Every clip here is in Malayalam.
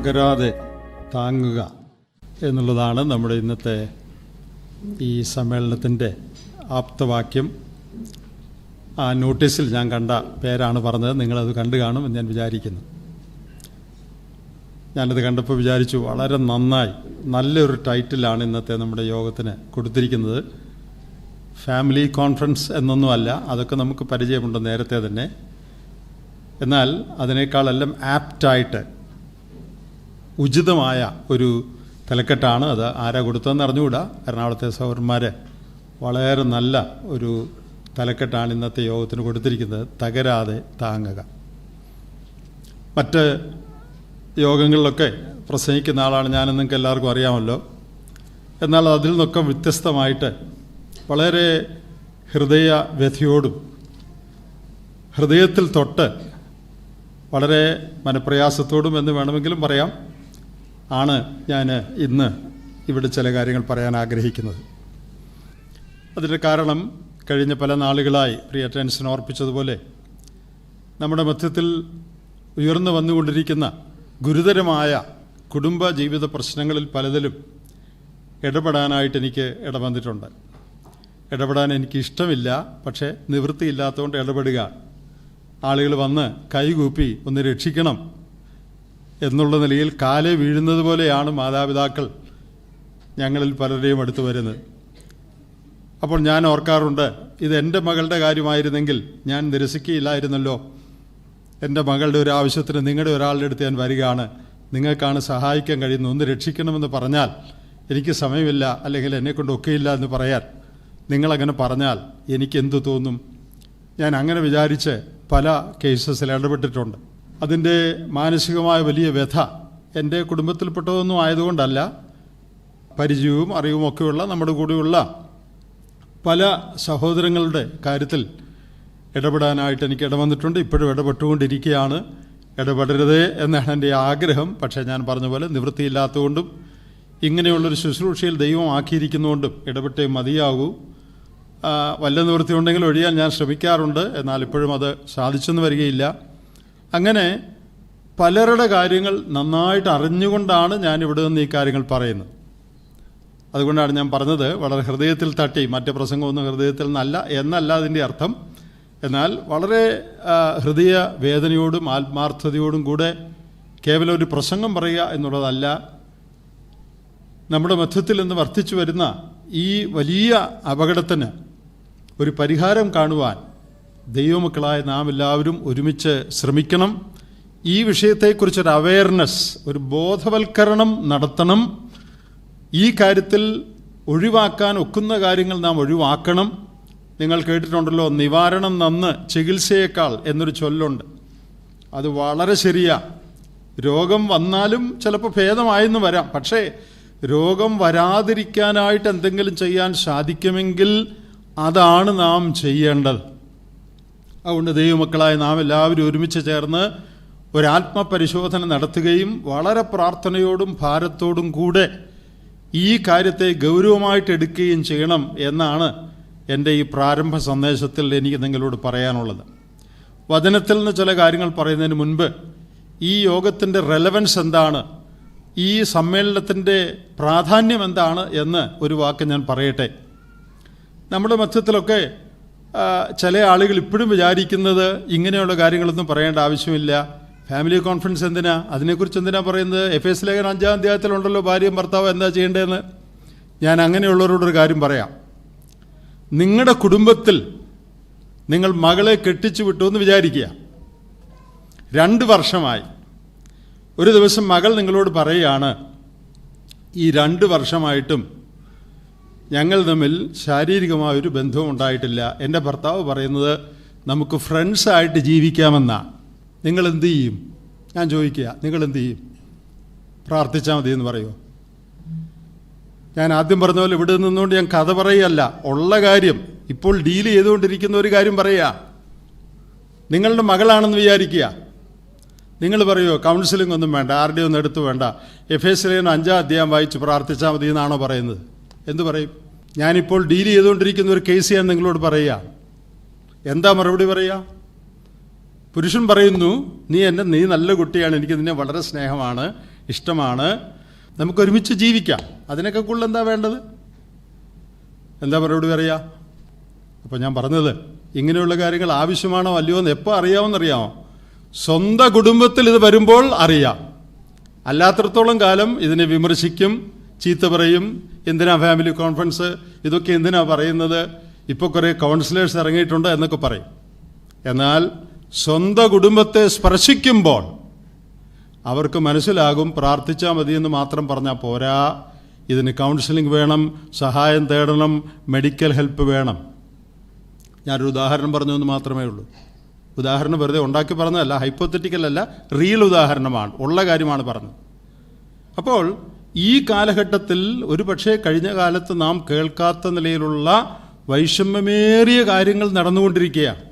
തകരാതെ താങ്ങുക എന്നുള്ളതാണ് നമ്മുടെ ഇന്നത്തെ ഈ സമ്മേളനത്തിൻ്റെ ആപ്തവാക്യം. ആ നോട്ടീസിൽ ഞാൻ കണ്ട പേരാണ് പറഞ്ഞത്. നിങ്ങളത് കണ്ടു കാണുമെന്ന് ഞാൻ വിചാരിക്കുന്നു. ഞാനത് കണ്ടപ്പോൾ വിചാരിച്ചു, വളരെ നന്നായി, നല്ലൊരു ടൈറ്റിലാണ് ഇന്നത്തെ നമ്മുടെ യോഗത്തിന് കൊടുത്തിരിക്കുന്നത്. ഫാമിലി കോൺഫറൻസ് എന്നൊന്നുമല്ല, അതൊക്കെ നമുക്ക് പരിചയമുണ്ട് നേരത്തെ തന്നെ. എന്നാൽ അതിനേക്കാളെല്ലാം ആപ്റ്റായിട്ട് ഉചിതമായ ഒരു തലക്കെട്ടാണ്. അത് ആരാ കൊടുത്തതെന്ന് അറിഞ്ഞുകൂടാ. എറണാകുളത്തെ സഹോദരന്മാർ വളരെ നല്ല ഒരു തലക്കെട്ടാണ് ഇന്നത്തെ യോഗത്തിന് കൊടുത്തിരിക്കുന്നത്, തകരാതെ താങ്ങുക. മറ്റ് യോഗങ്ങളിലൊക്കെ പ്രസംഗിക്കുന്ന ആളാണ് ഞാനെന്ന് നിങ്ങൾക്ക് എല്ലാവർക്കും അറിയാമല്ലോ. എന്നാൽ അതിൽ നിന്നൊക്കെ വ്യത്യസ്തമായിട്ട് വളരെ ഹൃദയവ്യഥയോടും ഹൃദയത്തിൽ തൊട്ട് വളരെ മനപ്രയാസത്തോടും എന്ന് വേണമെങ്കിലും പറയാം ആണ് ഞാൻ ഇന്ന് ഇവിടെ ചില കാര്യങ്ങൾ പറയാൻ ആഗ്രഹിക്കുന്നത്. അതിൻ്റെ കാരണം കഴിഞ്ഞ പല നാളുകളായി പ്രിയ ടെൻഷൻ ഓർപ്പിച്ചതുപോലെ നമ്മുടെ മധ്യത്തിൽ ഉയർന്നു വന്നുകൊണ്ടിരിക്കുന്ന ഗുരുതരമായ കുടുംബ ജീവിത പ്രശ്നങ്ങളിൽ പലതിലും ഇടപെടാനായിട്ട് എനിക്ക് ഇടവന്നിട്ടുണ്ട്. ഇടപെടാൻ എനിക്ക് ഇഷ്ടമില്ല, പക്ഷേ നിവൃത്തിയില്ലാത്തതുകൊണ്ട് ഇടപെടുക. ആളുകൾ വന്ന് കൈകൂപ്പി ഒന്ന് രക്ഷിക്കണം എന്നുള്ള നിലയിൽ കാലേ വീഴുന്നത് പോലെയാണ് മാതാപിതാക്കൾ ഞങ്ങളിൽ പലരുടെയും അടുത്ത് വരുന്നത്. അപ്പോൾ ഞാൻ ഓർക്കാറുണ്ട്, ഇത് എൻ്റെ മകളുടെ കാര്യമായിരുന്നെങ്കിൽ ഞാൻ നിരസിക്കുകയില്ലായിരുന്നല്ലോ. എൻ്റെ മകളുടെ ഒരു ആവശ്യത്തിന് നിങ്ങളുടെ ഒരാളുടെ അടുത്ത് ഞാൻ വരികയാണ്, നിങ്ങൾക്കാണ് സഹായിക്കാൻ കഴിയുന്നത്, ഒന്ന് രക്ഷിക്കണമെന്ന് പറഞ്ഞാൽ എനിക്ക് സമയമില്ല, അല്ലെങ്കിൽ എന്നെക്കൊണ്ട് ഒക്കെയില്ല എന്ന് പറയാൻ നിങ്ങളങ്ങനെ പറഞ്ഞാൽ എനിക്ക് എന്തു തോന്നും? ഞാൻ അങ്ങനെ വിചാരിച്ച് പല കേസസിൽ ഇടപെട്ടിട്ടുണ്ട്. അതിൻ്റെ മാനസികമായ വലിയ വ്യഥ എൻ്റെ കുടുംബത്തിൽപ്പെട്ടതൊന്നും ആയതുകൊണ്ടല്ല, പരിചയവും അറിവും ഒക്കെയുള്ള നമ്മുടെ കൂടെയുള്ള പല സഹോദരങ്ങളുടെ കാര്യത്തിൽ ഇടപെടാനായിട്ട് എനിക്ക് ഇടവന്നിട്ടുണ്ട്. ഇപ്പോഴും ഇടപെട്ടുകൊണ്ടിരിക്കുകയാണ്. ഇടപെടരുതേ എന്നാണ് എൻ്റെ ആഗ്രഹം. പക്ഷേ ഞാൻ പറഞ്ഞ പോലെ നിവൃത്തിയില്ലാത്തതുകൊണ്ടും ഇങ്ങനെയുള്ളൊരു ശുശ്രൂഷയിൽ ദൈവം ആക്കിയിരിക്കുന്നതുകൊണ്ടും ഇടപെട്ടേ മതിയാകൂ. വല്ല നിവൃത്തി ഉണ്ടെങ്കിൽ ഒഴിയാൻ ഞാൻ ശ്രമിക്കാറുണ്ട്. എന്നാൽ ഇപ്പോഴും അത് സാധിച്ചെന്ന് വരികയില്ല. അങ്ങനെ പലരുടെ കാര്യങ്ങൾ നന്നായിട്ട് അറിഞ്ഞുകൊണ്ടാണ് ഞാൻ ഇവിടെ നിന്ന് ഈ കാര്യങ്ങൾ പറയുന്നത്. അതുകൊണ്ടാണ് ഞാൻ പറഞ്ഞത് വളരെ ഹൃദയത്തിൽ തട്ടി, മറ്റ് പ്രസംഗമൊന്നും ഹൃദയത്തിൽ നിന്നല്ല എന്നല്ല അതിൻ്റെ അർത്ഥം. എന്നാൽ വളരെ ഹൃദയ വേദനയോടും ആത്മാർത്ഥതയോടും കൂടെ കേവലം ഒരു പ്രസംഗം പറയുക എന്നുള്ളതല്ല, നമ്മുടെ മധ്യത്തിൽ നിന്ന് വർദ്ധിച്ചു വരുന്ന ഈ വലിയ അപകടത്തിന് ഒരു പരിഹാരം കാണുവാൻ ദൈവമക്കളായ നാം എല്ലാവരും ഒരുമിച്ച് ശ്രമിക്കണം. ഈ വിഷയത്തെക്കുറിച്ചൊരു അവയർനെസ്, ഒരു ബോധവൽക്കരണം നടത്തണം. ഈ കാര്യത്തിൽ ഒഴിവാക്കാൻ ഒക്കുന്ന കാര്യങ്ങൾ നാം ഒഴിവാക്കണം. നിങ്ങൾ കേട്ടിട്ടുണ്ടല്ലോ, നിവാരണം നന്ന് ചികിത്സയേക്കാൾ എന്നൊരു ചൊല്ലുണ്ട്. അത് വളരെ ശരിയാ. രോഗം വന്നാലും ചിലപ്പോൾ ഭേദമായെന്ന് വരാം, പക്ഷേ രോഗം വരാതിരിക്കാനായിട്ട് എന്തെങ്കിലും ചെയ്യാൻ സാധിക്കുമെങ്കിൽ അതാണ് നാം ചെയ്യേണ്ടത്. അതുകൊണ്ട് ദൈവമക്കളായ നാം എല്ലാവരും ഒരുമിച്ച് ചേർന്ന് ഒരാത്മപരിശോധന നടത്തുകയും വളരെ പ്രാർത്ഥനയോടും ഭാരത്തോടും കൂടെ ഈ കാര്യത്തെ ഗൗരവമായിട്ട് എടുക്കുകയും ചെയ്യണം എന്നാണ് എൻ്റെ ഈ പ്രാരംഭ സന്ദേശത്തിൽ എനിക്ക് നിങ്ങളോട് പറയാനുള്ളത്. വചനത്തിൽ നിന്ന് ചില കാര്യങ്ങൾ പറയുന്നതിന് മുൻപ് ഈ യോഗത്തിൻ്റെ റെലവൻസ് എന്താണ്, ഈ സമ്മേളനത്തിൻ്റെ പ്രാധാന്യം എന്താണ് എന്ന് ഒരു വാക്ക് ഞാൻ പറയട്ടെ. നമ്മുടെ മധ്യത്തിലൊക്കെ ചില ആളുകൾ ഇപ്പോഴും വിചാരിക്കുന്നത് ഇങ്ങനെയുള്ള കാര്യങ്ങളൊന്നും പറയേണ്ട ആവശ്യമില്ല. ഫാമിലി കോൺഫറൻസ് എന്തിനാ, അതിനെക്കുറിച്ച് എന്തിനാ പറയുന്നത്? എഫേസ്യ ലേഖനം 5-ാം അധ്യായത്തിലുണ്ടല്ലോ ഭാര്യയും ഭർത്താവ് എന്താ ചെയ്യേണ്ടതെന്ന്. ഞാൻ അങ്ങനെയുള്ളവരോടൊരു കാര്യം പറയാം. നിങ്ങളുടെ കുടുംബത്തിൽ നിങ്ങൾ മകളെ കെട്ടിച്ചു വിട്ടു എന്ന് വിചാരിക്കുക. 2 വർഷമായി. ഒരു ദിവസം മകൾ നിങ്ങളോട് പറയുകയാണ്, ഈ 2 വർഷമായിട്ടും ഞങ്ങൾ തമ്മിൽ ശാരീരികമായൊരു ബന്ധവും ഉണ്ടായിട്ടില്ല. എൻ്റെ ഭർത്താവ് പറയുന്നത് നമുക്ക് ഫ്രണ്ട്സായിട്ട് ജീവിക്കാമെന്നാണ്. നിങ്ങളെന്ത് ചെയ്യും? ഞാൻ ചോദിക്കുക, നിങ്ങളെന്ത് ചെയ്യും? പ്രാർത്ഥിച്ചാൽ മതി എന്ന് പറയുമോ? ഞാൻ ആദ്യം പറഞ്ഞ പോലെ ഇവിടെ നിന്നുകൊണ്ട് ഞാൻ കഥ പറയുകയല്ല, ഉള്ള കാര്യം ഇപ്പോൾ ഡീൽ ചെയ്തുകൊണ്ടിരിക്കുന്ന ഒരു കാര്യം പറയുക. നിങ്ങളുടെ മകളാണെന്ന് വിചാരിക്കുക. നിങ്ങൾ പറയുമോ കൗൺസിലിംഗ് ഒന്നും വേണ്ട, ആരുടെയും ഒന്നും എടുത്തു വേണ്ട, എഫേസ്യ ലേഖനം 5-ാം അധ്യായം വായിച്ച് പ്രാർത്ഥിച്ചാൽ മതി എന്നാണോ പറയുന്നത്? എന്തു പറയും? ഞാനിപ്പോൾ ഡീൽ ചെയ്തുകൊണ്ടിരിക്കുന്ന ഒരു കേസ് ഞാൻ നിങ്ങളോട് പറയുക. എന്താ മറുപടി പറയുക? പുരുഷൻ പറയുന്നു, നീ നല്ല കുട്ടിയാണ്, എനിക്ക് നിന്നെ വളരെ സ്നേഹമാണ്, ഇഷ്ടമാണ്, നമുക്കൊരുമിച്ച് ജീവിക്കാം. അതിനൊക്കെ കൂടുതൽ എന്താ വേണ്ടത്? എന്താ മറുപടി പറയുക? അപ്പോൾ ഞാൻ പറഞ്ഞത്, ഇങ്ങനെയുള്ള കാര്യങ്ങൾ ആവശ്യമാണോ അല്ലയോ എന്ന് എപ്പോൾ അറിയാമെന്നറിയാമോ? സ്വന്തം കുടുംബത്തിൽ ഇത് വരുമ്പോൾ അറിയാം. അല്ലാത്തടത്തോളം കാലം ഇതിനെ വിമർശിക്കും, ചീത്ത പറയും. എന്തിനാ ഫാമിലി കോൺഫറൻസ്, ഇതൊക്കെ എന്തിനാ പറയുന്നത്, ഇപ്പോൾ കുറേ കൗൺസിലേഴ്സ് ഇറങ്ങിയിട്ടുണ്ട് എന്നൊക്കെ പറയും. എന്നാൽ സ്വന്തം കുടുംബത്തെ സ്പർശിക്കുമ്പോൾ അവർക്ക് മനസ്സിലാകും, പ്രാർത്ഥിച്ചാൽ മതിയെന്ന് മാത്രം പറഞ്ഞാൽ പോരാ, ഇതിന് കൗൺസിലിംഗ് വേണം, സഹായം തേടണം, മെഡിക്കൽ ഹെൽപ്പ് വേണം. ഞാനൊരു ഉദാഹരണം പറഞ്ഞു എന്ന് മാത്രമേ ഉള്ളൂ. ഉദാഹരണം വെറുതെ ഉണ്ടാക്കി പറഞ്ഞതല്ല, ഹൈപ്പോത്തറ്റിക്കൽ അല്ല, റിയൽ ഉദാഹരണമാണ്, ഉള്ള കാര്യമാണ് പറഞ്ഞത്. അപ്പോൾ ഈ കാലഘട്ടത്തിൽ ഒരു പക്ഷേ കഴിഞ്ഞ കാലത്ത് നാം കേൾക്കാത്ത നിലയിലുള്ള വൈഷമ്യമേറിയ കാര്യങ്ങൾ നടന്നുകൊണ്ടിരിക്കുകയാണ്.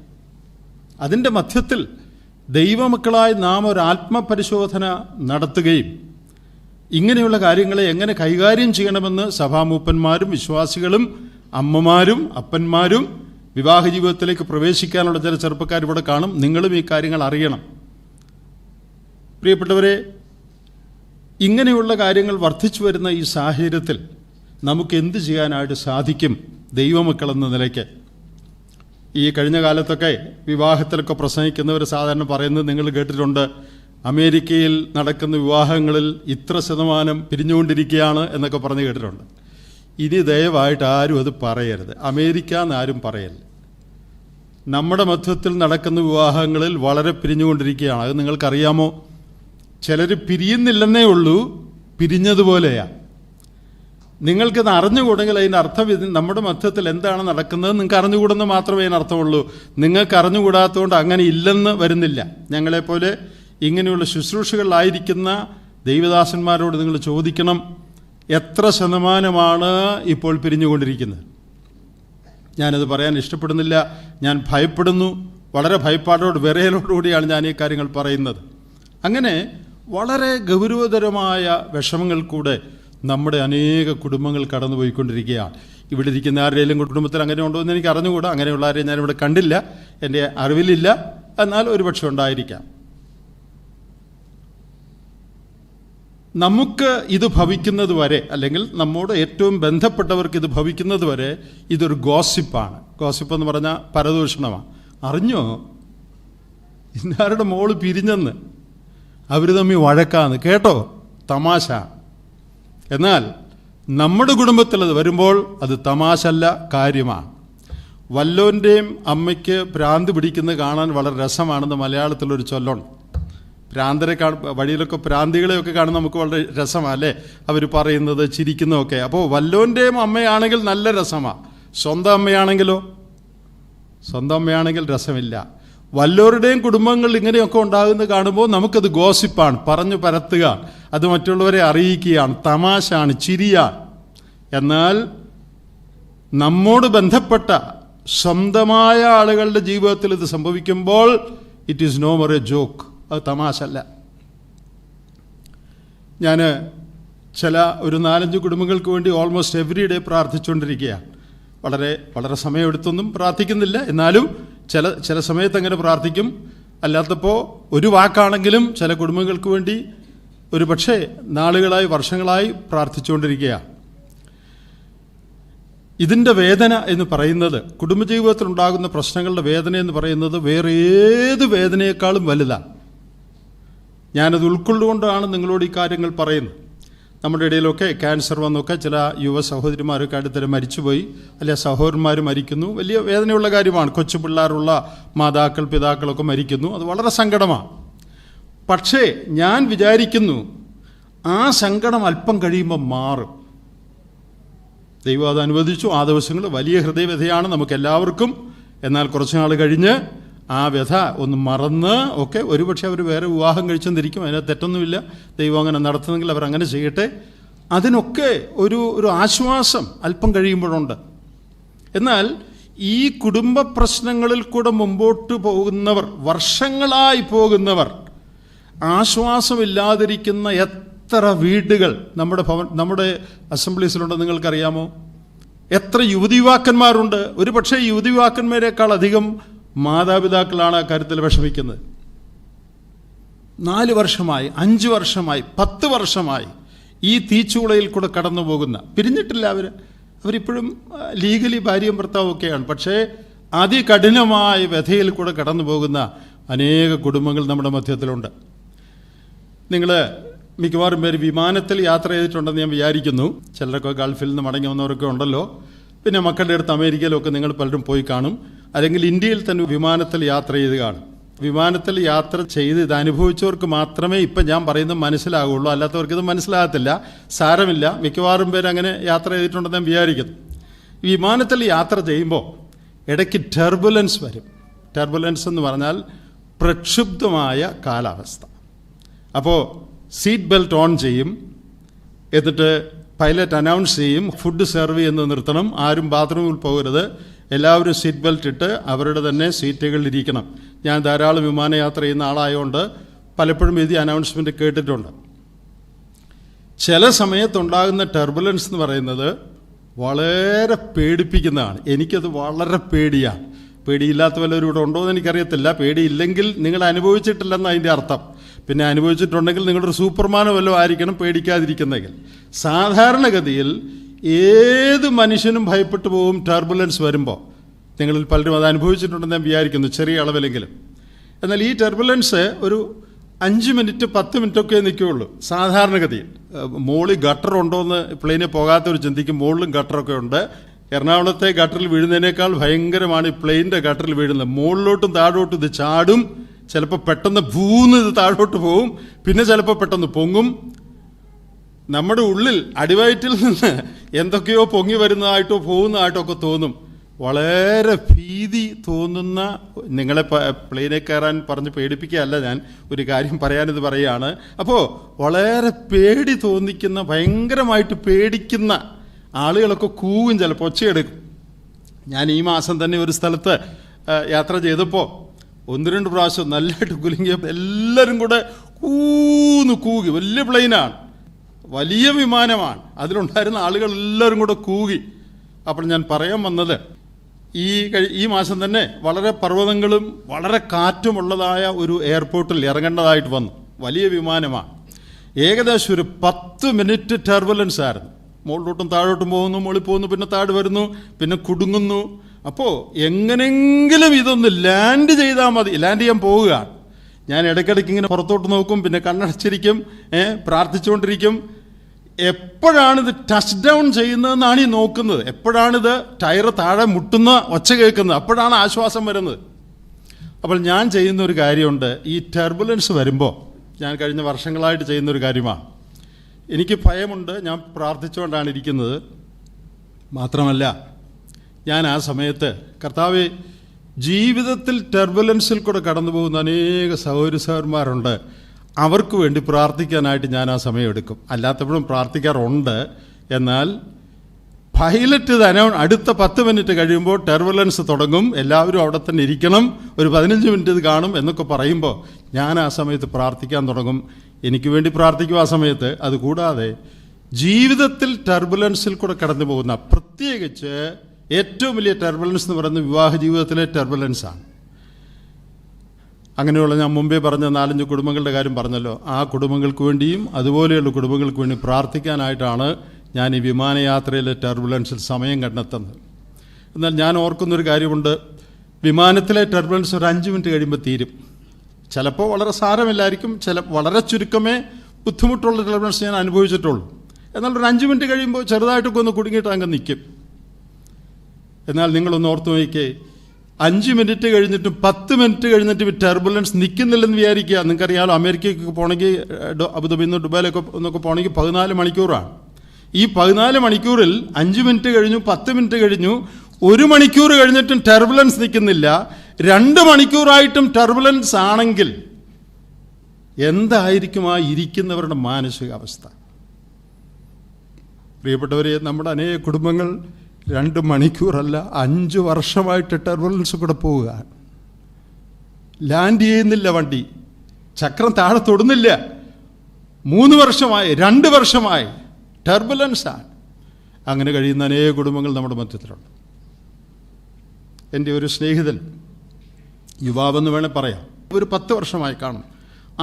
അതിൻ്റെ മധ്യത്തിൽ ദൈവമക്കളായി നാം ഒരു ആത്മപരിശോധന നടത്തുകയും ഇങ്ങനെയുള്ള കാര്യങ്ങളെ എങ്ങനെ കൈകാര്യം ചെയ്യണമെന്ന് സഭാമൂപ്പന്മാരും വിശ്വാസികളും അമ്മമാരും അപ്പന്മാരും വിവാഹ ജീവിതത്തിലേക്ക് പ്രവേശിക്കാനുള്ള ചില ചെറുപ്പക്കാർ ഇവിടെ കാണും. നിങ്ങളും ഈ കാര്യങ്ങൾ അറിയണം. പ്രിയപ്പെട്ടവരെ, ഇങ്ങനെയുള്ള കാര്യങ്ങൾ വർദ്ധിച്ചു വരുന്ന ഈ സാഹചര്യത്തിൽ നമുക്ക് എന്ത് ചെയ്യാനായിട്ട് സാധിക്കും ദൈവമക്കളെന്ന നിലയ്ക്ക്? ഈ കഴിഞ്ഞ കാലത്തൊക്കെ വിവാഹത്തിലൊക്കെ പ്രസംഗിക്കുന്നവർ സാധാരണ പറയുന്നത് നിങ്ങൾ കേട്ടിട്ടുണ്ട്, അമേരിക്കയിൽ നടക്കുന്ന വിവാഹങ്ങളിൽ ഇത്ര ശതമാനം പിരിഞ്ഞുകൊണ്ടിരിക്കുകയാണ് എന്നൊക്കെ പറഞ്ഞ് കേട്ടിട്ടുണ്ട്. ഇനി ദയവായിട്ട് ആരും അത് പറയരുത്, അമേരിക്ക എന്നാരും പറയരുത്. നമ്മുടെ മധ്യത്തിൽ നടക്കുന്ന വിവാഹങ്ങളിൽ വളരെ പിരിഞ്ഞുകൊണ്ടിരിക്കുകയാണ്. അത് നിങ്ങൾക്കറിയാമോ? ചിലർ പിരിയുന്നില്ലെന്നേ ഉള്ളൂ, പിരിഞ്ഞതുപോലെയാണ്. നിങ്ങൾക്കിത് അറിഞ്ഞുകൂടെങ്കിൽ അതിൻ്റെ അർത്ഥം ഇത് നമ്മുടെ മധ്യത്തിൽ എന്താണ് നടക്കുന്നത് നിങ്ങൾക്ക് അറിഞ്ഞുകൂടെന്ന് മാത്രമേ അതിനർത്ഥമുള്ളൂ. നിങ്ങൾക്ക് അറിഞ്ഞുകൂടാത്തതുകൊണ്ട് അങ്ങനെ ഇല്ലെന്ന് വരുന്നില്ല. ഞങ്ങളെപ്പോലെ ഇങ്ങനെയുള്ള ശുശ്രൂഷകളിലായിരിക്കുന്ന ദൈവദാസന്മാരോട് നിങ്ങൾ ചോദിക്കണം, എത്ര ശതമാനമാണ് ഇപ്പോൾ പിരിഞ്ഞുകൊണ്ടിരിക്കുന്നത്? ഞാനത് പറയാൻ ഇഷ്ടപ്പെടുന്നില്ല, ഞാൻ ഭയപ്പെടുന്നു. വളരെ ഭയപ്പാടോട് വിറയലോടുകൂടിയാണ് ഞാൻ ഈ കാര്യങ്ങൾ പറയുന്നത്. അങ്ങനെ വളരെ ഗൗരവതരമായ വിഷമങ്ങൾ കൂടെ നമ്മുടെ അനേക കുടുംബങ്ങൾ കടന്നുപോയിക്കൊണ്ടിരിക്കുകയാണ്. ഇവിടെ ഇരിക്കുന്ന ആരുടെയും കുടുംബത്തിൽ അങ്ങനെ ഉണ്ടോ എന്ന് എനിക്ക് അറിഞ്ഞുകൂടാ. അങ്ങനെയുള്ള ആരെയും ഞാനിവിടെ കണ്ടില്ല, എൻ്റെ അറിവിലില്ല. എന്നാൽ ഒരുപക്ഷെ ഉണ്ടായിരിക്കാം. നമുക്ക് ഇത് ഭവിക്കുന്നത് വരെ, അല്ലെങ്കിൽ നമ്മോട് ഏറ്റവും ബന്ധപ്പെട്ടവർക്ക് ഇത് ഭവിക്കുന്നത് വരെ ഇതൊരു ഗോസിപ്പാണ്. ഗോസിപ്പ് എന്ന് പറഞ്ഞാൽ പരദൂഷണമാണ്. അറിഞ്ഞോ ഇന്നാരുടെ മോള് പിരിഞ്ഞെന്ന്, അവർ തമ്മിൽ വഴക്കാന്ന് കേട്ടോ, തമാശ. എന്നാൽ നമ്മുടെ കുടുംബത്തിൽ അത് വരുമ്പോൾ അത് തമാശ അല്ല, കാര്യമാണ്. വല്ലോൻ്റെയും അമ്മയ്ക്ക് ഭ്രാന്ത് പിടിക്കുന്നത് കാണാൻ വളരെ രസമാണെന്ന് മലയാളത്തിലൊരു ചൊല്ലുണ്ട്. ഭ്രാന്തരെ വഴിയിലൊക്കെ ഭ്രാന്തികളെയൊക്കെ കാണുന്ന നമുക്ക് വളരെ രസമാണ് അല്ലേ, അവർ പറയുന്നത് ചിരിക്കുന്നതൊക്കെ. അപ്പോൾ വല്ലോൻ്റെയും അമ്മയാണെങ്കിൽ നല്ല രസമാണ്. സ്വന്തം അമ്മയാണെങ്കിലോ? സ്വന്തം അമ്മയാണെങ്കിൽ രസമില്ല. വല്ലവരുടെയും കുടുംബങ്ങളിൽ ഇങ്ങനെയൊക്കെ ഉണ്ടാകുന്നത് കാണുമ്പോൾ നമുക്കത് ഗോസിപ്പാണ്, പറഞ്ഞു പരത്തുക, അത് മറ്റുള്ളവരെ അറിയിക്കുകയാണ്, തമാശയാണ്, ചിരിയാണ്. എന്നാൽ നമ്മോട് ബന്ധപ്പെട്ട സ്വന്തമായ ആളുകളുടെ ജീവിതത്തിൽ ഇത് സംഭവിക്കുമ്പോൾ it is no more a joke, അത് തമാശ അല്ല. ഞാൻ ഒരു 4-5 കുടുംബങ്ങൾക്ക് വേണ്ടി ഓൾമോസ്റ്റ് എവറി ഡേ പ്രാർത്ഥിച്ചുകൊണ്ടിരിക്കുകയാണ്. വളരെ വളരെ സമയമെടുത്തൊന്നും പ്രാർത്ഥിക്കുന്നില്ല, എന്നാലും ചില സമയത്ത് അങ്ങനെ പ്രാർത്ഥിക്കും. അല്ലാത്തപ്പോൾ ഒരു വാക്കാണെങ്കിലും ചില കുടുംബങ്ങൾക്ക് വേണ്ടി ഒരു പക്ഷേ നാളുകളായി വർഷങ്ങളായി പ്രാർത്ഥിച്ചുകൊണ്ടിരിക്കുകയാണ്. ഇതിൻ്റെ വേദന എന്ന് പറയുന്നത്, കുടുംബജീവിതത്തിലുണ്ടാകുന്ന പ്രശ്നങ്ങളുടെ വേദന എന്ന് പറയുന്നത് വേറെ ഏത് വേദനയേക്കാളും വലുതാണ്. ഞാനത് ഉൾക്കൊണ്ടുകൊണ്ടാണ് നിങ്ങളോട് ഈ കാര്യങ്ങൾ പറയുന്നത്. നമ്മുടെ ഇടയിലൊക്കെ ക്യാൻസർ വന്നൊക്കെ ചില യുവ സഹോദരിമാരൊക്കെ അടുത്തിടെ മരിച്ചുപോയി, അല്ലെ സഹോദരന്മാർ മരിക്കുന്നു. വലിയ വേദനയുള്ള കാര്യമാണ്. കൊച്ചു പിള്ളേരുള്ള മാതാക്കൾ പിതാക്കളൊക്കെ മരിക്കുന്നു. അത് വളരെ സങ്കടമാണ്. പക്ഷേ ഞാൻ വിചാരിക്കുന്നു ആ സങ്കടം അല്പം കഴിയുമ്പോൾ മാറും. ദൈവം അത് അനുവദിച്ചു. ആ ദിവസങ്ങൾ വലിയ ഹൃദയവ്യഥയാണ് നമുക്കെല്ലാവർക്കും. എന്നാൽ കുറച്ച് നാൾ കഴിഞ്ഞ് ആ വ്യഥ ഒന്ന് മറന്ന് ഒക്കെ ഒരുപക്ഷെ അവർ വേറെ വിവാഹം കഴിച്ചെന്നിരിക്കും. അതിനകത്ത് തെറ്റൊന്നുമില്ല. ദൈവം അങ്ങനെ നടത്തുന്നെങ്കിൽ അവർ അങ്ങനെ ചെയ്യട്ടെ. അതിനൊക്കെ ഒരു ആശ്വാസം അല്പം കഴിയുമ്പോഴുണ്ട്. എന്നാൽ ഈ കുടുംബ പ്രശ്നങ്ങളിൽ കൂടെ മുമ്പോട്ട് പോകുന്നവർ, വർഷങ്ങളായി പോകുന്നവർ, ആശ്വാസമില്ലാതിരിക്കുന്ന എത്ര വീടുകൾ നമ്മുടെ അസംബ്ലീസിലുണ്ട് നിങ്ങൾക്കറിയാമോ? എത്ര യുവതിയുവാക്കന്മാരുണ്ട്. ഒരു പക്ഷേ യുവതിയുവാക്കന്മാരെക്കാൾ അധികം മാതാപിതാക്കളാണ് ആ കാര്യത്തിൽ വിഷമിക്കുന്നത്. 4 വർഷമായി, 5 വർഷമായി, 10 വർഷമായി ഈ തീച്ചൂളയിൽ കൂടെ കടന്നു പോകുന്ന, പിരിഞ്ഞിട്ടില്ല അവരിപ്പോഴും ലീഗലി ഭാര്യയും ഭർത്താവും ഒക്കെയാണ്, പക്ഷേ അതികഠിനമായ വ്യഥയിൽ കൂടെ കടന്നു പോകുന്ന അനേക കുടുംബങ്ങൾ നമ്മുടെ മധ്യത്തിലുണ്ട്. നിങ്ങൾ മിക്കവാറും പേര് വിമാനത്തിൽ യാത്ര ചെയ്തിട്ടുണ്ടെന്ന് ഞാൻ വിചാരിക്കുന്നു. ചിലരൊക്കെ ഗൾഫിൽ നിന്ന് മടങ്ങി വന്നവരൊക്കെ ഉണ്ടല്ലോ. പിന്നെ മക്കളുടെ അടുത്ത് അമേരിക്കയിലൊക്കെ നിങ്ങൾ പലരും പോയി കാണും. അല്ലെങ്കിൽ ഇന്ത്യയിൽ തന്നെ വിമാനത്തിൽ യാത്ര ചെയ്ത് കാണും. വിമാനത്തിൽ യാത്ര ചെയ്ത് ഇത് അനുഭവിച്ചവർക്ക് മാത്രമേ ഇപ്പം ഞാൻ പറയുന്നത് മനസ്സിലാകുള്ളൂ, അല്ലാത്തവർക്ക് ഇത് മനസ്സിലാകത്തില്ല. സാരമില്ല, മിക്കവാറും പേര് അങ്ങനെ യാത്ര ചെയ്തിട്ടുണ്ടെന്ന് ഞാൻ വിചാരിക്കുന്നു. വിമാനത്തിൽ യാത്ര ചെയ്യുമ്പോൾ ഇടയ്ക്ക് ടെർബുലൻസ് വരും. ടെർബുലൻസ് എന്ന് പറഞ്ഞാൽ പ്രക്ഷുബ്ധമായ കാലാവസ്ഥ. അപ്പോൾ സീറ്റ് ബെൽറ്റ് ഓൺ ചെയ്യും, എന്നിട്ട് പൈലറ്റ് അനൗൺസ് ചെയ്യും ഫുഡ് സെർവ് ചെയ്യുന്നത് നിർത്തണം, ആരും ബാത്റൂമിൽ പോകരുത്, എല്ലാവരും സീറ്റ് ബെൽറ്റ് ഇട്ട് അവരുടെ തന്നെ സീറ്റുകളിൽ ഇരിക്കണം. ഞാൻ ധാരാളം വിമാനയാത്ര ചെയ്യുന്ന ആളായതുകൊണ്ട് പലപ്പോഴും ഇത് അനൗൺസ്മെൻറ്റ് കേട്ടിട്ടുണ്ട്. ചില സമയത്തുണ്ടാകുന്ന ടെർബുലൻസ് എന്ന് പറയുന്നത് വളരെ പേടിപ്പിക്കുന്നതാണ്. എനിക്കത് വളരെ പേടിയാണ്. പേടിയില്ലാത്ത വല്ലവരും ഇവിടെ ഉണ്ടോ എന്ന് എനിക്കറിയത്തില്ല. പേടിയില്ലെങ്കിൽ നിങ്ങൾ അനുഭവിച്ചിട്ടില്ലെന്ന് അതിൻ്റെ അർത്ഥം. പിന്നെ അനുഭവിച്ചിട്ടുണ്ടെങ്കിൽ നിങ്ങളൊരു സൂപ്പർമാനോ വല്ലതും ആയിരിക്കണം പേടിക്കാതിരിക്കുന്നെങ്കിൽ. സാധാരണഗതിയിൽ ഏത് മനുഷ്യനും ഭയപ്പെട്ടു പോകും ടെർബുലൻസ് വരുമ്പോൾ. നിങ്ങളിൽ പലരും അത് അനുഭവിച്ചിട്ടുണ്ടെന്ന് ഞാൻ വിചാരിക്കുന്നു, ചെറിയ അളവിലെങ്കിലും. എന്നാൽ ഈ ടെർബുലൻസ് ഒരു 5 മിനിറ്റ് 10 മിനിറ്റൊക്കെ നിൽക്കുകയുള്ളൂ സാധാരണഗതിയിൽ. മുകളിൽ ഗട്ടറുണ്ടോ എന്ന് പ്ലെയിനിൽ പോകാത്തവർ ചിന്തിക്കും. മുകളിലും ഗട്ടറൊക്കെ ഉണ്ട്. എറണാകുളത്തെ ഗട്ടറിൽ വീഴുന്നതിനേക്കാൾ ഭയങ്കരമാണ് ഈ പ്ലെയിനിൻ്റെ ഗട്ടറിൽ വീഴുന്നത്. മുകളിലോട്ടും താഴോട്ടും ഇത് ചാടും. ചിലപ്പോൾ പെട്ടെന്ന് ഭൂന്ന് ഇത് താഴോട്ട് പോവും, പിന്നെ ചിലപ്പോൾ പെട്ടെന്ന് പൊങ്ങും. നമ്മുടെ ഉള്ളിൽ അടിവയറ്റിൽ നിന്ന് എന്തൊക്കെയോ പൊങ്ങി വരുന്നതായിട്ടോ പോകുന്നതായിട്ടോ ഒക്കെ തോന്നും. വളരെ ഭീതി തോന്നുന്ന, നിങ്ങളെ പ്ലെയിനിൽ കയറാൻ പറഞ്ഞ് പേടിപ്പിക്കുകയല്ല, ഞാൻ ഒരു കാര്യം പറയാനിത് പറയുകയാണ്. അപ്പോൾ വളരെ പേടി തോന്നിക്കുന്ന, ഭയങ്കരമായിട്ട് പേടിക്കുന്ന ആളുകളൊക്കെ കൂവും, ചിലപ്പോൾ ഒച്ചയെടുക്കും. ഞാൻ ഈ മാസം തന്നെ ഒരു സ്ഥലത്ത് യാത്ര ചെയ്തപ്പോൾ 1-2 പ്രാവശ്യം നല്ലതായിട്ട് കുലുങ്ങിയപ്പോൾ എല്ലാവരും കൂടെ കൂകി. വലിയ പ്ലെയിനാണ്, വലിയ വിമാനമാണ്, അതിലുണ്ടായിരുന്ന ആളുകൾ എല്ലാവരും കൂടെ കൂകി. അപ്പോൾ ഞാൻ പറയാൻ വന്നത്, ഈ മാസം തന്നെ വളരെ പർവ്വതങ്ങളും വളരെ കാറ്റുമുള്ളതായ ഒരു എയർപോർട്ടിൽ ഇറങ്ങേണ്ടതായിട്ട് വന്നു. വലിയ വിമാനമാണ്. ഏകദേശം ഒരു 10 മിനിറ്റ് ടെർബുലൻസ് ആയിരുന്നു. മുകളിലോട്ടും താഴോട്ടും പോകുന്നു, മുകളിൽ പോകുന്നു, പിന്നെ താഴെ വരുന്നു, പിന്നെ കുടുങ്ങുന്നു. അപ്പോൾ എങ്ങനെങ്കിലും ഇതൊന്ന് ലാൻഡ് ചെയ്താൽ മതി. ലാൻഡ് ചെയ്യാൻ പോവുകയാണ്. ഞാൻ ഇടയ്ക്കിടയ്ക്ക് ഇങ്ങനെ പുറത്തോട്ട് നോക്കും, പിന്നെ കണ്ണടച്ചിരിക്കും, പ്രാർത്ഥിച്ചുകൊണ്ടിരിക്കും. എപ്പോഴാണിത് ടച്ച് ഡൗൺ ചെയ്യുന്നതെന്നാണ് ഈ നോക്കുന്നത്. എപ്പോഴാണിത് ടയർ താഴെ മുട്ടുന്ന ഒച്ച കേൾക്കുന്നത്, അപ്പോഴാണ് ആശ്വാസം വരുന്നത്. അപ്പോൾ ഞാൻ ചെയ്യുന്നൊരു കാര്യമുണ്ട്. ഈ ടെർബുലൻസ് വരുമ്പോൾ ഞാൻ കഴിഞ്ഞ വർഷങ്ങളായിട്ട് ചെയ്യുന്നൊരു കാര്യമാണ്. എനിക്ക് ഭയമുണ്ട്, ഞാൻ പ്രാർത്ഥിച്ചുകൊണ്ടാണ് ഇരിക്കുന്നത്. മാത്രമല്ല, ഞാൻ ആ സമയത്ത് കർത്താവേ, ജീവിതത്തിൽ ടെർബുലൻസിൽ കൂടെ കടന്നു പോകുന്ന അനേക സഹോദരന്മാരുണ്ട്, അവർക്ക് വേണ്ടി പ്രാർത്ഥിക്കാനായിട്ട് ഞാൻ ആ സമയം എടുക്കും. അല്ലാത്തപ്പോഴും പ്രാർത്ഥിക്കാറുണ്ട്. എന്നാൽ പൈലറ്റ് അടുത്ത 10 മിനിറ്റ് കഴിയുമ്പോൾ ടെർബുലൻസ് തുടങ്ങും, എല്ലാവരും അവിടെ തന്നെ ഇരിക്കണം, ഒരു 15 മിനിറ്റ് ഇത് കാണും എന്നൊക്കെ പറയുമ്പോൾ ഞാൻ ആ സമയത്ത് പ്രാർത്ഥിക്കാൻ തുടങ്ങും. എനിക്ക് വേണ്ടി പ്രാർത്ഥിക്കും ആ സമയത്ത്. അതുകൂടാതെ ജീവിതത്തിൽ ടെർബുലൻസിൽ കൂടെ കടന്നു പോകുന്ന, പ്രത്യേകിച്ച് ഏറ്റവും വലിയ ടെർബുലൻസ് എന്ന് പറയുന്നത് വിവാഹ ജീവിതത്തിലെ ടെർബുലൻസാണ്. അങ്ങനെയുള്ള ഞാൻ മുമ്പേ പറഞ്ഞ 4-5 കുടുംബങ്ങളുടെ കാര്യം പറഞ്ഞല്ലോ. ആ കുടുംബങ്ങൾക്ക് വേണ്ടിയും അതുപോലെയുള്ള കുടുംബങ്ങൾക്ക് വേണ്ടി പ്രാർത്ഥിക്കാനായിട്ടാണ് ഞാൻ ഈ വിമാനയാത്രയിലെ ടെർബുലൻസിൽ സമയം കണ്ടെത്തുന്നത്. എന്നാൽ ഞാൻ ഓർക്കുന്നൊരു കാര്യമുണ്ട്. വിമാനത്തിലെ ടെർബുലൻസ് ഒരു 5 മിനിറ്റ് കഴിയുമ്പോൾ തീരും. ചിലപ്പോൾ വളരെ സാരമില്ലായിരിക്കും, വളരെ ചുരുക്കമേ ബുദ്ധിമുട്ടുള്ള ടെർബുലൻസ് ഞാൻ അനുഭവിച്ചിട്ടുള്ളൂ. എന്നാൽ ഒരു 5 മിനിറ്റ് കഴിയുമ്പോൾ ചെറുതായിട്ടൊക്കെ ഒന്ന് കുടുങ്ങിയിട്ട് അങ്ങ് നിൽക്കും. എന്നാൽ നിങ്ങളൊന്ന് ഓർത്ത് നോക്കിക്കേ, 5 മിനിറ്റ് കഴിഞ്ഞിട്ടും 10 മിനിറ്റ് കഴിഞ്ഞിട്ടും ടെർബുലൻസ് നിൽക്കുന്നില്ലെന്ന് വിചാരിക്കുക. നിങ്ങൾക്കറിയാമല്ലോ, അമേരിക്കയ്ക്ക് പോകണമെങ്കിൽ, അബുദാബിയിൽ നിന്ന് ദുബായിലൊക്കെ ഒന്നൊക്കെ പോകണമെങ്കിൽ 14 മണിക്കൂറാണ്. ഈ 14 മണിക്കൂറിൽ 5 മിനിറ്റ് കഴിഞ്ഞു, 10 മിനിറ്റ് കഴിഞ്ഞു, 1 മണിക്കൂർ കഴിഞ്ഞിട്ടും ടെർബുലൻസ് നിൽക്കുന്നില്ല, 2 മണിക്കൂറായിട്ടും ടെർബുലൻസ് ആണെങ്കിൽ എന്തായിരിക്കും ആ ഇരിക്കുന്നവരുടെ മാനസികാവസ്ഥ? പ്രിയപ്പെട്ടവരെ, നമ്മുടെ അനേക കുടുംബങ്ങൾ 2 മണിക്കൂറല്ല 5 വർഷമായിട്ട് ടെർബുലൻസ് കൂടെ പോവുക. ലാൻഡ് ചെയ്യുന്നില്ല, വണ്ടി ചക്രം താഴെ തൊടുന്നില്ല. 3 വർഷമായി, 2 വർഷമായി ടെർബുലൻസാണ്. അങ്ങനെ കഴിയുന്ന അനേക കുടുംബങ്ങൾ നമ്മുടെ മധ്യത്തിലുണ്ട്. എൻ്റെ ഒരു സ്നേഹിതൻ, യുവാവെന്ന് വേണേൽ പറയാം, ഒരു 10 വർഷമായി കാണും,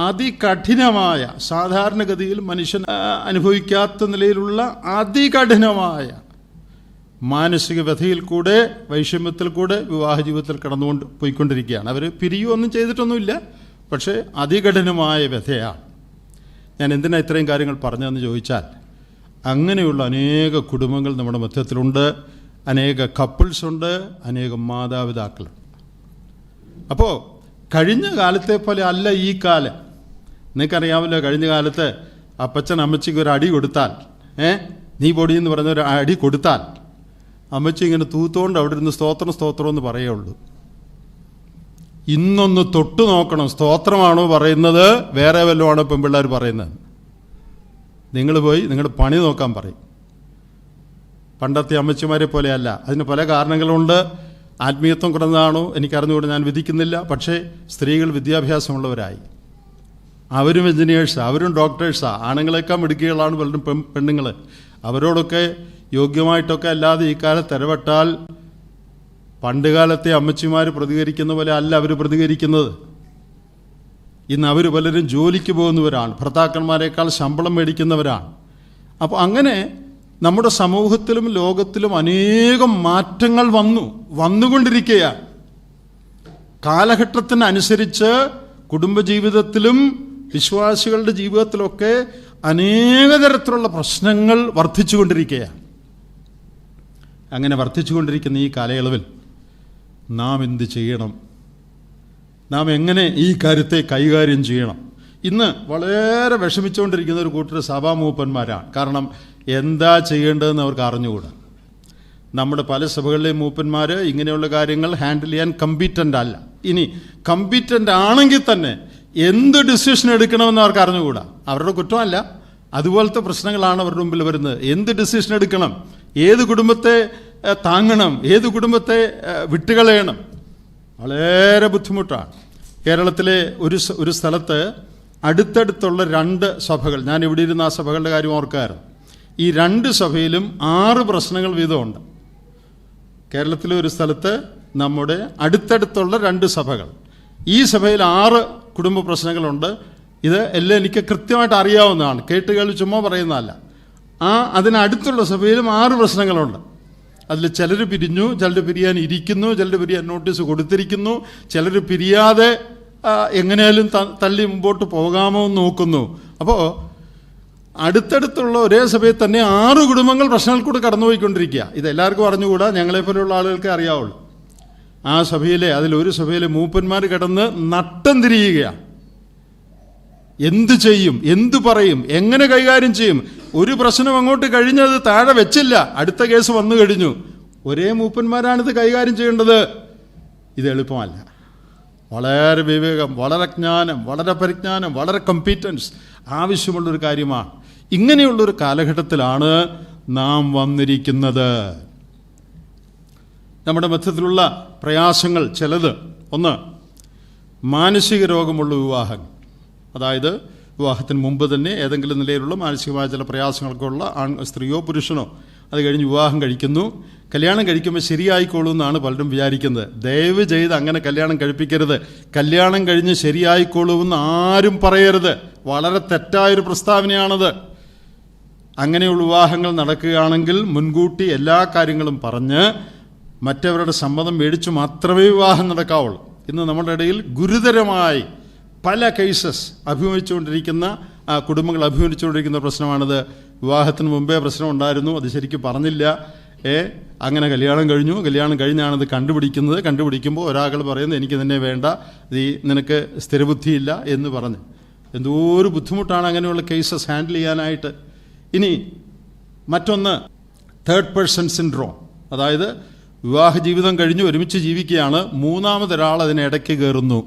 അതികഠിനമായ, സാധാരണഗതിയിൽ മനുഷ്യൻ അനുഭവിക്കാത്ത നിലയിലുള്ള അതികഠിനമായ മാനസിക വ്യഥയിൽ കൂടെ, വൈഷമ്യത്തിൽ കൂടെ വിവാഹ ജീവിതത്തിൽ കടന്നുകൊണ്ട് പോയിക്കൊണ്ടിരിക്കുകയാണ്. അവർ പിരിയുമൊന്നും ചെയ്തിട്ടൊന്നുമില്ല, പക്ഷേ അതികഠിനമായ വ്യഥയാണ്. ഞാൻ എന്തിനാ ഇത്രയും കാര്യങ്ങൾ പറഞ്ഞതെന്ന് ചോദിച്ചാൽ, അങ്ങനെയുള്ള അനേക കുടുംബങ്ങൾ നമ്മുടെ മധ്യത്തിലുണ്ട്, അനേക കപ്പിൾസ് ഉണ്ട്, അനേകം മാതാപിതാക്കളുണ്ട്. അപ്പോൾ കഴിഞ്ഞ കാലത്തെ പോലെ അല്ല ഈ കാലം. നിങ്ങൾക്കറിയാമല്ലോ, കഴിഞ്ഞ കാലത്ത് അപ്പച്ചൻ അമ്മച്ചിക്ക് ഒരു അടി കൊടുത്താൽ, നീ പൊടിയെന്ന് പറഞ്ഞ ഒരു അടി കൊടുത്താൽ അമ്മച്ചി ഇങ്ങനെ തൂത്തുകൊണ്ട് അവിടെ ഇരുന്ന് സ്തോത്രം സ്തോത്രം എന്ന് പറയുള്ളൂ. ഇന്നൊന്ന് തൊട്ടു നോക്കണം, സ്തോത്രമാണോ പറയുന്നത്, വേറെ വല്ലതും ആണോ പെൺപിള്ളേർ പറയുന്നത്? നിങ്ങൾ പോയി നിങ്ങളുടെ പണി നോക്കാൻ പറയും. പണ്ടത്തെ അമ്മച്ചിമാരെ പോലെയല്ല. അതിന് പല കാരണങ്ങളുണ്ട്. ആത്മീയത്വം കുറഞ്ഞതാണോ എനിക്കറിഞ്ഞുകൂടെ, ഞാൻ വിധിക്കുന്നില്ല. പക്ഷേ സ്ത്രീകൾ വിദ്യാഭ്യാസമുള്ളവരായി, അവരും എഞ്ചിനീയേഴ്സാണ്, അവരും ഡോക്ടേഴ്സാണ്. ആണുങ്ങളെക്കാൾ മിടുക്കികളാണ് പലരും പെണ്ണുങ്ങൾ. അവരോടൊക്കെ യോഗ്യമായിട്ടൊക്കെ അല്ലാതെ ഈ കാലത്ത് ഇടപെട്ടാൽ പണ്ടുകാലത്തെ അമ്മച്ചിമാർ പ്രതികരിക്കുന്ന പോലെ അല്ല അവർ പ്രതികരിക്കുന്നത്. ഇന്ന് അവർ പലരും ജോലിക്ക് പോകുന്നവരാണ്, ഭർത്താക്കന്മാരെക്കാൾ ശമ്പളം മേടിക്കുന്നവരാണ്. അപ്പോൾ അങ്ങനെ നമ്മുടെ സമൂഹത്തിലും ലോകത്തിലും അനേകം മാറ്റങ്ങൾ വന്നുകൊണ്ടിരിക്കുകയാണ്. കാലഘട്ടത്തിനനുസരിച്ച് കുടുംബജീവിതത്തിലും വിശ്വാസികളുടെ ജീവിതത്തിലൊക്കെ അനേക തരത്തിലുള്ള പ്രശ്നങ്ങൾ വർദ്ധിച്ചുകൊണ്ടിരിക്കുകയാണ്. അങ്ങനെ വർദ്ധിച്ചുകൊണ്ടിരിക്കുന്ന ഈ കാലയളവിൽ നാം എന്ത് ചെയ്യണം? നാം എങ്ങനെ ഈ കാര്യത്തെ കൈകാര്യം ചെയ്യണം? ഇന്ന് വളരെ വിഷമിച്ചുകൊണ്ടിരിക്കുന്ന ഒരു കൂട്ടർ സഭാമൂപ്പന്മാരാണ്. കാരണം എന്താ ചെയ്യേണ്ടതെന്ന് അവർക്ക് അറിഞ്ഞുകൂടാ. നമ്മുടെ പല സഭകളിലെയും മൂപ്പന്മാർ ഇങ്ങനെയുള്ള കാര്യങ്ങൾ ഹാൻഡിൽ ചെയ്യാൻ കമ്പീറ്റൻ്റ് അല്ല. ഇനി കമ്പീറ്റൻ്റ് ആണെങ്കിൽ തന്നെ എന്ത് ഡിസിഷൻ എടുക്കണമെന്ന് അവർക്ക് അറിഞ്ഞുകൂടാ. അവരുടെ കുറ്റമല്ല, അതുപോലത്തെ പ്രശ്നങ്ങളാണ് അവരുടെ മുമ്പിൽ വരുന്നത്. എന്ത് ഡിസിഷൻ എടുക്കണം, ഏത് കുടുംബത്തെ താങ്ങണം, ഏത് കുടുംബത്തെ വിട്ടുകളയണം, വളരെ ബുദ്ധിമുട്ടാണ്. കേരളത്തിലെ ഒരു സ്ഥലത്ത് അടുത്തടുത്തുള്ള 2 സഭകൾ, ഞാൻ ഇവിടെ ഇരുന്ന ആ സഭകളുടെ കാര്യം ഓർക്കാറ്, ഈ 2 സഭയിലും 6 പ്രശ്നങ്ങൾ വീതമുണ്ട്. കേരളത്തിലെ ഒരു സ്ഥലത്ത് നമ്മുടെ അടുത്തടുത്തുള്ള 2 സഭകൾ, ഈ സഭയിൽ 6 കുടുംബ പ്രശ്നങ്ങളുണ്ട്. ഇത് എല്ലാം എനിക്ക് കൃത്യമായിട്ട് അറിയാവുന്നതാണ്, കേട്ടുകൾ ചുമ്മാ പറയുന്നതല്ല. അതിനടുത്തുള്ള സഭയിലും 6 പ്രശ്നങ്ങളുണ്ട്. അതിൽ ചിലർ പിരിഞ്ഞു, ചിലർ പിരിയാൻ ഇരിക്കുന്നു, ചിലർ പിരിയാൻ നോട്ടീസ് കൊടുത്തിരിക്കുന്നു, ചിലർ പിരിയാതെ എങ്ങനെയാലും തള്ളി മുമ്പോട്ട് പോകാമോ എന്ന് നോക്കുന്നു. അപ്പോൾ അടുത്തടുത്തുള്ള ഒരേ സഭയിൽ തന്നെ 6 കുടുംബങ്ങൾ പ്രശ്നങ്ങൾ കൂടെ കടന്നുപോയിക്കൊണ്ടിരിക്കുക. ഇതെല്ലാവർക്കും അറിഞ്ഞുകൂടാ, ഞങ്ങളെപ്പോലുള്ള ആളുകൾക്ക് അറിയാവുള്ളൂ. ആ സഭയിലെ അതിലൊരു സഭയിലെ മൂപ്പന്മാർ കിടന്ന് നട്ടം തിരിയുകയാണ്. എന്ത് ചെയ്യും, എന്തു പറയും, എങ്ങനെ കൈകാര്യം ചെയ്യും? ഒരു പ്രശ്നം അങ്ങോട്ട് കഴിഞ്ഞത് താഴെ വെച്ചില്ല, അടുത്ത കേസ് വന്നു കഴിഞ്ഞു. ഒരേ മൂപ്പന്മാരാണിത് കൈകാര്യം ചെയ്യേണ്ടത്. ഇത് എളുപ്പമല്ല. വളരെ വിവേകം, വളരെ ജ്ഞാനം, വളരെ പരിജ്ഞാനം, വളരെ കമ്പീറ്റൻസ് ആവശ്യമുള്ളൊരു കാര്യമാണ്. ഇങ്ങനെയുള്ളൊരു കാലഘട്ടത്തിലാണ് നാം വന്നിരിക്കുന്നത്. നമ്മുടെ മധ്യത്തിലുള്ള പ്രയാസങ്ങൾ ചിലത്, ഒന്ന് മാനസിക രോഗമുള്ള വിവാഹങ്ങൾ. അതായത് വിവാഹത്തിന് മുമ്പ് തന്നെ ഏതെങ്കിലും നിലയിലുള്ള മാനസികമായ ചില പ്രയാസങ്ങൾക്കുള്ള സ്ത്രീയോ പുരുഷനോ അത് കഴിഞ്ഞ് വിവാഹം കഴിക്കുന്നു. കല്യാണം കഴിക്കുമ്പോൾ ശരിയായിക്കോളൂ എന്നാണ് പലരും വിചാരിക്കുന്നത്. ദയവ് ചെയ്ത് അങ്ങനെ കല്യാണം കഴിപ്പിക്കരുത്. കല്യാണം കഴിഞ്ഞ് ശരിയായിക്കോളൂ എന്ന് ആരും പറയരുത്. വളരെ തെറ്റായൊരു പ്രസ്താവനയാണത്. അങ്ങനെയുള്ള വിവാഹങ്ങൾ നടക്കുകയാണെങ്കിൽ മുൻകൂട്ടി എല്ലാ കാര്യങ്ങളും പറഞ്ഞ് മറ്റവരുടെ സമ്മതം മേടിച്ചു മാത്രമേ വിവാഹം നടക്കാവുള്ളൂ. ഇന്ന് നമ്മുടെ ഇടയിൽ ഗുരുതരമായി പല കേസസ് അഭിമുഖിച്ചുകൊണ്ടിരിക്കുന്ന കുടുംബങ്ങൾ അഭിമുഖിച്ചുകൊണ്ടിരിക്കുന്ന പ്രശ്നമാണിത്. വിവാഹത്തിന് മുമ്പേ പ്രശ്നം ഉണ്ടായിരുന്നു, അത് ശരിക്കും പറഞ്ഞില്ല. അങ്ങനെ കല്യാണം കഴിഞ്ഞാണത് കണ്ടുപിടിക്കുമ്പോൾ ഒരാൾ പറയുന്നത് എനിക്ക് നിന്നെ വേണ്ട, നിനക്ക് സ്ഥിരബുദ്ധിയില്ല എന്ന് പറഞ്ഞ്. എന്തോ ഒരു ബുദ്ധിമുട്ടാണ് അങ്ങനെയുള്ള കേസസ് ഹാൻഡിൽ ചെയ്യാനായിട്ട്. ഇനി മറ്റൊന്ന് തേർഡ് പേഴ്സൺ സിൻഡ്രോം. അതായത് വിവാഹ ജീവിതം കഴിഞ്ഞ് ഒരുമിച്ച് ജീവിക്കുകയാണ്, മൂന്നാമതൊരാൾ അതിനിടയ്ക്ക് കയറുന്നു.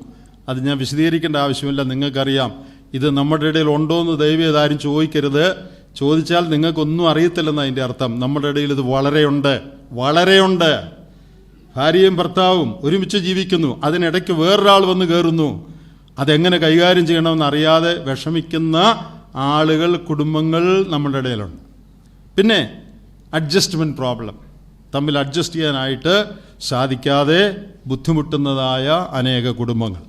അത് ഞാൻ വിശദീകരിക്കേണ്ട ആവശ്യമില്ല, നിങ്ങൾക്കറിയാം. ഇത് നമ്മുടെ ഇടയിൽ ഉണ്ടോ എന്ന് ദയവേത് ആരും ചോദിക്കരുത്. ചോദിച്ചാൽ നിങ്ങൾക്കൊന്നും അറിയത്തില്ലെന്ന് അതിൻ്റെ അർത്ഥം. നമ്മുടെ ഇടയിൽ ഇത് വളരെയുണ്ട്. ഭാര്യയും ഭർത്താവും ഒരുമിച്ച് ജീവിക്കുന്നു, അതിനിടയ്ക്ക് വേറൊരാൾ വന്ന് കയറുന്നു. അതെങ്ങനെ കൈകാര്യം ചെയ്യണമെന്ന് അറിയാതെ വിഷമിക്കുന്ന ആളുകൾ, കുടുംബങ്ങൾ നമ്മുടെ ഇടയിലുണ്ട്. പിന്നെ അഡ്ജസ്റ്റ്മെൻറ്റ് പ്രോബ്ലം, തമ്മിൽ അഡ്ജസ്റ്റ് ചെയ്യാനായിട്ട് സാധിക്കാതെ ബുദ്ധിമുട്ടുന്നതായ അനേക കുടുംബങ്ങൾ.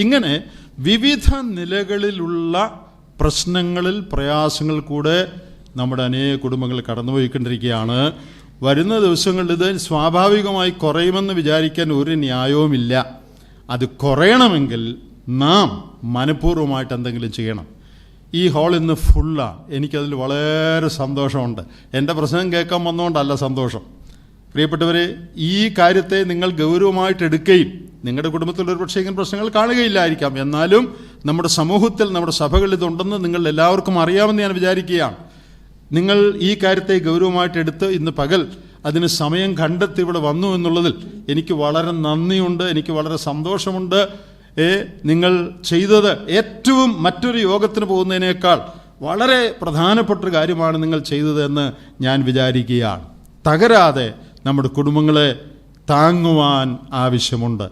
ഇങ്ങനെ വിവിധ നിലകളിലുള്ള പ്രശ്നങ്ങളിൽ, പ്രയാസങ്ങൾ കൂടെ നമ്മുടെ അനേക കുടുംബങ്ങൾ കടന്നുപോയിക്കൊണ്ടിരിക്കുകയാണ്. വരുന്ന ദിവസങ്ങളിൽ ഇത് സ്വാഭാവികമായി കുറയുമെന്ന് വിചാരിക്കാൻ ഒരു ന്യായവുമില്ല. അത് കുറയണമെങ്കിൽ നാം മനഃപൂർവ്വമായിട്ട് എന്തെങ്കിലും ചെയ്യണം. ഈ ഹാൾ ഇന്ന് ഫുള്ളാണ്. എനിക്കതിൽ വളരെ സന്തോഷമുണ്ട്. എൻ്റെ പ്രസംഗം കേൾക്കാൻ വന്നുകൊണ്ടല്ല സന്തോഷം. പ്രിയപ്പെട്ടവരെ, ഈ കാര്യത്തെ നിങ്ങൾ ഗൗരവമായിട്ട് എടുക്കുകയും, നിങ്ങളുടെ കുടുംബത്തിൽ ഒരു പക്ഷേ ഇങ്ങനെ പ്രശ്നങ്ങൾ കാണുകയില്ലായിരിക്കാം, എന്നാലും നമ്മുടെ സമൂഹത്തിൽ, നമ്മുടെ സഭകളിൽ ഇതുണ്ടെന്ന് നിങ്ങൾ എല്ലാവർക്കും അറിയാമെന്ന് ഞാൻ വിചാരിക്കുകയാണ്. നിങ്ങൾ ഈ കാര്യത്തെ ഗൗരവമായിട്ട് എടുത്ത് ഇന്ന് പകൽ അതിന് സമയം കണ്ടെത്തി ഇവിടെ വന്നു എന്നുള്ളതിൽ എനിക്ക് വളരെ നന്ദിയുണ്ട്, എനിക്ക് വളരെ സന്തോഷമുണ്ട്. നിങ്ങൾ ചെയ്തത് ഏറ്റവും മറ്റൊരു യോഗത്തിന് പോകുന്നതിനേക്കാൾ വളരെ പ്രധാനപ്പെട്ടൊരു കാര്യമാണ് നിങ്ങൾ ചെയ്തതെന്ന് ഞാൻ വിചാരിക്കുകയാണ്. തകരാതെ നമ്മുടെ കുടുംബങ്ങളെ താങ്ങുവാൻ ആവശ്യമുണ്ട്.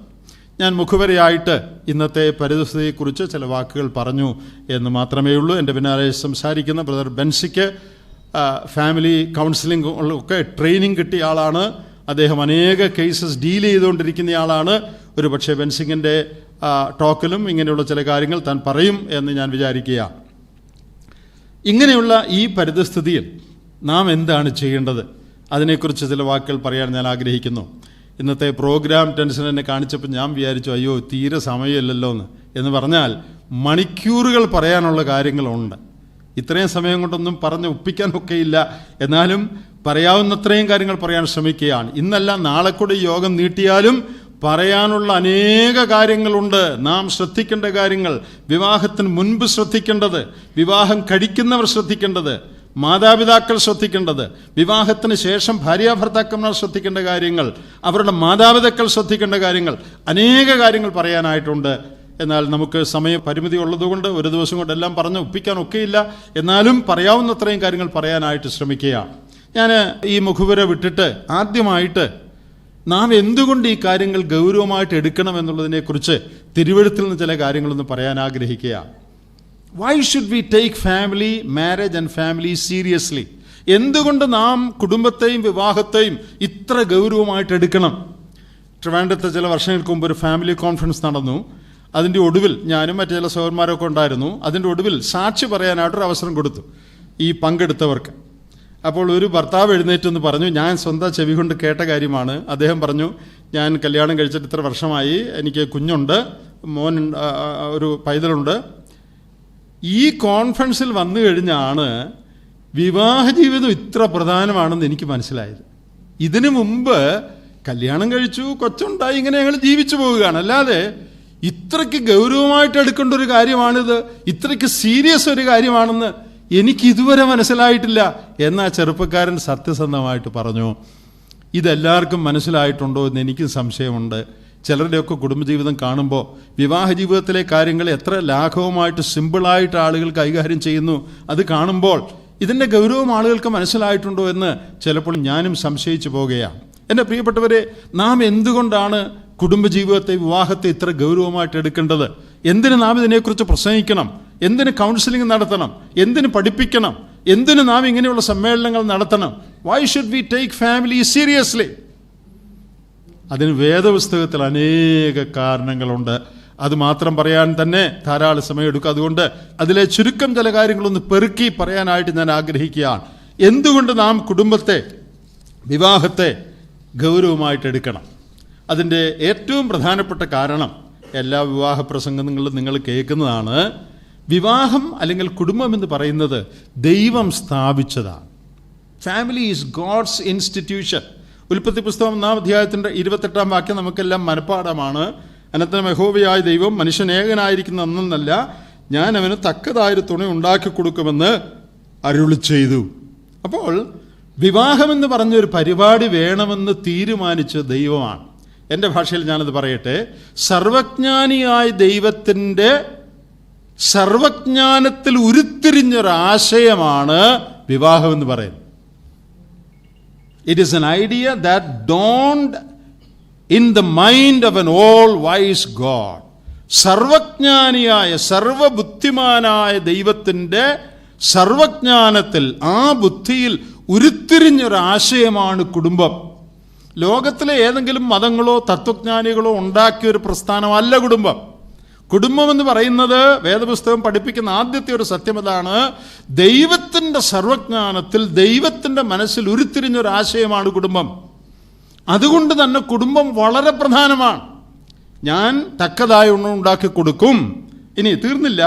ഞാൻ മുഖവരയായിട്ട് ഇന്നത്തെ പരിസ്ഥിതിയെക്കുറിച്ച് ചില വാക്കുകൾ പറഞ്ഞു എന്ന് മാത്രമേ ഉള്ളൂ. എൻ്റെ പിന്നാലെ സംസാരിക്കുന്ന ബ്രദർ ബെൻസിക്ക് ഫാമിലി കൗൺസിലിംഗ് ഒക്കെ ട്രെയിനിങ് കിട്ടിയ ആളാണ്. അദ്ദേഹം അനേക കേസസ് ഡീൽ ചെയ്തുകൊണ്ടിരിക്കുന്ന ആളാണ്. ഒരു പക്ഷേ ബെൻസിങ്ങിൻ്റെ ടോക്കിലും ഇങ്ങനെയുള്ള ചില കാര്യങ്ങൾ താൻ പറയും എന്ന് ഞാൻ വിചാരിക്കുകയാണ്. ഇങ്ങനെയുള്ള ഈ പരിതസ്ഥിതിയിൽ നാം എന്താണ് ചെയ്യേണ്ടത്, അതിനെക്കുറിച്ച് ചില വാക്കുകൾ പറയാൻ ഞാൻ ആഗ്രഹിക്കുന്നു. ഇന്നത്തെ പ്രോഗ്രാം ടെൻഷൻ എന്നെ കാണിച്ചപ്പോൾ ഞാൻ വിചാരിച്ചു, അയ്യോ തീരെ സമയമില്ലല്ലോ എന്ന് പറഞ്ഞാൽ മണിക്കൂറുകൾ പറയാനുള്ള കാര്യങ്ങളുണ്ട്. ഇത്രയും സമയം കൊണ്ടൊന്നും പറഞ്ഞ് ഒപ്പിക്കാനൊക്കെയില്ല, എന്നാലും പറയാവുന്നത്രയും കാര്യങ്ങൾ പറയാൻ ശ്രമിക്കുകയാണ്. ഇന്നല്ല നാളെ കൂടി യോഗം നീട്ടിയാലും പറയാനുള്ള അനേക കാര്യങ്ങളുണ്ട്. നാം ശ്രദ്ധിക്കേണ്ട കാര്യങ്ങൾ, വിവാഹത്തിന് മുൻപ് ശ്രദ്ധിക്കേണ്ടത്, വിവാഹം കഴിക്കുന്നവർ ശ്രദ്ധിക്കേണ്ടത്, മാതാപിതാക്കൾ ശ്രദ്ധിക്കേണ്ടത്, വിവാഹത്തിന് ശേഷം ഭാര്യാഭർത്താക്കന്മാർ ശ്രദ്ധിക്കേണ്ട കാര്യങ്ങൾ, അവരുടെ മാതാപിതാക്കൾ ശ്രദ്ധിക്കേണ്ട കാര്യങ്ങൾ, അനേക കാര്യങ്ങൾ പറയാനായിട്ടുണ്ട്. എന്നാൽ നമുക്ക് സമയപരിമിതി ഉള്ളതുകൊണ്ട് ഒരു ദിവസം കൊണ്ടെല്ലാം പറഞ്ഞ് ഒപ്പിക്കാൻ ഒക്കെയില്ല, എന്നാലും പറയാവുന്നത്രയും കാര്യങ്ങൾ പറയാനായിട്ട് ശ്രമിക്കുകയാണ്. ഞാൻ ഈ മുഖവുര വിട്ടിട്ട് ആദ്യമായിട്ട് നാം എന്തുകൊണ്ട് ഈ കാര്യങ്ങൾ ഗൗരവമായിട്ട് എടുക്കണം എന്നുള്ളതിനെക്കുറിച്ച് തിരുവെഴുത്തിൽ നിന്ന് ചില കാര്യങ്ങളൊന്ന് പറയാൻ ആഗ്രഹിക്കുകയാണ്. Why should we take family, marriage and family seriously? എന്തുകൊണ്ട് നാം കുടുംബത്തെയും വിവാഹത്തെയും ഇത്ര ഗൗരവമായിട്ട് എടുക്കണം? ട്രിവാൻഡ്രത്ത് ചില വർഷങ്ങൾക്ക് മുമ്പ് ഒരു ഫാമിലി കോൺഫറൻസ് നടന്നു. അതിൻ്റെ ഒടുവിൽ ഞാനും മറ്റു ചില സഹോദരന്മാരൊക്കെ ഉണ്ടായിരുന്നു. അതിൻ്റെ ഒടുവിൽ സാക്ഷി പറയാനായിട്ടൊരു അവസരം കൊടുത്തു ഈ പങ്കെടുത്തവർക്ക്. അപ്പോൾ ഒരു ഭർത്താവ് എഴുന്നേറ്റെന്ന് പറഞ്ഞു, ഞാൻ സ്വന്തം ചെവി കൊണ്ട് കേട്ട കാര്യമാണ്. അദ്ദേഹം പറഞ്ഞു, ഞാൻ കല്യാണം കഴിച്ചിട്ട് ഇത്ര വർഷമായി, എനിക്ക് കുഞ്ഞുണ്ട്, മോൻ ഒരു പൈതലുണ്ട്. ഈ കോൺഫറൻസിൽ വന്നു കഴിഞ്ഞാണ് വിവാഹ ജീവിതം ഇത്ര പ്രധാനമാണെന്ന് എനിക്ക് മനസ്സിലായത്. ഇതിനു മുമ്പ് കല്യാണം കഴിച്ചു, കൊച്ചുണ്ടായി, ഇങ്ങനെ ഞങ്ങൾ ജീവിച്ചു പോവുകയാണ്. അല്ലാതെ ഇത്രയ്ക്ക് ഗൗരവമായിട്ട് എടുക്കേണ്ട ഒരു കാര്യമാണിത്, ഇത്രയ്ക്ക് സീരിയസ് ഒരു കാര്യമാണെന്ന് എനിക്ക് ഇതുവരെ മനസ്സിലായിട്ടില്ല എന്ന് ആ ചെറുപ്പക്കാരൻ സത്യസന്ധമായിട്ട് പറഞ്ഞു. ഇതെല്ലാവർക്കും മനസ്സിലായിട്ടുണ്ടോ എന്ന് എനിക്കും സംശയമുണ്ട്. ചിലരുടെയൊക്കെ കുടുംബജീവിതം കാണുമ്പോൾ വിവാഹ ജീവിതത്തിലെ കാര്യങ്ങൾ എത്ര ലാഘവമായിട്ട് സിമ്പിളായിട്ട് ആളുകൾ കൈകാര്യം ചെയ്യുന്നു, അത് കാണുമ്പോൾ ഇതിൻ്റെ ഗൗരവം ആളുകൾക്ക് മനസ്സിലായിട്ടുണ്ടോ എന്ന് ചിലപ്പോൾ ഞാനും സംശയിച്ചു പോകുകയാണ്. എൻ്റെ പ്രിയപ്പെട്ടവരെ, നാം എന്തുകൊണ്ടാണ് കുടുംബജീവിതത്തെ, വിവാഹത്തെ ഇത്ര ഗൗരവമായിട്ട് എടുക്കേണ്ടത്? എന്തിന് നാം ഇതിനെക്കുറിച്ച് പ്രസംഗിക്കണം? എന്തിന് കൗൺസിലിംഗ് നടത്തണം? എന്തിന് പഠിപ്പിക്കണം? എന്തിന് നാം ഇങ്ങനെയുള്ള സമ്മേളനങ്ങൾ നടത്തണം? Why should we take family seriously? അതിന് വേദപുസ്തകത്തിൽ അനേക കാരണങ്ങളുണ്ട്. അത് മാത്രം പറയാൻ തന്നെ ധാരാളം സമയമെടുക്കും. അതുകൊണ്ട് അതിലെ ചുരുക്കം ചില കാര്യങ്ങളൊന്ന് പെറുക്കി പറയാനായിട്ട് ഞാൻ ആഗ്രഹിക്കുകയാണ്. എന്തുകൊണ്ട് നാം കുടുംബത്തെ, വിവാഹത്തെ ഗൗരവമായിട്ട് എടുക്കണം? അതിൻ്റെ ഏറ്റവും പ്രധാനപ്പെട്ട കാരണം എല്ലാ വിവാഹ പ്രസംഗങ്ങളിലും നിങ്ങൾ കേൾക്കുന്നതാണ്. വിവാഹം അല്ലെങ്കിൽ കുടുംബം എന്ന് പറയുന്നത് ദൈവം സ്ഥാപിച്ചതാണ്. Family is God's institution. ഉൽപ്പത്തി പുസ്തകം 1-ാം അധ്യായത്തിൻ്റെ 28-ാം വാക്യം നമുക്കെല്ലാം മനഃപ്പാഠമാണ്. അനന്തരം യഹോവയായ ദൈവം മനുഷ്യൻ ഏകനായിരിക്കുന്ന അന്നല്ല, ഞാൻ അവന് തക്കതായൊരു തുണ ഉണ്ടാക്കി കൊടുക്കുമെന്ന് അരുളി ചെയ്തു. അപ്പോൾ വിവാഹമെന്ന് പറഞ്ഞൊരു പരിപാടി വേണമെന്ന് തീരുമാനിച്ച ദൈവമാണ്. എൻ്റെ ഭാഷയിൽ ഞാനത് പറയട്ടെ. സർവജ്ഞാനിയായ ദൈവത്തിൻ്റെ സർവജ്ഞാനത്തിൽ ഉരുത്തിരിഞ്ഞൊരാശയമാണ് വിവാഹം എന്ന് പറയുന്നത്. It is an idea that dawned in the mind of an all-wise God. സർവജ്ഞാനിയായ, സർവബുദ്ധിമാനായ ദൈവത്തിൻ്റെ സർവജ്ഞാനത്തിൽ, ആ ബുദ്ധിയിൽ ഉരുത്തിരിഞ്ഞൊരാശയമാണ് കുടുംബം. ലോകത്തിലെ ഏതെങ്കിലും മതങ്ങളോ തത്വജ്ഞാനികളോ ഉണ്ടാക്കിയൊരു പ്രസ്ഥാനമല്ല കുടുംബം. കുടുംബം എന്ന് പറയുന്നത് വേദപുസ്തകം പഠിപ്പിക്കുന്ന ആദ്യത്തെ ഒരു സത്യം അതാണ്. ദൈവത്തിൻ്റെ സർവജ്ഞാനത്തിൽ ദൈവത്തിൻ്റെ മനസ്സിൽ ഉരുത്തിരിഞ്ഞൊരാശയമാണ് കുടുംബം. അതുകൊണ്ട് തന്നെ കുടുംബം വളരെ പ്രധാനമാണ്. ഞാൻ തക്കതായ ഒന്നും ഉണ്ടാക്കി കൊടുക്കും. ഇനി തീർന്നില്ല,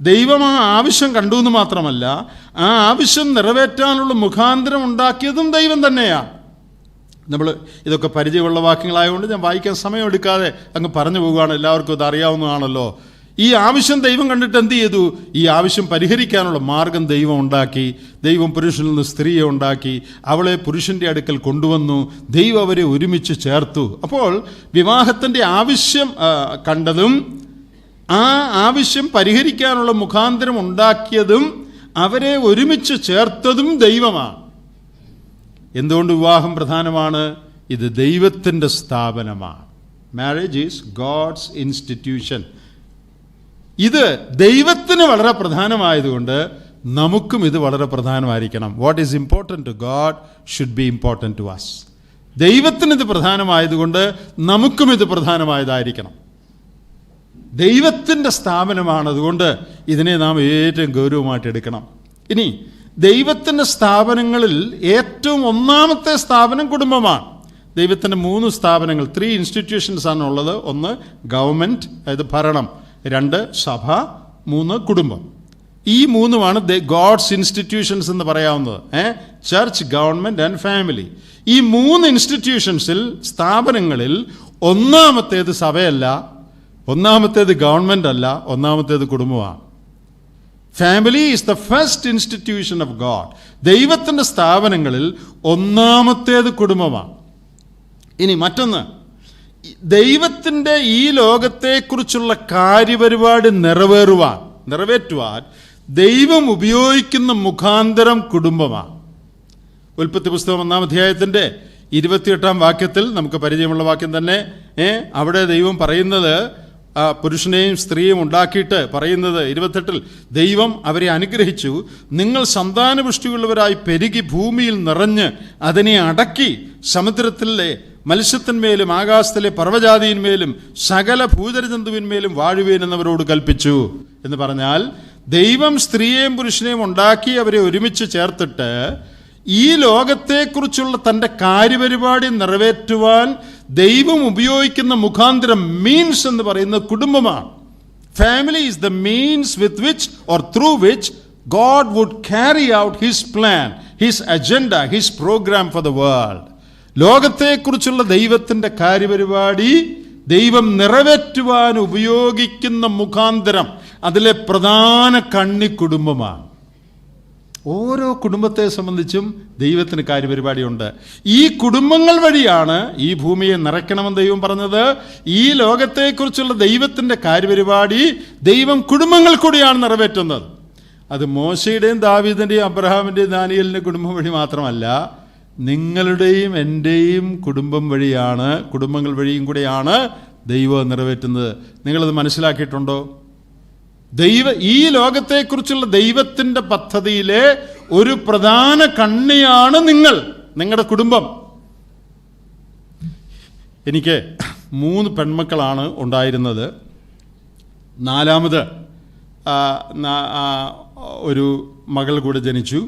ദൈവം ആ ആവശ്യം കണ്ടു എന്ന് മാത്രമല്ല, ആ ആവശ്യം നിറവേറ്റാനുള്ള മുഖാന്തരം ഉണ്ടാക്കിയതും ദൈവം തന്നെയാണ്. നമ്മൾ ഇതൊക്കെ പരിചയമുള്ള വാക്യങ്ങളായതുകൊണ്ട് ഞാൻ വായിക്കാൻ സമയമെടുക്കാതെ അങ്ങ് പറഞ്ഞു പോവുകയാണ്. എല്ലാവർക്കും ഇത് അറിയാവുന്നതാണല്ലോ. ഈ ആവശ്യം ദൈവം കണ്ടിട്ട് എന്ത് ചെയ്തു? ഈ ആവശ്യം പരിഹരിക്കാനുള്ള മാർഗം ദൈവം ഉണ്ടാക്കി. ദൈവം പുരുഷനിൽ നിന്ന് സ്ത്രീയെ ഉണ്ടാക്കി, അവളെ പുരുഷൻ്റെ അടുക്കൽ കൊണ്ടുവന്നു, ദൈവം അവരെ ഒരുമിച്ച് ചേർത്തു. അപ്പോൾ വിവാഹത്തിൻ്റെ ആവശ്യം കണ്ടതും ആ ആവശ്യം പരിഹരിക്കാനുള്ള മുഖാന്തരം ഉണ്ടാക്കിയതും അവരെ ഒരുമിച്ച് ചേർത്തതും ദൈവമാണ്. എന്തുകൊണ്ട് വിവാഹം പ്രധാനമാണ്? ഇത് ദൈവത്തിൻ്റെ സ്ഥാപനമാണ്. Marriage is God's institution. ഇത് ദൈവത്തിന് വളരെ പ്രധാനമായതുകൊണ്ട് നമുക്കും ഇത് വളരെ പ്രധാനമായിരിക്കണം. What is important to God should be important to us. ദൈവത്തിന് ഇത് പ്രധാനമായതുകൊണ്ട് നമുക്കും ഇത് പ്രധാനമായതായിരിക്കണം. ദൈവത്തിൻ്റെ സ്ഥാപനമാണ്, അതുകൊണ്ട് ഇതിനെ നാം ഏറ്റവും ഗൗരവമായിട്ട് എടുക്കണം. ഇനി ദൈവത്തിൻ്റെ സ്ഥാപനങ്ങളിൽ ഏറ്റവും ഒന്നാമത്തെ സ്ഥാപനം കുടുംബമാണ്. ദൈവത്തിൻ്റെ 3 സ്ഥാപനങ്ങൾ, 3 ഇൻസ്റ്റിറ്റ്യൂഷൻസ് ആണ് ഉള്ളത്. 1 ഗവൺമെൻറ്, അതായത് ഭരണം, 2 സഭ, 3 കുടുംബം. ഈ 3 ഗോഡ്സ് ഇൻസ്റ്റിറ്റ്യൂഷൻസ് എന്ന് പറയാവുന്നത്. Church, government and family. ഈ 3 ഇൻസ്റ്റിറ്റ്യൂഷൻസിൽ, സ്ഥാപനങ്ങളിൽ ഒന്നാമത്തേത് സഭയല്ല, ഒന്നാമത്തേത് ഗവൺമെൻറ് അല്ല, ഒന്നാമത്തേത് കുടുംബമാണ്. Family is the first institution of God. ദൈവത്തിൻ്റെ സ്ഥാപനങ്ങളിൽ ഒന്നാമത്തേത് കുടുംബമാണ്. ഇനി മറ്റൊന്ന്, ദൈവത്തിൻ്റെ ഈ ലോകത്തെക്കുറിച്ചുള്ള കാര്യപരിപാടി നിറവേറ്റുവാൻ ദൈവം ഉപയോഗിക്കുന്ന മുഖാന്തരം കുടുംബമാണ്. ഉൽപ്പത്തി പുസ്തകം 1-ാം അധ്യായത്തിൻ്റെ 28-ാം വാക്യത്തിൽ നമുക്ക് പരിചയമുള്ള വാക്യം തന്നെ. അവിടെ ദൈവം പറയുന്നത്, പുരുഷനെയും സ്ത്രീയും ഉണ്ടാക്കിയിട്ട് പറയുന്നത് 28-ൽ, ദൈവം അവരെ അനുഗ്രഹിച്ചു, നിങ്ങൾ സന്താനപുഷ്ടിയുള്ളവരായി പെരുകി ഭൂമിയിൽ നിറഞ്ഞ് അതിനെ അടക്കി സമുദ്രത്തിലെ മത്സ്യത്തിന്മേലും ആകാശത്തിലെ പർവ്വജാതിയിന്മേലും സകല ഭൂചരജന്തുവിന്മേലും വാഴുവേൻ എന്നവരോട് കൽപ്പിച്ചു എന്ന് പറഞ്ഞാൽ, ദൈവം സ്ത്രീയെയും പുരുഷനെയും ഉണ്ടാക്കി അവരെ ഒരുമിച്ച് ചേർത്തിട്ട് ഈ ലോകത്തെക്കുറിച്ചുള്ള തൻ്റെ കാര്യപരിപാടി നിറവേറ്റുവാൻ ദൈവം ഉപയോഗിക്കുന്ന മുഖാന്തരം, മീൻസ് എന്ന് പറയുന്നത് കുടുംബമാണ്. Family is the means with which or through which God would carry out his plan, his agenda, his programme for the world. ലോകത്തെക്കുറിച്ചുള്ള ദൈവത്തിൻ്റെ കാര്യപരിപാടി ദൈവം നിറവേറ്റുവാൻ ഉപയോഗിക്കുന്ന മുഖാന്തരം, അതിലെ പ്രധാന കണ്ണി കുടുംബമാണ്. ഓരോ കുടുംബത്തെ സംബന്ധിച്ചും ദൈവത്തിന് കാര്യപരിപാടിയുണ്ട്. ഈ കുടുംബങ്ങൾ വഴിയാണ് ഈ ഭൂമിയെ നിറയ്ക്കണമെന്ന് ദൈവം പറഞ്ഞത്. ഈ ലോകത്തെക്കുറിച്ചുള്ള ദൈവത്തിൻ്റെ കാര്യപരിപാടി ദൈവം കുടുംബങ്ങൾ കൂടിയാണ് നിറവേറ്റുന്നത്. അത് മോശയുടെയും ദാവീദിൻ്റെയും അബ്രഹാമിൻ്റെയും ദാനിയേലിൻ്റെ കുടുംബം വഴി മാത്രമല്ല, നിങ്ങളുടെയും എൻ്റെയും കുടുംബങ്ങൾ വഴിയും കൂടെയാണ് ദൈവം നിറവേറ്റുന്നത്. നിങ്ങളത് മനസ്സിലാക്കിയിട്ടുണ്ടോ? ഈ ലോകത്തെക്കുറിച്ചുള്ള ദൈവത്തിൻ്റെ പദ്ധതിയിലെ ഒരു പ്രധാന കണ്ണിയാണ് നിങ്ങളുടെ കുടുംബം. എനിക്ക് 3 പെൺമക്കളാണ് ഉണ്ടായിരുന്നത്. 4ാമത് ഒരു മകൾ കൂടെ ജനിച്ചു.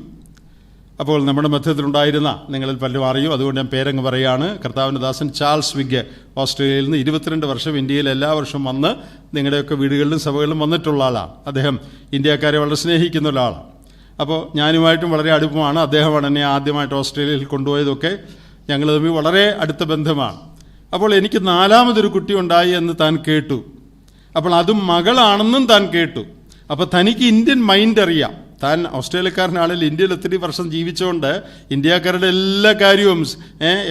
അപ്പോൾ നമ്മുടെ മധ്യത്തിലുണ്ടായിരുന്ന, നിങ്ങളിൽ പലരും അറിയും, അതുകൊണ്ട് ഞാൻ പേരങ്ങ് പറയുകയാണ്, കർത്താവിൻ്റെ ദാസൻ ചാൾസ് വിഗ്, ഓസ്ട്രേലിയയിൽ നിന്ന് 22 വർഷം ഇന്ത്യയിൽ എല്ലാ വർഷവും വന്ന് നിങ്ങളുടെയൊക്കെ വീടുകളിലും സഭകളിലും വന്നിട്ടുള്ള ആളാണ്. അദ്ദേഹം ഇന്ത്യക്കാരെ വളരെ സ്നേഹിക്കുന്ന ഒരാളാണ്. അപ്പോൾ ഞാനുമായിട്ടും വളരെ അടുപ്പമാണ്. അദ്ദേഹമാണ് എന്നെ ആദ്യമായിട്ട് ഓസ്ട്രേലിയയിൽ കൊണ്ടുപോയതൊക്കെ. ഞങ്ങൾ തമ്മിൽ വളരെ അടുത്ത ബന്ധമാണ്. അപ്പോൾ എനിക്ക് 4ാമതൊരു കുട്ടി ഉണ്ടായി എന്ന് താൻ കേട്ടു. അപ്പോൾ അതും മകളാണെന്നും താൻ കേട്ടു. അപ്പോൾ തനിക്ക് ഇന്ത്യൻ മൈൻഡ് അറിയാം. താൻ ഓസ്ട്രേലിയക്കാരനാണെങ്കിൽ ഇന്ത്യയിൽ ഒത്തിരി വർഷം ജീവിച്ചുകൊണ്ട് ഇന്ത്യക്കാരുടെ എല്ലാ കാര്യവും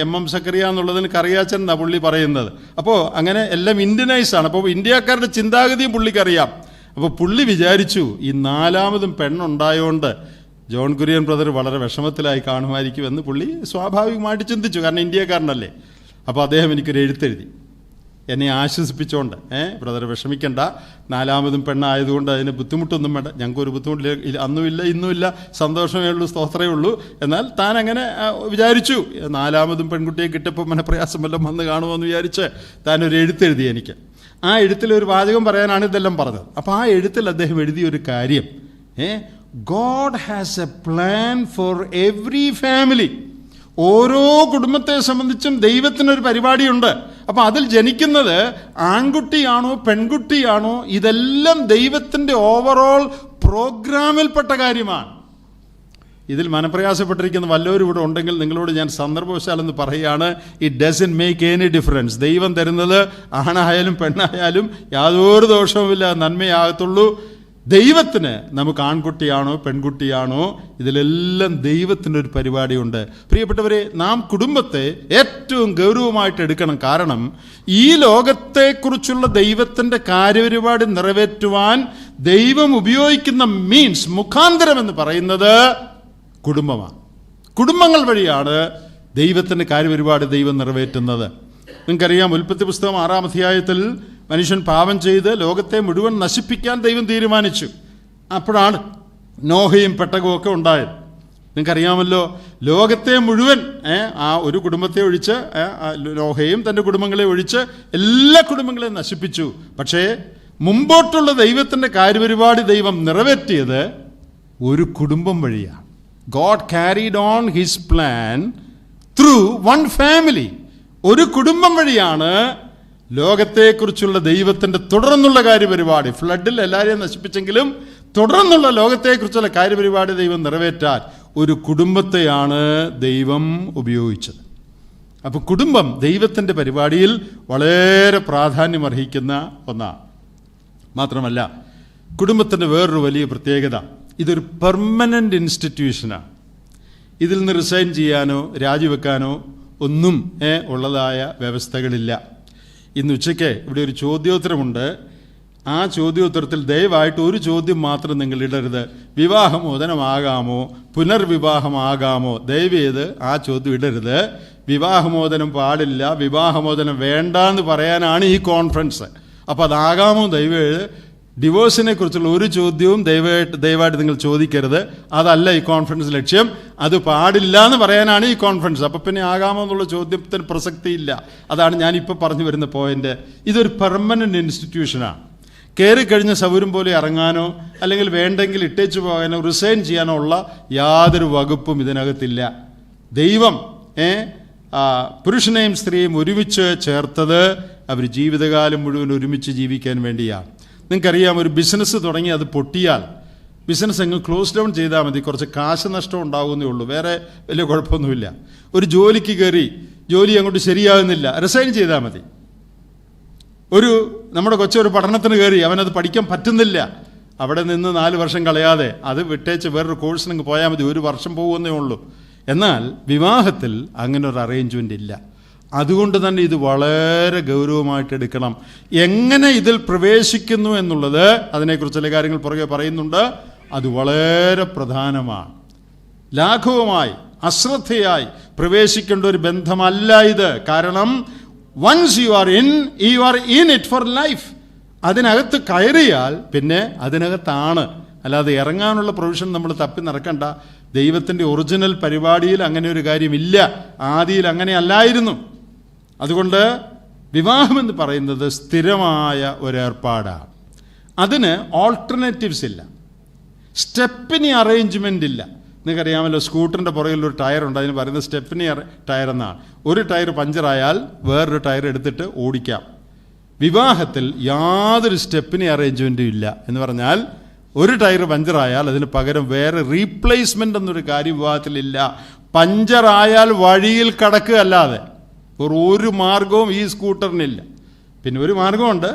MM സക്കറിയ എന്നുള്ളതിന് കറിയാച്ചൻ എന്നാണ് പുള്ളി പറയുന്നത്. അപ്പോൾ അങ്ങനെ എല്ലാം ഇന്ത്യനൈസാണ്. അപ്പോൾ ഇന്ത്യക്കാരുടെ ചിന്താഗതിയും പുള്ളിക്കറിയാം. അപ്പോൾ പുള്ളി വിചാരിച്ചു, ഈ 4ാമതും പെണ്ണുണ്ടായോണ്ട് ജോൺ കുര്യൻ ബ്രദർ വളരെ വിഷമത്തിലായി കാണുമായിരിക്കുമെന്ന് പുള്ളി സ്വാഭാവികമായിട്ട് ചിന്തിച്ചു. കാരണം ഇന്ത്യക്കാരനല്ലേ. അപ്പോൾ അദ്ദേഹം എനിക്കൊരു എഴുത്തെഴുതി എന്നെ ആശ്വസിപ്പിച്ചുകൊണ്ട്, ബ്രദർ വിഷമിക്കണ്ട, 4ാമതും പെണ്ണായതുകൊണ്ട് അതിന് ബുദ്ധിമുട്ടൊന്നും വേണ്ട, ഞങ്ങൾക്കൊരു ബുദ്ധിമുട്ടില്ല, അന്നുമില്ല ഇന്നുമില്ല, സന്തോഷമേ ഉള്ളൂ, സ്തോത്രമേ ഉള്ളൂ. എന്നാൽ താൻ അങ്ങനെ വിചാരിച്ചു. 4ാമതും പെൺകുട്ടിയെ കിട്ടിയപ്പോൾ മനപ്രയാസം വല്ലതും വന്ന് കാണുമോ എന്ന് വിചാരിച്ച് താൻ ഒരു എഴുത്തെഴുതി എനിക്ക്. ആ എഴുത്തിൽ ഒരു വാചകം പറയാനാണ് ഇതെല്ലാം പറഞ്ഞത്. അപ്പോൾ ആ എഴുത്തിൽ അദ്ദേഹം എഴുതിയൊരു കാര്യം, God has A plan for every family. ഓരോ കുടുംബത്തെ സംബന്ധിച്ചും ദൈവത്തിനൊരു പരിപാടിയുണ്ട്. അപ്പം അതിൽ ജനിക്കുന്നത് ആൺകുട്ടിയാണോ പെൺകുട്ടിയാണോ, ഇതെല്ലാം ദൈവത്തിൻ്റെ ഓവറോൾ പ്രോഗ്രാമിൽപ്പെട്ട കാര്യമാണ്. ഇതിൽ മനപ്രയാസപ്പെട്ടിരിക്കുന്ന വല്ലവരും ഇവിടെ ഉണ്ടെങ്കിൽ നിങ്ങളോട് ഞാൻ സന്ദർഭവശാലെന്ന് പറയുകയാണ്, it doesn't make any difference. ദൈവം തരുന്നത് ആണായാലും പെണ്ണായാലും യാതൊരു ദോഷവുമില്ല, നന്മയാകത്തുള്ളൂ. ദൈവത്തിന് നമുക്ക് ആൺകുട്ടിയാണോ പെൺകുട്ടിയാണോ, ഇതിലെല്ലാം ദൈവത്തിനൊരു പരിപാടിയുണ്ട്. പ്രിയപ്പെട്ടവരെ, നാം കുടുംബത്തെ ഏറ്റവും ഗൗരവമായിട്ട് എടുക്കണം. കാരണം ഈ ലോകത്തെക്കുറിച്ചുള്ള ദൈവത്തിൻ്റെ കാര്യപരിപാടി നിറവേറ്റുവാൻ ദൈവം ഉപയോഗിക്കുന്ന മീൻസ്, മുഖാന്തരം എന്ന് പറയുന്നത് കുടുംബമാണ്. കുടുംബങ്ങൾ വഴിയാണ് ദൈവത്തിൻ്റെ കാര്യപരിപാടി ദൈവം നിറവേറ്റുന്നത്. നിങ്ങൾക്കറിയാം, ഉൽപ്പത്തി പുസ്തകം 6-ാം അധ്യായത്തിൽ മനുഷ്യൻ പാപം ചെയ്ത് ലോകത്തെ മുഴുവൻ നശിപ്പിക്കാൻ ദൈവം തീരുമാനിച്ചു. അപ്പോഴാണ് നോഹയും പെട്ടകവും ഒക്കെ ഉണ്ടായത്. നിങ്ങൾക്കറിയാമല്ലോ, ലോകത്തെ മുഴുവൻ ആ ഒരു കുടുംബത്തെ ഒഴിച്ച്, നോഹയും തൻ്റെ കുടുംബങ്ങളെ ഒഴിച്ച് എല്ലാ കുടുംബങ്ങളെയും നശിപ്പിച്ചു. പക്ഷേ മുമ്പോട്ടുള്ള ദൈവത്തിൻ്റെ കാര്യപരിപാടി ദൈവം നിറവേറ്റിയത് ഒരു കുടുംബം വഴിയാണ്. God carried on his plan through one family. ഒരു കുടുംബം വഴിയാണ് ലോകത്തെക്കുറിച്ചുള്ള ദൈവത്തിൻ്റെ തുടർന്നുള്ള കാര്യപരിപാടി. ഫ്ലഡിൽ എല്ലാവരെയും നശിപ്പിച്ചെങ്കിലും തുടർന്നുള്ള ലോകത്തെക്കുറിച്ചുള്ള കാര്യപരിപാടി ദൈവം നിറവേറ്റാൻ ഒരു കുടുംബത്തെയാണ് ദൈവം ഉപയോഗിച്ചത്. അപ്പോൾ കുടുംബം ദൈവത്തിൻ്റെ പരിപാടിയിൽ വളരെ പ്രാധാന്യമർഹിക്കുന്ന ഒന്നാണ്. മാത്രമല്ല, കുടുംബത്തിൻ്റെ വേറൊരു വലിയ പ്രത്യേകത, ഇതൊരു പെർമനൻ്റ് ഇൻസ്റ്റിറ്റ്യൂഷനാണ്. ഇതിൽ നിന്ന് റിസൈൻ ചെയ്യാനോ രാജിവെക്കാനോ ഒന്നും ഉള്ളതായ വ്യവസ്ഥകളില്ല. ഇന്ന് ഉച്ചയ്ക്ക് ഇവിടെ ഒരു ചോദ്യോത്തരമുണ്ട്. ആ ചോദ്യോത്തരത്തിൽ ദയവായിട്ട് ഒരു ചോദ്യം മാത്രം നിങ്ങൾ ഇടരുത്. വിവാഹമോചനമാകാമോ പുനർവിവാഹമാകാമോ, ദയവേത് ആ ചോദ്യം ഇടരുത്. വിവാഹമോചനം പാടില്ല, വിവാഹമോചനം വേണ്ട എന്ന് പറയാനാണ് ഈ കോൺഫറൻസ്. അപ്പോൾ അതാകാമോ ദയവേത് ഡിവോഴ്സിനെ കുറിച്ചുള്ള ഒരു ചോദ്യവും ദയവായിട്ട് നിങ്ങൾ ചോദിക്കരുത്. അതല്ല ഈ കോൺഫറൻസ് ലക്ഷ്യം. അത് പാടില്ല എന്ന് പറയാനാണ് ഈ കോൺഫറൻസ്. അപ്പം പിന്നെ ആകാമോ എന്നുള്ള ചോദ്യത്തിന് പ്രസക്തിയില്ല. അതാണ് ഞാനിപ്പോൾ പറഞ്ഞു വരുന്ന പോയിന്റ്. ഇതൊരു പെർമനൻ്റ് ഇൻസ്റ്റിറ്റ്യൂഷനാണ്. കയറി കഴിഞ്ഞ സൗകര്യം പോലെ ഇറങ്ങാനോ അല്ലെങ്കിൽ വേണ്ടെങ്കിൽ ഇട്ടേച്ചു പോകാനോ റിസൈൻ ചെയ്യാനോ ഉള്ള യാതൊരു വകുപ്പും ഇതിനകത്തില്ല. ദൈവം പുരുഷനെയും സ്ത്രീയും ഒരുമിച്ച് ചേർത്തത് അവർ ജീവിതകാലം മുഴുവൻ ഒരുമിച്ച് ജീവിക്കാൻ വേണ്ടിയാണ്. നിങ്ങൾക്കറിയാം, ഒരു ബിസിനസ് തുടങ്ങി അത് പൊട്ടിയാൽ ബിസിനസ് അങ്ങ് ക്ലോസ് ഡൗൺ ചെയ്താൽ മതി. കുറച്ച് കാശ് നഷ്ടം ഉണ്ടാകുന്നേ ഉള്ളൂ, വേറെ വലിയ കുഴപ്പമൊന്നുമില്ല. ഒരു ജോലിക്ക് കയറി ജോലി അങ്ങോട്ട് ശരിയാകുന്നില്ല, റിസൈൻ ചെയ്താൽ മതി. നമ്മുടെ കൊച്ചൊരു പഠനത്തിന് കയറി, അവനത് പഠിക്കാൻ പറ്റുന്നില്ല, അവിടെ നിന്ന് 4 വർഷം കളയാതെ അത് വിട്ടേച്ച് വേറൊരു കോഴ്സിന് പോയാൽ മതി, 1 വർഷം പോകുന്നേ ഉള്ളൂ. എന്നാൽ വിവാഹത്തിൽ അങ്ങനെ ഒരു അറേഞ്ച്മെൻ്റ് ഇല്ല. അതുകൊണ്ട് തന്നെ ഇത് വളരെ ഗൗരവമായിട്ട് എടുക്കണം. എങ്ങനെ ഇതിൽ പ്രവേശിക്കുന്നു എന്നുള്ളത്, അതിനെക്കുറിച്ച് ചില കാര്യങ്ങൾ പുറകെ പറയുന്നുണ്ട്. അത് വളരെ പ്രധാനമാണ്. ലാഘവമായി അശ്രദ്ധയായി പ്രവേശിക്കേണ്ട ഒരു ബന്ധമല്ല ഇത്. കാരണം once you are in it for life. അതിനകത്ത് കയറിയാൽ പിന്നെ അതിനകത്താണ്, അല്ലാതെ ഇറങ്ങാനുള്ള പ്രൊവിഷൻ നമ്മൾ തപ്പി നടക്കണ്ട. ദൈവത്തിൻ്റെ ഒറിജിനൽ പരിപാടിയിൽ അങ്ങനെ ഒരു കാര്യമില്ല. ആദിയിൽ അങ്ങനെ അല്ലായിരുന്നു. അതുകൊണ്ട് വിവാഹമെന്ന് പറയുന്നത് സ്ഥിരമായ ഒരേർപ്പാടാണ്. അതിന് ഓൾട്ടർനേറ്റീവ്സ് ഇല്ല, സ്റ്റെപ്പിനി അറേഞ്ച്മെൻ്റ് ഇല്ല. നിങ്ങൾക്കറിയാമല്ലോ, സ്കൂട്ടറിൻ്റെ പുറകിലൊരു ടയറുണ്ട്, അതിന് പറയുന്നത് സ്റ്റെപ്പിനി ടയർ എന്നാണ്. ഒരു ടയർ പഞ്ചറായാൽ വേറൊരു ടയർ എടുത്തിട്ട് ഓടിക്കാം. വിവാഹത്തിൽ യാതൊരു സ്റ്റെപ്പിനി അറേഞ്ച്മെൻറ്റും ഇല്ല. എന്ന് പറഞ്ഞാൽ ഒരു ടയർ പഞ്ചറായാൽ അതിന് പകരം വേറെ റീപ്ലേസ്മെൻ്റ് എന്നൊരു കാര്യം വിവാഹത്തിലില്ല. പഞ്ചറായാൽ വഴിയിൽ കടക്കുക അല്ലാതെ ഒരു മാർഗവും ഈ സ്കൂട്ടറിനില്ല. പിന്നെ ഒരു മാർഗമുണ്ട്,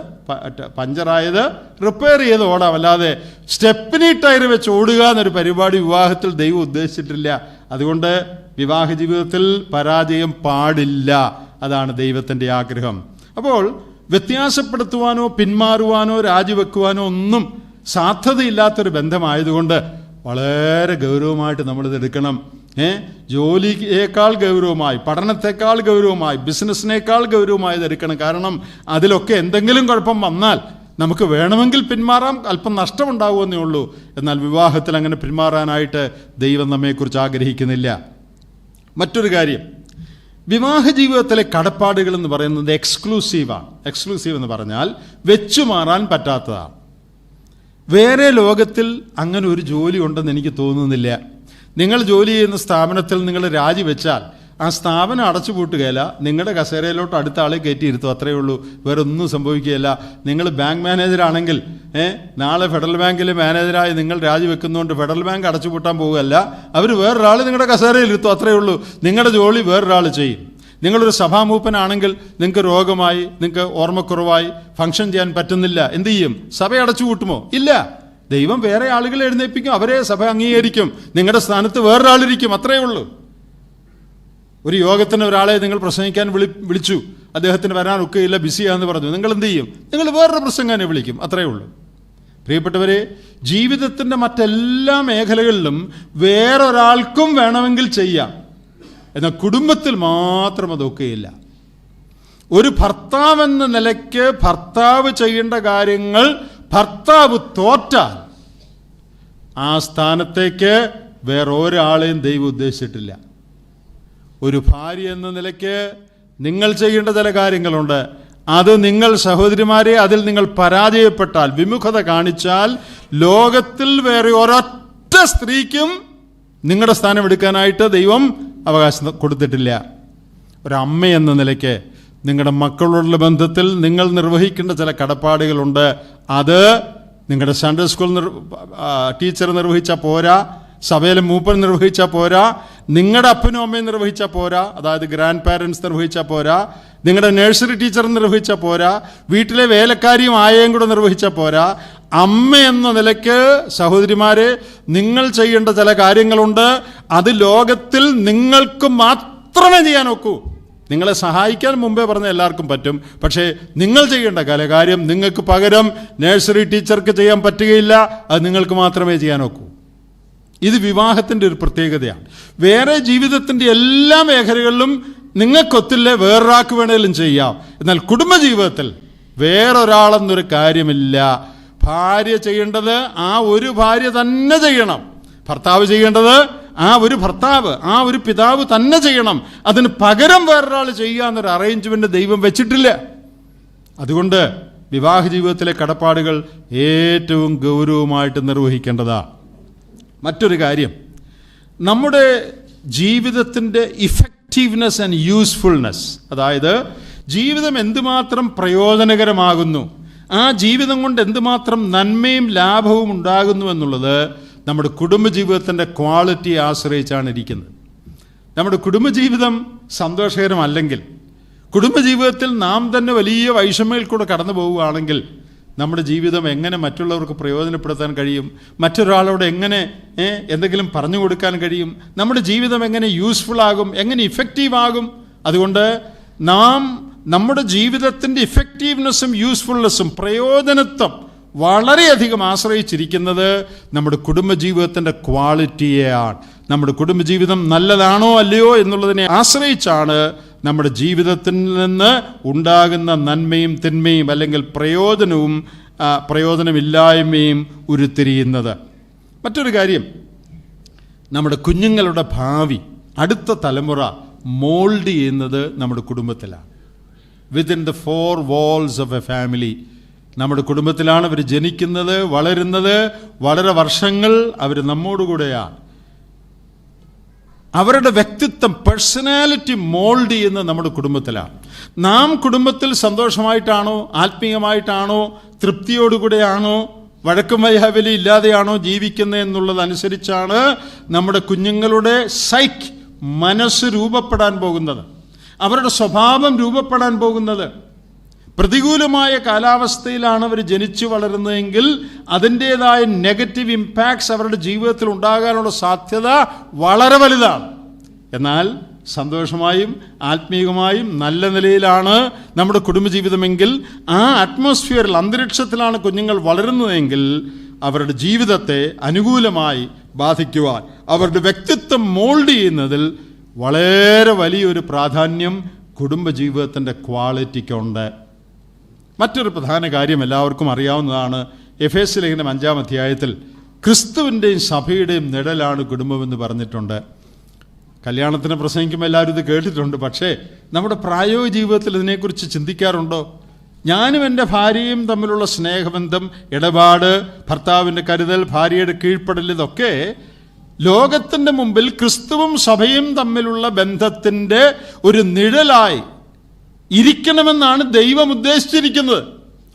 പഞ്ചറായത് റിപ്പയർ ചെയ്ത് ഓടാം. അല്ലാതെ സ്റ്റെപ്പിനി ടയർ വെച്ച് ഓടുക എന്നൊരു പരിപാടി വിവാഹത്തിൽ ദൈവം ഉദ്ദേശിച്ചിട്ടില്ല. അതുകൊണ്ട് വിവാഹ ജീവിതത്തിൽ പരാജയം പാടില്ല. അതാണ് ദൈവത്തിൻ്റെ ആഗ്രഹം. അപ്പോൾ വ്യത്യാസപ്പെടുത്തുവാനോ പിന്മാറുവാനോ രാജിവെക്കുവാനോ ഒന്നും സാധ്യതയില്ലാത്തൊരു ബന്ധമായതുകൊണ്ട് വളരെ ഗൗരവമായിട്ട് നമ്മളിത് എടുക്കണം. ജോലിയേക്കാൾ ഗൗരവമായി, പഠനത്തെക്കാൾ ഗൗരവമായി, ബിസിനസ്സിനേക്കാൾ ഗൗരവമായി ഇതെടുക്കണം. കാരണം അതിലൊക്കെ എന്തെങ്കിലും കുഴപ്പം വന്നാൽ നമുക്ക് വേണമെങ്കിൽ പിന്മാറാം, അല്പം നഷ്ടമുണ്ടാകുമെന്നേ ഉള്ളൂ. എന്നാൽ വിവാഹത്തിൽ അങ്ങനെ പിന്മാറാനായിട്ട് ദൈവം നമ്മെക്കുറിച്ച് ആഗ്രഹിക്കുന്നില്ല. മറ്റൊരു കാര്യം, വിവാഹ ജീവിതത്തിലെ കടപ്പാടുകൾ എന്ന് പറയുന്നത് എക്സ്ക്ലൂസീവാണ്. എക്സ്ക്ലൂസീവ് എന്ന് പറഞ്ഞാൽ വെച്ചു മാറാൻ പറ്റാത്തതാണ്. വേറെ ലോകത്തിൽ അങ്ങനെ ഒരു ജോലി ഉണ്ടെന്ന് എനിക്ക് തോന്നുന്നില്ല. നിങ്ങൾ ജോലി ചെയ്യുന്ന സ്ഥാപനത്തിൽ നിങ്ങൾ രാജിവെച്ചാൽ ആ സ്ഥാപനം അടച്ചുപൂട്ടുകയില്ല, നിങ്ങളുടെ കസേരയിലോട്ട് അടുത്ത ആളെ കയറ്റിയിരുത്തും, അത്രയേ ഉള്ളൂ. വേറെ ഒന്നും സംഭവിക്കുകയില്ല. നിങ്ങൾ ബാങ്ക് മാനേജറാണെങ്കിൽ നാളെ ഫെഡറൽ ബാങ്കിലെ മാനേജറായി നിങ്ങൾ രാജിവെക്കുന്നതുകൊണ്ട് ഫെഡറൽ ബാങ്ക് അടച്ചുപൂട്ടാൻ പോകുകയല്ല, അവർ വേറൊരാൾ നിങ്ങളുടെ കസേരയിൽ ഇരുത്തും, അത്രയേ ഉള്ളൂ. നിങ്ങളുടെ ജോലി വേറൊരാൾ ചെയ്യും. നിങ്ങളൊരു സഭാമൂപ്പനാണെങ്കിൽ നിങ്ങൾക്ക് രോഗമായി, നിങ്ങൾക്ക് ഓർമ്മക്കുറവായി, ഫംഗ്ഷൻ ചെയ്യാൻ പറ്റുന്നില്ല, എന്ത് ചെയ്യും? സഭ അടച്ചുപൂട്ടുമോ? ഇല്ല. ദൈവം വേറെ ആളുകളെ എഴുന്നേൽപ്പിക്കും, അവരെ സഭ അംഗീകരിക്കും, നിങ്ങളുടെ സ്ഥാനത്ത് വേറൊരാളിരിക്കും, അത്രയേ ഉള്ളൂ. ഒരു യോഗത്തിന് ഒരാളെ നിങ്ങൾ പ്രസംഗിക്കാൻ വിളിച്ചു, അദ്ദേഹത്തിന് വരാൻ ഒക്കെയില്ല, ബിസിയാന്ന് പറഞ്ഞു, നിങ്ങൾ എന്ത് ചെയ്യും? നിങ്ങൾ വേറൊരു പ്രസംഗനെ വിളിക്കും, അത്രയേ ഉള്ളൂ. പ്രിയപ്പെട്ടവരെ, ജീവിതത്തിൻ്റെ മറ്റെല്ലാ മേഖലകളിലും വേറൊരാൾക്കും വേണമെങ്കിൽ ചെയ്യാം, എന്നാൽ കുടുംബത്തിൽ മാത്രം അതൊക്കെയില്ല. ഒരു ഭർത്താവെന്ന നിലയ്ക്ക് ഭർത്താവ് ചെയ്യേണ്ട കാര്യങ്ങൾ ഭർത്താവ് തോറ്റാൽ ആ സ്ഥാനത്തേക്ക് വേറൊരാളെയും ദൈവം ഉദ്ദേശിച്ചിട്ടില്ല. ഒരു ഭാര്യ എന്ന നിലയ്ക്ക് നിങ്ങൾ ചെയ്യേണ്ട ചില കാര്യങ്ങളുണ്ട്. അത് നിങ്ങൾ സഹോദരിമാരെ, അതിൽ നിങ്ങൾ പരാജയപ്പെട്ടാൽ, വിമുഖത കാണിച്ചാൽ, ലോകത്തിൽ വേറെ ഒരൊറ്റ സ്ത്രീക്കും നിങ്ങളുടെ സ്ഥാനം എടുക്കാനായിട്ട് ദൈവം അവകാശം കൊടുത്തിട്ടില്ല. ഒരമ്മ എന്ന നിലയ്ക്ക് നിങ്ങളുടെ മക്കളോടുള്ള ബന്ധത്തിൽ നിങ്ങൾ നിർവഹിക്കേണ്ട ചില കടപ്പാടുകളുണ്ട്. അത് നിങ്ങളുടെ സൺഡേ സ്കൂൾ ടീച്ചർ നിർവഹിച്ചാൽ പോരാ, സഭയിലെ മൂപ്പൻ നിർവഹിച്ചാൽ പോരാ, നിങ്ങളുടെ അപ്പനും അമ്മയും നിർവഹിച്ചാൽ പോരാ, അതായത് ഗ്രാൻഡ് പാരൻസ് നിർവഹിച്ചാൽ പോരാ, നിങ്ങളുടെ നഴ്സറി ടീച്ചർ നിർവഹിച്ചാൽ പോരാ, വീട്ടിലെ വേലക്കാരിയും ആയേയും കൂടെ നിർവഹിച്ചാൽ പോരാ. അമ്മ എന്ന നിലയ്ക്ക് സഹോദരിമാരെ, നിങ്ങൾ ചെയ്യേണ്ട ചില കാര്യങ്ങളുണ്ട്. അത് ലോകത്തിൽ നിങ്ങൾക്ക് മാത്രമേ ചെയ്യാൻ ഒക്കൂ. നിങ്ങളെ സഹായിക്കാൻ മുമ്പേ പറഞ്ഞ എല്ലാവർക്കും പറ്റും, പക്ഷേ നിങ്ങൾ ചെയ്യേണ്ട കാര്യം നിങ്ങൾക്ക് പകരം നഴ്സറി ടീച്ചർക്ക് ചെയ്യാൻ പറ്റുകയില്ല, അത് നിങ്ങൾക്ക് മാത്രമേ ചെയ്യാൻ ഒക്കൂ. ഇത് വിവാഹത്തിൻ്റെ ഒരു പ്രത്യേകതയാണ്. വേറെ ജീവിതത്തിൻ്റെ എല്ലാ മേഖലകളിലും നിങ്ങൾക്കൊത്തില്ല, വേറൊരാൾക്ക് വേണമെങ്കിലും ചെയ്യാം. എന്നാൽ കുടുംബജീവിതത്തിൽ വേറൊരാളെന്നൊരു കാര്യമില്ല. ഭാര്യ ചെയ്യേണ്ടത് ആ ഒരു ഭാര്യ തന്നെ ചെയ്യണം. ഭർത്താവ് ചെയ്യേണ്ടത് ആ ഒരു ഭർത്താവ്, ആ ഒരു പിതാവ് തന്നെ ചെയ്യണം. അതിന് പകരം വേറൊരാൾ ചെയ്യുക എന്നൊരു അറേഞ്ച്മെന്റ് ദൈവം വെച്ചിട്ടില്ല. അതുകൊണ്ട് വിവാഹ ജീവിതത്തിലെ കടപ്പാടുകൾ ഏറ്റവും ഗൗരവമായിട്ട് നിർവഹിക്കേണ്ടതാണ്. മറ്റൊരു കാര്യം, നമ്മുടെ ജീവിതത്തിൻ്റെ ഇഫക്റ്റീവ്നെസ് ആൻഡ് യൂസ്ഫുൾനെസ്, അതായത് ജീവിതം എന്തുമാത്രം പ്രയോജനകരമാകുന്നു, ആ ജീവിതം കൊണ്ട് എന്തുമാത്രം നന്മയും ലാഭവും ഉണ്ടാകുന്നു എന്നുള്ളത് നമ്മുടെ കുടുംബജീവിതത്തിൻ്റെ ക്വാളിറ്റിയെ ആശ്രയിച്ചാണ് ഇരിക്കുന്നത്. നമ്മുടെ കുടുംബജീവിതം സന്തോഷകരമല്ലെങ്കിൽ, കുടുംബജീവിതത്തിൽ നാം തന്നെ വലിയ വൈഷമ്യത്തിൽ കൂടെ കടന്നു പോവുകയാണെങ്കിൽ, നമ്മുടെ ജീവിതം എങ്ങനെ മറ്റുള്ളവർക്ക് പ്രയോജനപ്പെടുത്താൻ കഴിയും? മറ്റൊരാളോട് എങ്ങനെ എന്തെങ്കിലും പറഞ്ഞു കൊടുക്കാൻ കഴിയും? നമ്മുടെ ജീവിതം എങ്ങനെ യൂസ്ഫുൾ ആകും? എങ്ങനെ ഇഫക്റ്റീവ് ആകും? അതുകൊണ്ട് നാം നമ്മുടെ ജീവിതത്തിൻ്റെ ഇഫക്റ്റീവ്നെസ്സും യൂസ്ഫുൾനെസ്സും പ്രയോജനത്വം വളരെയധികം ആശ്രയിച്ചിരിക്കുന്നത് നമ്മുടെ കുടുംബജീവിതത്തിൻ്റെ ക്വാളിറ്റിയെയാണ്. നമ്മുടെ കുടുംബജീവിതം നല്ലതാണോ അല്ലയോ എന്നുള്ളതിനെ ആശ്രയിച്ചാണ് നമ്മുടെ ജീവിതത്തിൽ നിന്ന് ഉണ്ടാകുന്ന നന്മയും തിന്മയും, അല്ലെങ്കിൽ പ്രയോജനവും പ്രയോജനമില്ലായ്മയും ഉരുത്തിരിയുന്നത്. മറ്റൊരു കാര്യം, നമ്മുടെ കുഞ്ഞുങ്ങളുടെ ഭാവി, അടുത്ത തലമുറ മോൾഡ് ചെയ്യുന്നത് നമ്മുടെ കുടുംബത്തിലാണ്. Within the 4 walls of A family. നമ്മുടെ കുടുംബത്തിലാണ് അവർ ജനിക്കുന്നത്, വളരുന്നത്. വളരെ വർഷങ്ങൾ അവർ നമ്മോടുകൂടെയാണ്. അവരുടെ വ്യക്തിത്വം, പേഴ്സണാലിറ്റി മോൾഡ് ചെയ്യുന്നത് നമ്മുടെ കുടുംബത്തിലാണ്. നാം കുടുംബത്തിൽ സന്തോഷമായിട്ടാണോ, ആത്മീയമായിട്ടാണോ, തൃപ്തിയോടുകൂടെയാണോ, വഴക്കും വൈഹവലി ഇല്ലാതെയാണോ ജീവിക്കുന്നത് എന്നുള്ളതനുസരിച്ചാണ് നമ്മുടെ കുഞ്ഞുങ്ങളുടെ മനസ്സ് രൂപപ്പെടാൻ പോകുന്നത്, അവരുടെ സ്വഭാവം രൂപപ്പെടാൻ പോകുന്നത്. പ്രതികൂലമായ കാലാവസ്ഥയിലാണ് അവർ ജനിച്ചു വളരുന്നതെങ്കിൽ അതിൻ്റേതായ നെഗറ്റീവ് ഇമ്പാക്ട്സ് അവരുടെ ജീവിതത്തിൽ ഉണ്ടാകാനുള്ള സാധ്യത വളരെ വലുതാണ്. എന്നാൽ സന്തോഷമായും ആത്മീയമായും നല്ല നിലയിലാണ് നമ്മുടെ കുടുംബജീവിതമെങ്കിൽ, ആ അറ്റ്മോസ്ഫിയറിൽ, അന്തരീക്ഷത്തിലാണ് കുഞ്ഞുങ്ങൾ വളരുന്നതെങ്കിൽ, അവരുടെ ജീവിതത്തെ അനുകൂലമായി ബാധിക്കുവാൻ, അവരുടെ വ്യക്തിത്വം മോൾഡ് ചെയ്യുന്നതിൽ വളരെ വലിയൊരു പ്രാധാന്യം കുടുംബജീവിതത്തിൻ്റെ ക്വാളിറ്റിക്കുണ്ട്. മറ്റൊരു പ്രധാന കാര്യം എല്ലാവർക്കും അറിയാവുന്നതാണ്. എഫേസ്യ ലേഖനം 5-ാം അധ്യായത്തിൽ ക്രിസ്തുവിൻ്റെയും സഭയുടെയും നിഴലാണ് കുടുംബമെന്ന് പറഞ്ഞിട്ടുണ്ട്. കല്യാണത്തിന് പ്രസംഗിക്കുമ്പോൾ എല്ലാവരും ഇത് കേട്ടിട്ടുണ്ട്. പക്ഷേ നമ്മുടെ പ്രായോഗിക ജീവിതത്തിൽ ഇതിനെക്കുറിച്ച് ചിന്തിക്കാറുണ്ടോ? ഞാനും എൻ്റെ ഭാര്യയും തമ്മിലുള്ള സ്നേഹബന്ധം, ഇടപാട്, ഭർത്താവിൻ്റെ കരുതൽ, ഭാര്യയുടെ കീഴ്പ്പെടൽ, ഇതൊക്കെ ലോകത്തിൻ്റെ മുമ്പിൽ ക്രിസ്തുവും സഭയും തമ്മിലുള്ള ബന്ധത്തിൻ്റെ ഒരു നിഴലായി ഇരിക്കണമെന്നാണ് ദൈവം ഉദ്ദേശിച്ചിരിക്കുന്നത്.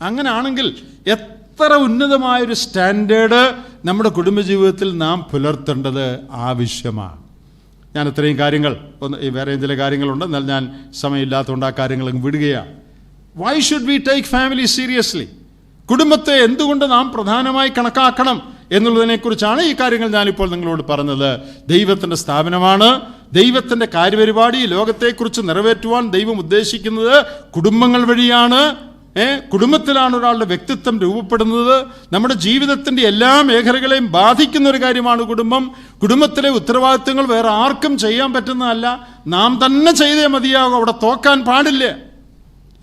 അങ്ങനെയാണെങ്കിൽ എത്ര ഉന്നതമായൊരു സ്റ്റാൻഡേർഡ് നമ്മുടെ കുടുംബജീവിതത്തിൽ നാം പുലർത്തേണ്ടത് ആവശ്യമാണ്. ഞാൻ ഇത്രയും കാര്യങ്ങൾ വേറെയും ചില കാര്യങ്ങളുണ്ട്, എന്നാൽ ഞാൻ സമയമില്ലാത്തതുകൊണ്ട് ആ കാര്യങ്ങൾ വിടുകയാണ്. Why should we take family seriously? കുടുംബത്തെ എന്തുകൊണ്ട് നാം പ്രധാനമായി കണക്കാക്കണം എന്നുള്ളതിനെക്കുറിച്ചാണ് ഈ കാര്യങ്ങൾ ഞാനിപ്പോൾ നിങ്ങളോട് പറഞ്ഞത്. ദൈവത്തിൻ്റെ സ്ഥാപനമാണ്, ദൈവത്തിൻ്റെ കാര്യപരിപാടി ലോകത്തെക്കുറിച്ച് നിറവേറ്റുവാൻ ദൈവം ഉദ്ദേശിക്കുന്നത് കുടുംബങ്ങൾ വഴിയാണ്. കുടുംബത്തിലാണ് ഒരാളുടെ വ്യക്തിത്വം രൂപപ്പെടുന്നത്. നമ്മുടെ ജീവിതത്തിൻ്റെ എല്ലാ മേഖലകളെയും ബാധിക്കുന്ന ഒരു കാര്യമാണ് കുടുംബം. കുടുംബത്തിലെ ഉത്തരവാദിത്വങ്ങൾ വേറെ ആർക്കും ചെയ്യാൻ പറ്റുന്നതല്ല, നാം തന്നെ ചെയ്തേ മതിയാകും, അവിടെ തോക്കാൻ പാടില്ല.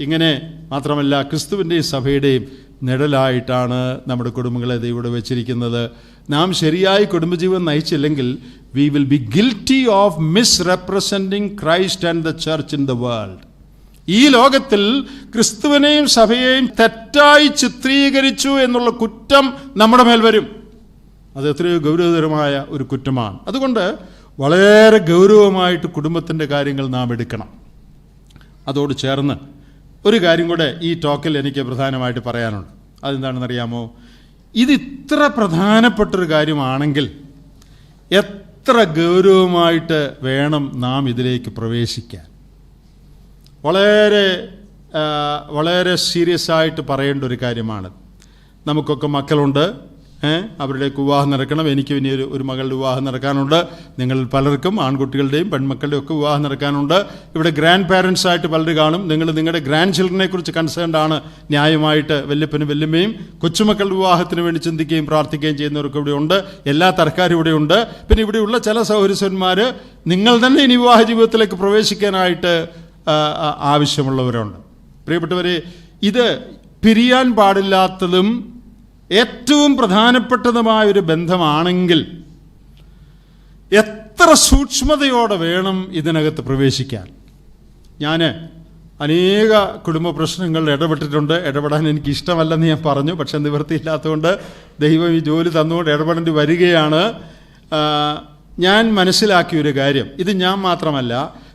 ഇങ്ങനെ മാത്രമല്ല, ക്രിസ്തുവിൻ്റെയും സഭയുടെയും നിഴലായിട്ടാണ് നമ്മുടെ കുടുംബങ്ങളെ ദൈവം വെച്ചിരിക്കുന്നത്. നാം ശരിയായി കുടുംബജീവിതം നയിച്ചില്ലെങ്കിൽ we will be guilty of misrepresenting Christ and the church in the world. ഈ ലോകത്തിൽ ക്രിസ്തുവിനെയും സഭയെയും തെറ്റായി ചിത്രീകരിച്ചു എന്നുള്ള കുറ്റം നമ്മുടെ മേൽ വരും. അത് എത്രയോ ഗൗരവതരമായ ഒരു കുറ്റമാണ്. അതുകൊണ്ട് വളരെ ഗൗരവമായിട്ട് കുടുംബത്തിൻ്റെ കാര്യങ്ങൾ നാം എടുക്കണം. അതോട് ചേർന്ന് ഒരു കാര്യം കൂടെ ഈ ടോക്കിൽ എനിക്ക് പ്രധാനമായിട്ട് പറയാനുണ്ട്. അതെന്താണെന്നറിയാമോ? ഇത് ഇത്ര പ്രധാനപ്പെട്ടൊരു കാര്യമാണെങ്കിൽ എത്ര ഗൗരവമായിട്ട് വേണം നാം ഇതിലേക്ക് പ്രവേശിക്കാൻ. വളരെ സീരിയസ് ആയിട്ട് പറയേണ്ട ഒരു കാര്യമാണ്. നമുക്കൊക്കെ മക്കളുണ്ട്, അവരുടെയൊക്കെ വിവാഹം നടക്കണം. എനിക്ക് ഇനി ഒരു മകളുടെ വിവാഹം നടക്കാനുണ്ട്. നിങ്ങളിൽ പലർക്കും, ആൺകുട്ടികളുടെയും പെൺമക്കളുടെയും ഒക്കെ വിവാഹം നടക്കാനുണ്ട്. ഇവിടെ ഗ്രാൻഡ് പാരൻസ് ആയിട്ട് പലരും കാണും. നിങ്ങൾ നിങ്ങളുടെ ഗ്രാൻഡ് ചിൽഡ്രനെ കുറിച്ച് കൺസേൺഡ് ആണ്. ന്യായമായിട്ട് വല്യപ്പനും വല്യമ്മയും കൊച്ചുമക്കളുടെ വിവാഹത്തിന് വേണ്ടി ചിന്തിക്കുകയും പ്രാർത്ഥിക്കുകയും ചെയ്യുന്നവർക്ക് ഇവിടെ ഉണ്ട്. എല്ലാ തരക്കാരും ഇവിടെ ഉണ്ട്. പിന്നെ ഇവിടെയുള്ള ചില സഹോദരന്മാർ നിങ്ങൾ തന്നെ ഇനി വിവാഹ ജീവിതത്തിലേക്ക് പ്രവേശിക്കാനായിട്ട് ആവശ്യമുള്ളവരുണ്ട്. പ്രിയപ്പെട്ടവരെ, ഇത് പിരിയാൻ പാടില്ലാത്തതും ഏറ്റവും പ്രധാനപ്പെട്ടതുമായൊരു ബന്ധമാണെങ്കിൽ എത്ര സൂക്ഷ്മതയോടെ വേണം ഇതിനകത്ത് പ്രവേശിക്കാൻ. ഞാൻ അനേക കുടുംബ പ്രശ്നങ്ങളിൽ ഇടപെട്ടിട്ടുണ്ട്. ഇടപെടാൻ എനിക്ക് ഇഷ്ടമല്ലെന്ന് ഞാൻ പറഞ്ഞു. പക്ഷെ നിവൃത്തിയില്ലാത്തതുകൊണ്ട് ദൈവം ഈ ജോലി തന്നുകൊണ്ട് ഇടപെടേണ്ടി വരികയാണ്. ഞാൻ മനസ്സിലാക്കിയൊരു കാര്യം, ഇത് ഞാൻ മാത്രമല്ല,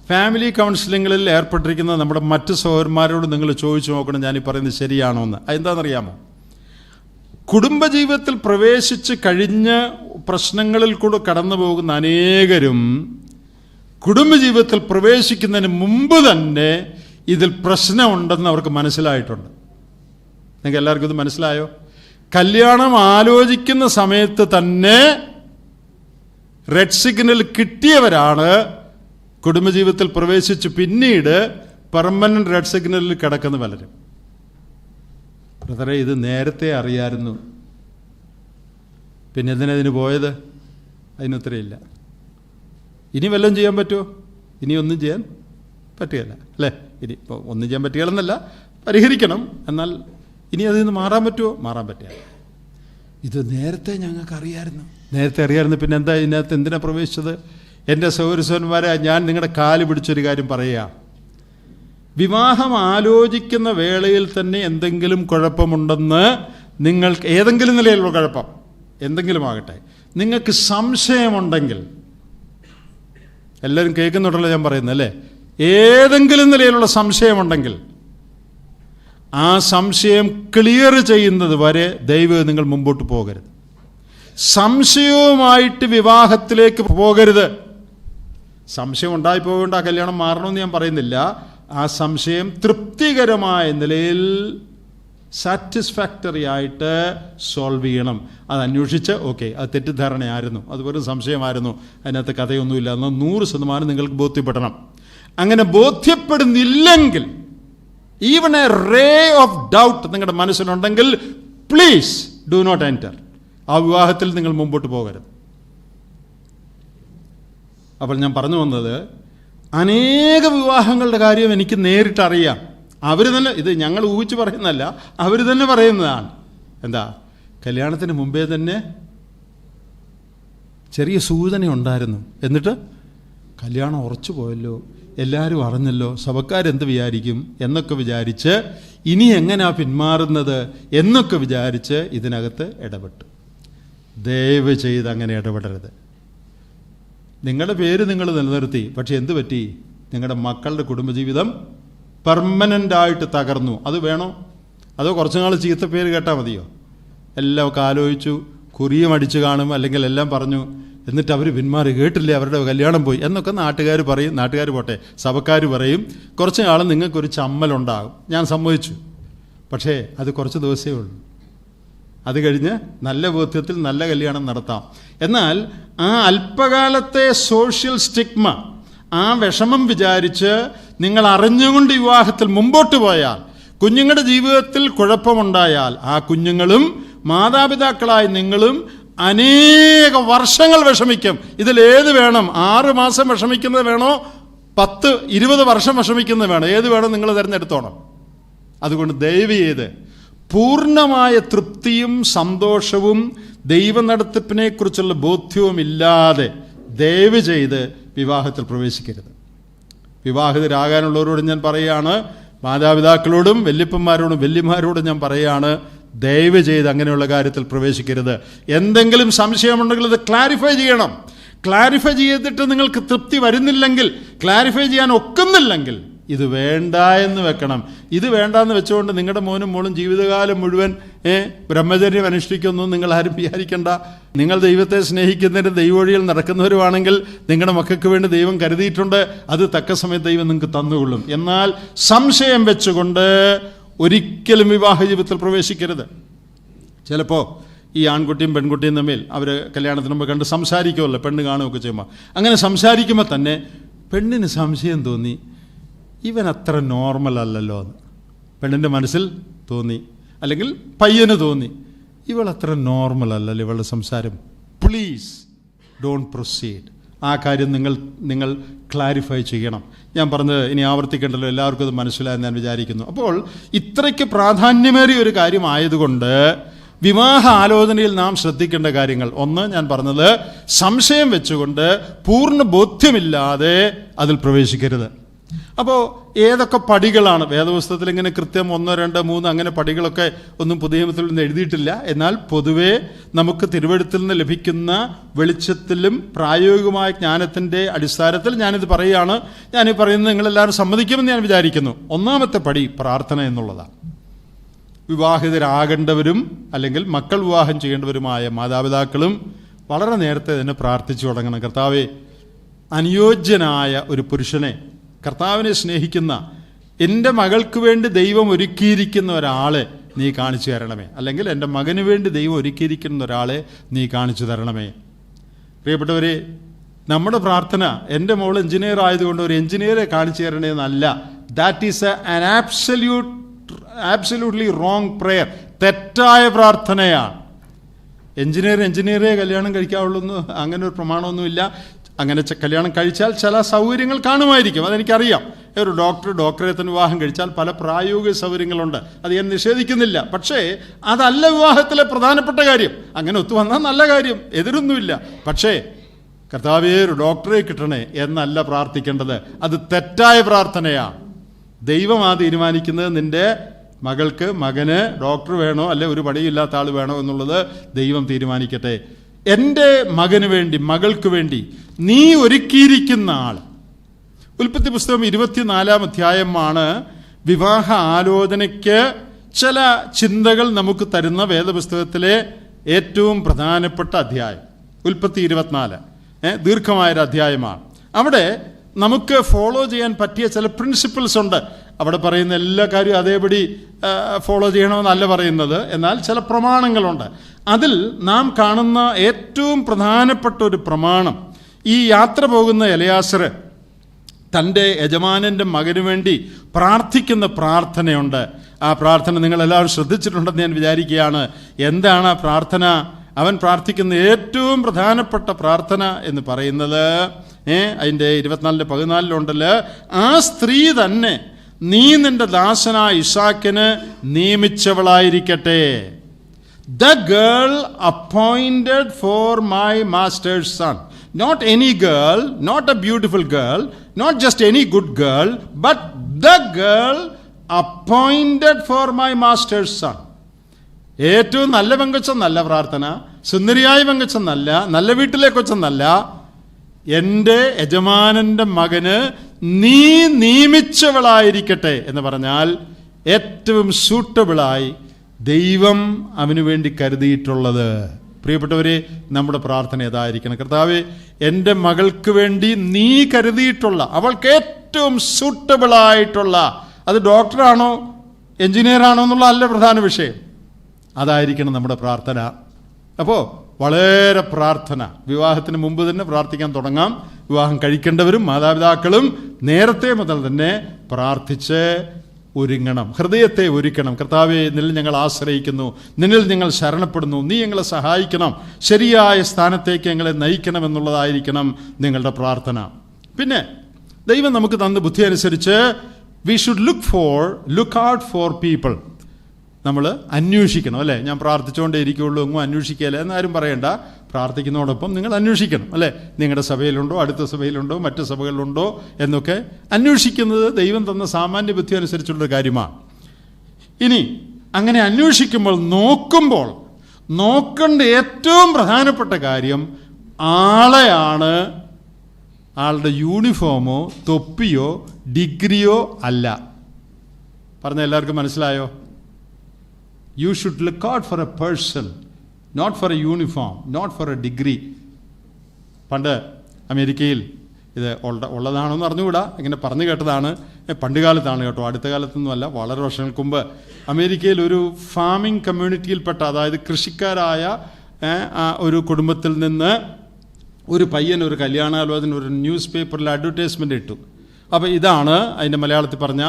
ഫാമിലി കൗൺസിലിങ്ങളിൽ ഏർപ്പെട്ടിരിക്കുന്ന നമ്മുടെ മറ്റ് സഹോദരന്മാരോട് നിങ്ങൾ ചോദിച്ചു നോക്കണം ഞാൻ ഈ പറയുന്നത് ശരിയാണോ എന്ന്. അതെന്താണെന്നറിയാമോ? കുടുംബജീവിതത്തിൽ പ്രവേശിച്ച് കഴിഞ്ഞ് പ്രശ്നങ്ങളിൽ കൂടെ കടന്നു പോകുന്ന അനേകരും കുടുംബജീവിതത്തിൽ പ്രവേശിക്കുന്നതിന് മുമ്പ് തന്നെ ഇതിൽ പ്രശ്നമുണ്ടെന്ന് അവർക്ക് മനസ്സിലായിട്ടുണ്ട്. നിങ്ങൾക്ക് എല്ലാവർക്കും ഇത് മനസ്സിലായോ? കല്യാണം ആലോചിക്കുന്ന സമയത്ത് തന്നെ റെഡ് സിഗ്നൽ കിട്ടിയവരാണ് കുടുംബജീവിതത്തിൽ പ്രവേശിച്ച് പിന്നീട് പെർമനന്റ് റെഡ് സിഗ്നലിൽ കിടക്കുന്ന പലരും. ബ്രദറെ, ഇത് നേരത്തെ അറിയായിരുന്നു, പിന്നെ എന്തിനതിന് പോയത്? അതിനുത്തരയില്ല. ഇനി വല്ലതും ചെയ്യാൻ പറ്റുമോ? ഇനി ഒന്നും ചെയ്യാൻ പറ്റുകയില്ല, അല്ലേ? ഇനി ഇപ്പോൾ ഒന്നും ചെയ്യാൻ പറ്റുകയില്ലെന്നല്ല, പരിഹരിക്കണം. എന്നാൽ ഇനി അതിൽ നിന്ന് മാറാൻ പറ്റുമോ? മാറാൻ പറ്റുക. ഇത് നേരത്തെ ഞങ്ങൾക്ക് അറിയായിരുന്നു. നേരത്തെ അറിയായിരുന്നു, പിന്നെ എന്താ ഇതിനകത്ത് എന്തിനാ പ്രവേശിച്ചത്? എൻ്റെ സഹോദരന്മാരെ, ഞാൻ നിങ്ങളുടെ കാല് പിടിച്ചൊരു കാര്യം പറയുക. വിവാഹം ആലോചിക്കുന്ന വേളയിൽ തന്നെ എന്തെങ്കിലും കുഴപ്പമുണ്ടെന്ന് നിങ്ങൾക്ക്, ഏതെങ്കിലും നിലയിലുള്ള കുഴപ്പം എന്തെങ്കിലും ആകട്ടെ, നിങ്ങൾക്ക് സംശയമുണ്ടെങ്കിൽ, എല്ലാവരും കേൾക്കുന്നുണ്ടല്ലോ ഞാൻ പറയുന്നത്, അല്ലേ? ഏതെങ്കിലും നിലയിലുള്ള സംശയമുണ്ടെങ്കിൽ ആ സംശയം ക്ലിയർ ചെയ്യുന്നത് വരെ ദയവ് നിങ്ങൾ മുമ്പോട്ട് പോകരുത്. സംശയവുമായിട്ട് വിവാഹത്തിലേക്ക് പോകരുത്. സംശയം ഉണ്ടായി പോകേണ്ട ആ കല്യാണം മാറണമെന്ന് ഞാൻ പറയുന്നില്ല. ആ സംശയം തൃപ്തികരമായ നിലയിൽ സാറ്റിസ്ഫാക്ടറി ആയിട്ട് സോൾവ് ചെയ്യണം. അത് അന്വേഷിച്ച് ഓക്കെ, അത് തെറ്റിദ്ധാരണയായിരുന്നു, അത് വെറും സംശയമായിരുന്നു, അതിനകത്ത് കഥയൊന്നുമില്ല എന്ന് 100% നിങ്ങൾക്ക് ബോധ്യപ്പെടണം. അങ്ങനെ ബോധ്യപ്പെടുന്നില്ലെങ്കിൽ, even a ray of doubt നിങ്ങളുടെ മനസ്സിലുണ്ടെങ്കിൽ, പ്ലീസ് ഡു നോട്ട് എൻറ്റർ. ആ വിവാഹത്തിൽ നിങ്ങൾ മുമ്പോട്ട് പോകരുത്. അപ്പോൾ ഞാൻ പറഞ്ഞു വന്നത്, അനേക വിവാഹങ്ങളുടെ കാര്യം എനിക്ക് നേരിട്ടറിയാം. അവർ തന്നെ, ഇത് ഞങ്ങൾ ഊഹിച്ച് പറയുന്നതല്ല, അവർ തന്നെ പറയുന്നതാണ്. എന്താ? കല്യാണത്തിന് മുമ്പേ തന്നെ ചെറിയ സൂചന ഉണ്ടായിരുന്നു, എന്നിട്ട് കല്യാണം ഉറച്ചു പോയല്ലോ, എല്ലാവരും അറിഞ്ഞല്ലോ, സഭക്കാരെന്ത് വിചാരിക്കും എന്നൊക്കെ വിചാരിച്ച് ഇനി എങ്ങനെയാ പിന്മാറുന്നത് എന്നൊക്കെ വിചാരിച്ച് ഇതിനകത്ത് ഇടപെട്ടു. ദയവ് ചെയ്ത് അങ്ങനെ ഇടപെടരുത്. നിങ്ങളുടെ പേര് നിങ്ങൾ നിലനിർത്തി, പക്ഷെ എന്ത് പറ്റി? നിങ്ങളുടെ മക്കളുടെ കുടുംബജീവിതം പെർമനൻ്റായിട്ട് തകർന്നു. അത് വേണോ? അതോ കുറച്ചു നാൾ ചീത്ത പേര് കേട്ടാൽ മതിയോ? എല്ലാം ഒക്കെ ആലോചിച്ചു, കുറിയും അടിച്ചു കാണും, അല്ലെങ്കിൽ എല്ലാം പറഞ്ഞു, എന്നിട്ട് അവർ പിന്മാറി, കേട്ടില്ലേ അവരുടെ കല്യാണം പോയി എന്നൊക്കെ നാട്ടുകാർ പറയും. നാട്ടുകാർ പോട്ടെ, സഭക്കാർ പറയും. കുറച്ച് നാളും നിങ്ങൾക്കൊരു ചമ്മലുണ്ടാകും, ഞാൻ സമ്മതിച്ചു. പക്ഷേ അത് കുറച്ച് ദിവസമേ ഉള്ളൂ. അത് കഴിഞ്ഞ് നല്ല ബോധ്യത്തിൽ നല്ല കല്യാണം നടത്താം. എന്നാൽ ആ അല്പകാലത്തെ സോഷ്യൽ സ്റ്റിഗ്മ, ആ വിഷമം വിചാരിച്ച് നിങ്ങൾ അറിഞ്ഞുകൊണ്ട് വിവാഹത്തിൽ മുമ്പോട്ട് പോയാൽ, കുഞ്ഞുങ്ങളുടെ ജീവിതത്തിൽ കുഴപ്പമുണ്ടായാൽ, ആ കുഞ്ഞുങ്ങളും മാതാപിതാക്കളായി നിങ്ങളും അനേക വർഷങ്ങൾ വിഷമിക്കും. ഇതിലേത് വേണം? 6 മാസം വിഷമിക്കുന്നത് വേണോ, 10-20 വർഷം വിഷമിക്കുന്നത് വേണോ? ഏത് വേണം? നിങ്ങൾ തിരഞ്ഞെടുത്തോണം. അതുകൊണ്ട് ദയവ് ചെയ്ത് പൂർണ്ണമായ തൃപ്തിയും സന്തോഷവും ദൈവ നടത്തിപ്പിനെ കുറിച്ചുള്ള ബോധ്യവും ഇല്ലാതെ ദയവ് ചെയ്ത് വിവാഹത്തിൽ പ്രവേശിക്കരുത്. വിവാഹിതരാകാനുള്ളവരോട് ഞാൻ പറയുകയാണ്, മാതാപിതാക്കളോടും വല്യപ്പന്മാരോടും വല്യമാരോടും ഞാൻ പറയുകയാണ്, ദയവ് ചെയ്ത് അങ്ങനെയുള്ള കാര്യത്തിൽ പ്രവേശിക്കരുത്. എന്തെങ്കിലും സംശയമുണ്ടെങ്കിൽ അത് ക്ലാരിഫൈ ചെയ്യണം. ക്ലാരിഫൈ ചെയ്തിട്ട് നിങ്ങൾക്ക് തൃപ്തി വരുന്നില്ലെങ്കിൽ, ക്ലാരിഫൈ ചെയ്യാൻ ഒക്കുന്നില്ലെങ്കിൽ ഇത് വേണ്ട എന്ന് വെക്കണം. ഇത് വേണ്ടാന്ന് വെച്ചുകൊണ്ട് നിങ്ങളുടെ മോനും മോളും ജീവിതകാലം മുഴുവൻ ബ്രഹ്മചര്യം അനുഷ്ഠിക്കുന്നു നിങ്ങൾ ആരും വിചാരിക്കേണ്ട. നിങ്ങൾ ദൈവത്തെ സ്നേഹിക്കുന്നതിന് ദൈവവഴിയിൽ നടക്കുന്നവരുമാണെങ്കിൽ നിങ്ങളുടെ മക്കൾക്ക് വേണ്ടി ദൈവം കരുതിയിട്ടുണ്ട്. അത് തക്ക സമയത്ത് ദൈവം നിങ്ങൾക്ക് തന്നുകൊള്ളും. എന്നാൽ സംശയം വെച്ചുകൊണ്ട് ഒരിക്കലും വിവാഹ ജീവിതത്തിൽ പ്രവേശിക്കരുത്. ചിലപ്പോൾ ഈ ആൺകുട്ടിയും പെൺകുട്ടിയും തമ്മിൽ അവർ കല്യാണത്തിന് മുമ്പ് കണ്ട് സംസാരിക്കുമല്ലോ, പെണ്ണ് കാണുകയൊക്കെ ചെയ്യുമ്പോൾ. അങ്ങനെ സംസാരിക്കുമ്പോൾ തന്നെ പെണ്ണിന് സംശയം തോന്നി, ഇവൻ അത്ര നോർമൽ അല്ലല്ലോ എന്ന് പെണ്ണിൻ്റെ മനസ്സിൽ തോന്നി. അല്ലെങ്കിൽ പയ്യന് തോന്നി, ഇവൾ അത്ര നോർമൽ അല്ലല്ലോ ഇവളുടെ സംസാരം. Please don't proceed. ആ കാര്യം നിങ്ങൾ ക്ലാരിഫൈ ചെയ്യണം. ഞാൻ പറഞ്ഞത് ഇനി ആവർത്തിക്കേണ്ടല്ലോ, എല്ലാവർക്കും അത് മനസ്സിലായെന്ന് ഞാൻ വിചാരിക്കുന്നു. അപ്പോൾ ഇത്രയ്ക്ക് പ്രാധാന്യമേറിയ ഒരു കാര്യമായതുകൊണ്ട് വിവാഹ ആലോചനയിൽ നാം ശ്രദ്ധിക്കേണ്ട കാര്യങ്ങൾ, ഒന്ന് ഞാൻ പറഞ്ഞത്, സംശയം വെച്ചുകൊണ്ട് പൂർണ്ണ ബോധ്യമില്ലാതെ അതിൽ പ്രവേശിക്കരുത്. അപ്പോൾ ഏതൊക്കെ പടികളാണ് വേദപുസ്തകത്തിൽ ഇങ്ങനെ കൃത്യം 1, 2, 3 അങ്ങനെ പടികളൊക്കെ ഒന്നും പുതിയ നിയമത്തിൽ നിന്ന് എഴുതിയിട്ടില്ല. എന്നാൽ പൊതുവേ നമുക്ക് തിരുവെഴുത്തിൽ നിന്ന് ലഭിക്കുന്ന വെളിച്ചത്തിലും പ്രായോഗികമായ ജ്ഞാനത്തിൻ്റെ അടിസ്ഥാനത്തിൽ ഞാനിത് പറയുകയാണ്. ഞാനീ പറയുന്നത് നിങ്ങളെല്ലാവരും സമ്മതിക്കുമെന്ന് ഞാൻ വിചാരിക്കുന്നു. ഒന്നാമത്തെ പടി പ്രാർത്ഥന എന്നുള്ളതാണ്. വിവാഹിതരാകേണ്ടവരും അല്ലെങ്കിൽ മക്കൾ വിവാഹം ചെയ്യേണ്ടവരുമായ മാതാപിതാക്കളും വളരെ നേരത്തെ തന്നെ പ്രാർത്ഥിച്ചു തുടങ്ങണം. കർത്താവേ, അനുയോജ്യനായ ഒരു പുരുഷനെ, കർത്താവിനെ സ്നേഹിക്കുന്ന എൻ്റെ മകൾക്ക് വേണ്ടി ദൈവം ഒരുക്കിയിരിക്കുന്ന ഒരാളെ നീ കാണിച്ചു തരണമേ, അല്ലെങ്കിൽ എൻ്റെ മകന് വേണ്ടി ദൈവം ഒരുക്കിയിരിക്കുന്ന ഒരാളെ നീ കാണിച്ചു തരണമേ. പ്രിയപ്പെട്ടവരെ, നമ്മുടെ പ്രാർത്ഥന എൻ്റെ മോൾ എഞ്ചിനീയർ ആയതുകൊണ്ട് ഒരു എഞ്ചിനീയറെ കാണിച്ചു തരണേന്നല്ല. That is an absolutely wrong prayer. തെറ്റായ പ്രാർത്ഥനയാണ്. എഞ്ചിനീയറെ കല്യാണം കഴിക്കാവുള്ളൂ എന്ന് അങ്ങനെ ഒരു പ്രമാണമൊന്നുമില്ല. അങ്ങനെ കല്യാണം കഴിച്ചാൽ ചില സൗകര്യങ്ങൾ കാണുമായിരിക്കും, അതെനിക്കറിയാം. ഒരു ഡോക്ടറെ തന്നെ വിവാഹം കഴിച്ചാൽ പല പ്രായോഗിക സൗകര്യങ്ങളുണ്ട്, അത് ഞാൻ നിഷേധിക്കുന്നില്ല. പക്ഷേ അതല്ല വിവാഹത്തിലെ പ്രധാനപ്പെട്ട കാര്യം. അങ്ങനെ ഒത്തുവന്നാൽ നല്ല കാര്യം, എതിരൊന്നുമില്ല. പക്ഷേ കർത്താവേ ഒരു ഡോക്ടറെ കിട്ടണേ എന്നല്ല പ്രാർത്ഥിക്കേണ്ടത്. അത് തെറ്റായ പ്രാർത്ഥനയാണ്. ദൈവം ആ തീരുമാനിക്കുന്നത് നിൻ്റെ മകന് ഡോക്ടർ വേണോ അല്ലെ ഒരു പണിയില്ലാത്ത ആൾ വേണോ എന്നുള്ളത് ദൈവം തീരുമാനിക്കട്ടെ. എൻ്റെ മകന് വേണ്ടി മകൾക്ക് വേണ്ടി നീ ഒരുക്കിയിരിക്കുന്ന ആൾ. ഉൽപ്പത്തി പുസ്തകം 24-ാം അധ്യായമാണ് വിവാഹ ആലോചനയ്ക്ക് ചില ചിന്തകൾ നമുക്ക് തരുന്ന വേദപുസ്തകത്തിലെ ഏറ്റവും പ്രധാനപ്പെട്ട അധ്യായം. ഉൽപ്പത്തി 24 ദീർഘമായൊരു അധ്യായമാണ്. അവിടെ നമുക്ക് ഫോളോ ചെയ്യാൻ പറ്റിയ ചില പ്രിൻസിപ്പിൾസ് ഉണ്ട്. അവിടെ പറയുന്ന എല്ലാ കാര്യവും അതേപടി ഫോളോ ചെയ്യണമെന്നല്ല പറയുന്നത്, എന്നാൽ ചില പ്രമാണങ്ങളുണ്ട്. അതിൽ നാം കാണുന്ന ഏറ്റവും പ്രധാനപ്പെട്ട ഒരു പ്രമാണം, ഈ യാത്ര പോകുന്ന എലയാസർ തൻ്റെ യജമാനൻ്റെ മകന് വേണ്ടി പ്രാർത്ഥിക്കുന്ന പ്രാർത്ഥനയുണ്ട്. ആ പ്രാർത്ഥന നിങ്ങളെല്ലാവരും ശ്രദ്ധിച്ചിട്ടുണ്ടെന്ന് ഞാൻ വിചാരിക്കുകയാണ്. എന്താണ് ആ പ്രാർത്ഥന? അവൻ പ്രാർത്ഥിക്കുന്ന ഏറ്റവും പ്രധാനപ്പെട്ട പ്രാർത്ഥന എന്ന് പറയുന്നത് അതിൻ്റെ 24-14 ആ സ്ത്രീ തന്നെ നീ നിന്റെ ദാസനായ ഇസാക്കിന് നിയമിച്ചവളായിരിക്കട്ടെ. The girl appointed for my master's son not any girl, not a beautiful girl, not just any good girl, but the girl appointed for my master's son. ഏറ്റവും നല്ല പെങ്കൊച്ചെന്നല്ല പ്രാർത്ഥന, സുന്ദരിയായ പെങ്കൊച്ചെന്നല്ല, നല്ല വീട്ടിലെ കൊച്ചെന്നല്ല, എൻ്റെ യജമാനൻ്റെ മകന് നീ നിയമിച്ചവളായിരിക്കട്ടെ എന്ന് പറഞ്ഞാൽ ഏറ്റവും സൂട്ടബിളായി ദൈവം അവന് വേണ്ടി കരുതിയിട്ടുള്ളത്. പ്രിയപ്പെട്ടവരെ, നമ്മുടെ പ്രാർത്ഥന ഏതായിരിക്കണം? കർത്താവേ, എൻ്റെ മകൾക്ക് വേണ്ടി നീ കരുതിയിട്ടുള്ള, അവൾക്ക് ഏറ്റവും സൂട്ടബിളായിട്ടുള്ള, അത് ഡോക്ടറാണോ എഞ്ചിനീയറാണോ എന്നുള്ള അല്ല പ്രധാന വിഷയം, അതായിരിക്കണം നമ്മുടെ പ്രാർത്ഥന. അപ്പോൾ വളരെ പ്രാർത്ഥന, വിവാഹത്തിന് മുമ്പ് തന്നെ പ്രാർത്ഥിക്കാൻ തുടങ്ങാം. വിവാഹം കഴിക്കേണ്ടവരും മാതാപിതാക്കളും നേരത്തെ മുതൽ തന്നെ പ്രാർത്ഥിച്ച് ഒരുങ്ങണം, ഹൃദയത്തെ ഒരുക്കണം. കർത്താവേ, നിന്നിൽ ഞങ്ങൾ ആശ്രയിക്കുന്നു, നിന്നിൽ ഞങ്ങൾ ശരണപ്പെടുന്നു, നീ ഞങ്ങളെ സഹായിക്കണം, ശരിയായ സ്ഥാനത്തേക്ക് ഞങ്ങളെ നയിക്കണമെന്നുള്ളതായിരിക്കണം നിങ്ങളുടെ പ്രാർത്ഥന. പിന്നെ ദൈവം നമുക്ക് തന്ന ബുദ്ധി അനുസരിച്ച് we should look out for people. നമ്മൾ അന്വേഷിക്കണം, അല്ലേ? ഞാൻ പ്രാർത്ഥിച്ചുകൊണ്ടേ ഇരിക്കുകയുള്ളൂ, ഒന്നും അന്വേഷിക്കുകയല്ല എന്നാരും പറയണ്ട. പ്രാർത്ഥിക്കുന്നതോടൊപ്പം നിങ്ങൾ അന്വേഷിക്കണം, അല്ലേ? നിങ്ങളുടെ സഭയിലുണ്ടോ, അടുത്ത സഭയിലുണ്ടോ, മറ്റ് സഭകളിലുണ്ടോ എന്നൊക്കെ അന്വേഷിക്കുന്നത് ദൈവം തന്ന സാമാന്യ ബുദ്ധി അനുസരിച്ചുള്ളൊരു കാര്യമാണ്. ഇനി അങ്ങനെ അന്വേഷിക്കുമ്പോൾ, നോക്കേണ്ട ഏറ്റവും പ്രധാനപ്പെട്ട കാര്യം ആളെയാണ്. ആളുടെ യൂണിഫോമോ തൊപ്പിയോ ഡിഗ്രിയോ അല്ല. പറഞ്ഞ എല്ലാവർക്കും മനസ്സിലായോ? You should look out for a person, not for a uniform, not for a degree. പണ്ട് അമേരിക്കയിൽ, ഇത് ഉള്ളതാണോ എന്ന് അറിഞ്ഞുകൂടാ, ഇങ്ങനെ പറഞ്ഞു കേട്ടതാണ്, പണ്ട് കാലത്താണ് കേട്ടോ, അടുത്ത കാലത്തൊന്നുമല്ല, വളരെ വർഷങ്ങൾക്ക് മുമ്പ് അമേരിക്കയിൽ ഒരു ഫാമിംഗ് കമ്മ്യൂണിറ്റിയിൽപ്പെട്ട, അതായത് കൃഷിക്കാരായ ഒരു കുടുംബത്തിൽ നിന്ന് ഒരു പയ്യൻ ഒരു കല്യാണാലോചന ഒരു ന്യൂസ് പേപ്പറിൽ അഡ്വർടൈസ്മെൻ്റ് ഇട്ടു. അപ്പോൾ ഇതാണ് അതിൻ്റെ മലയാളത്തിൽ പറഞ്ഞ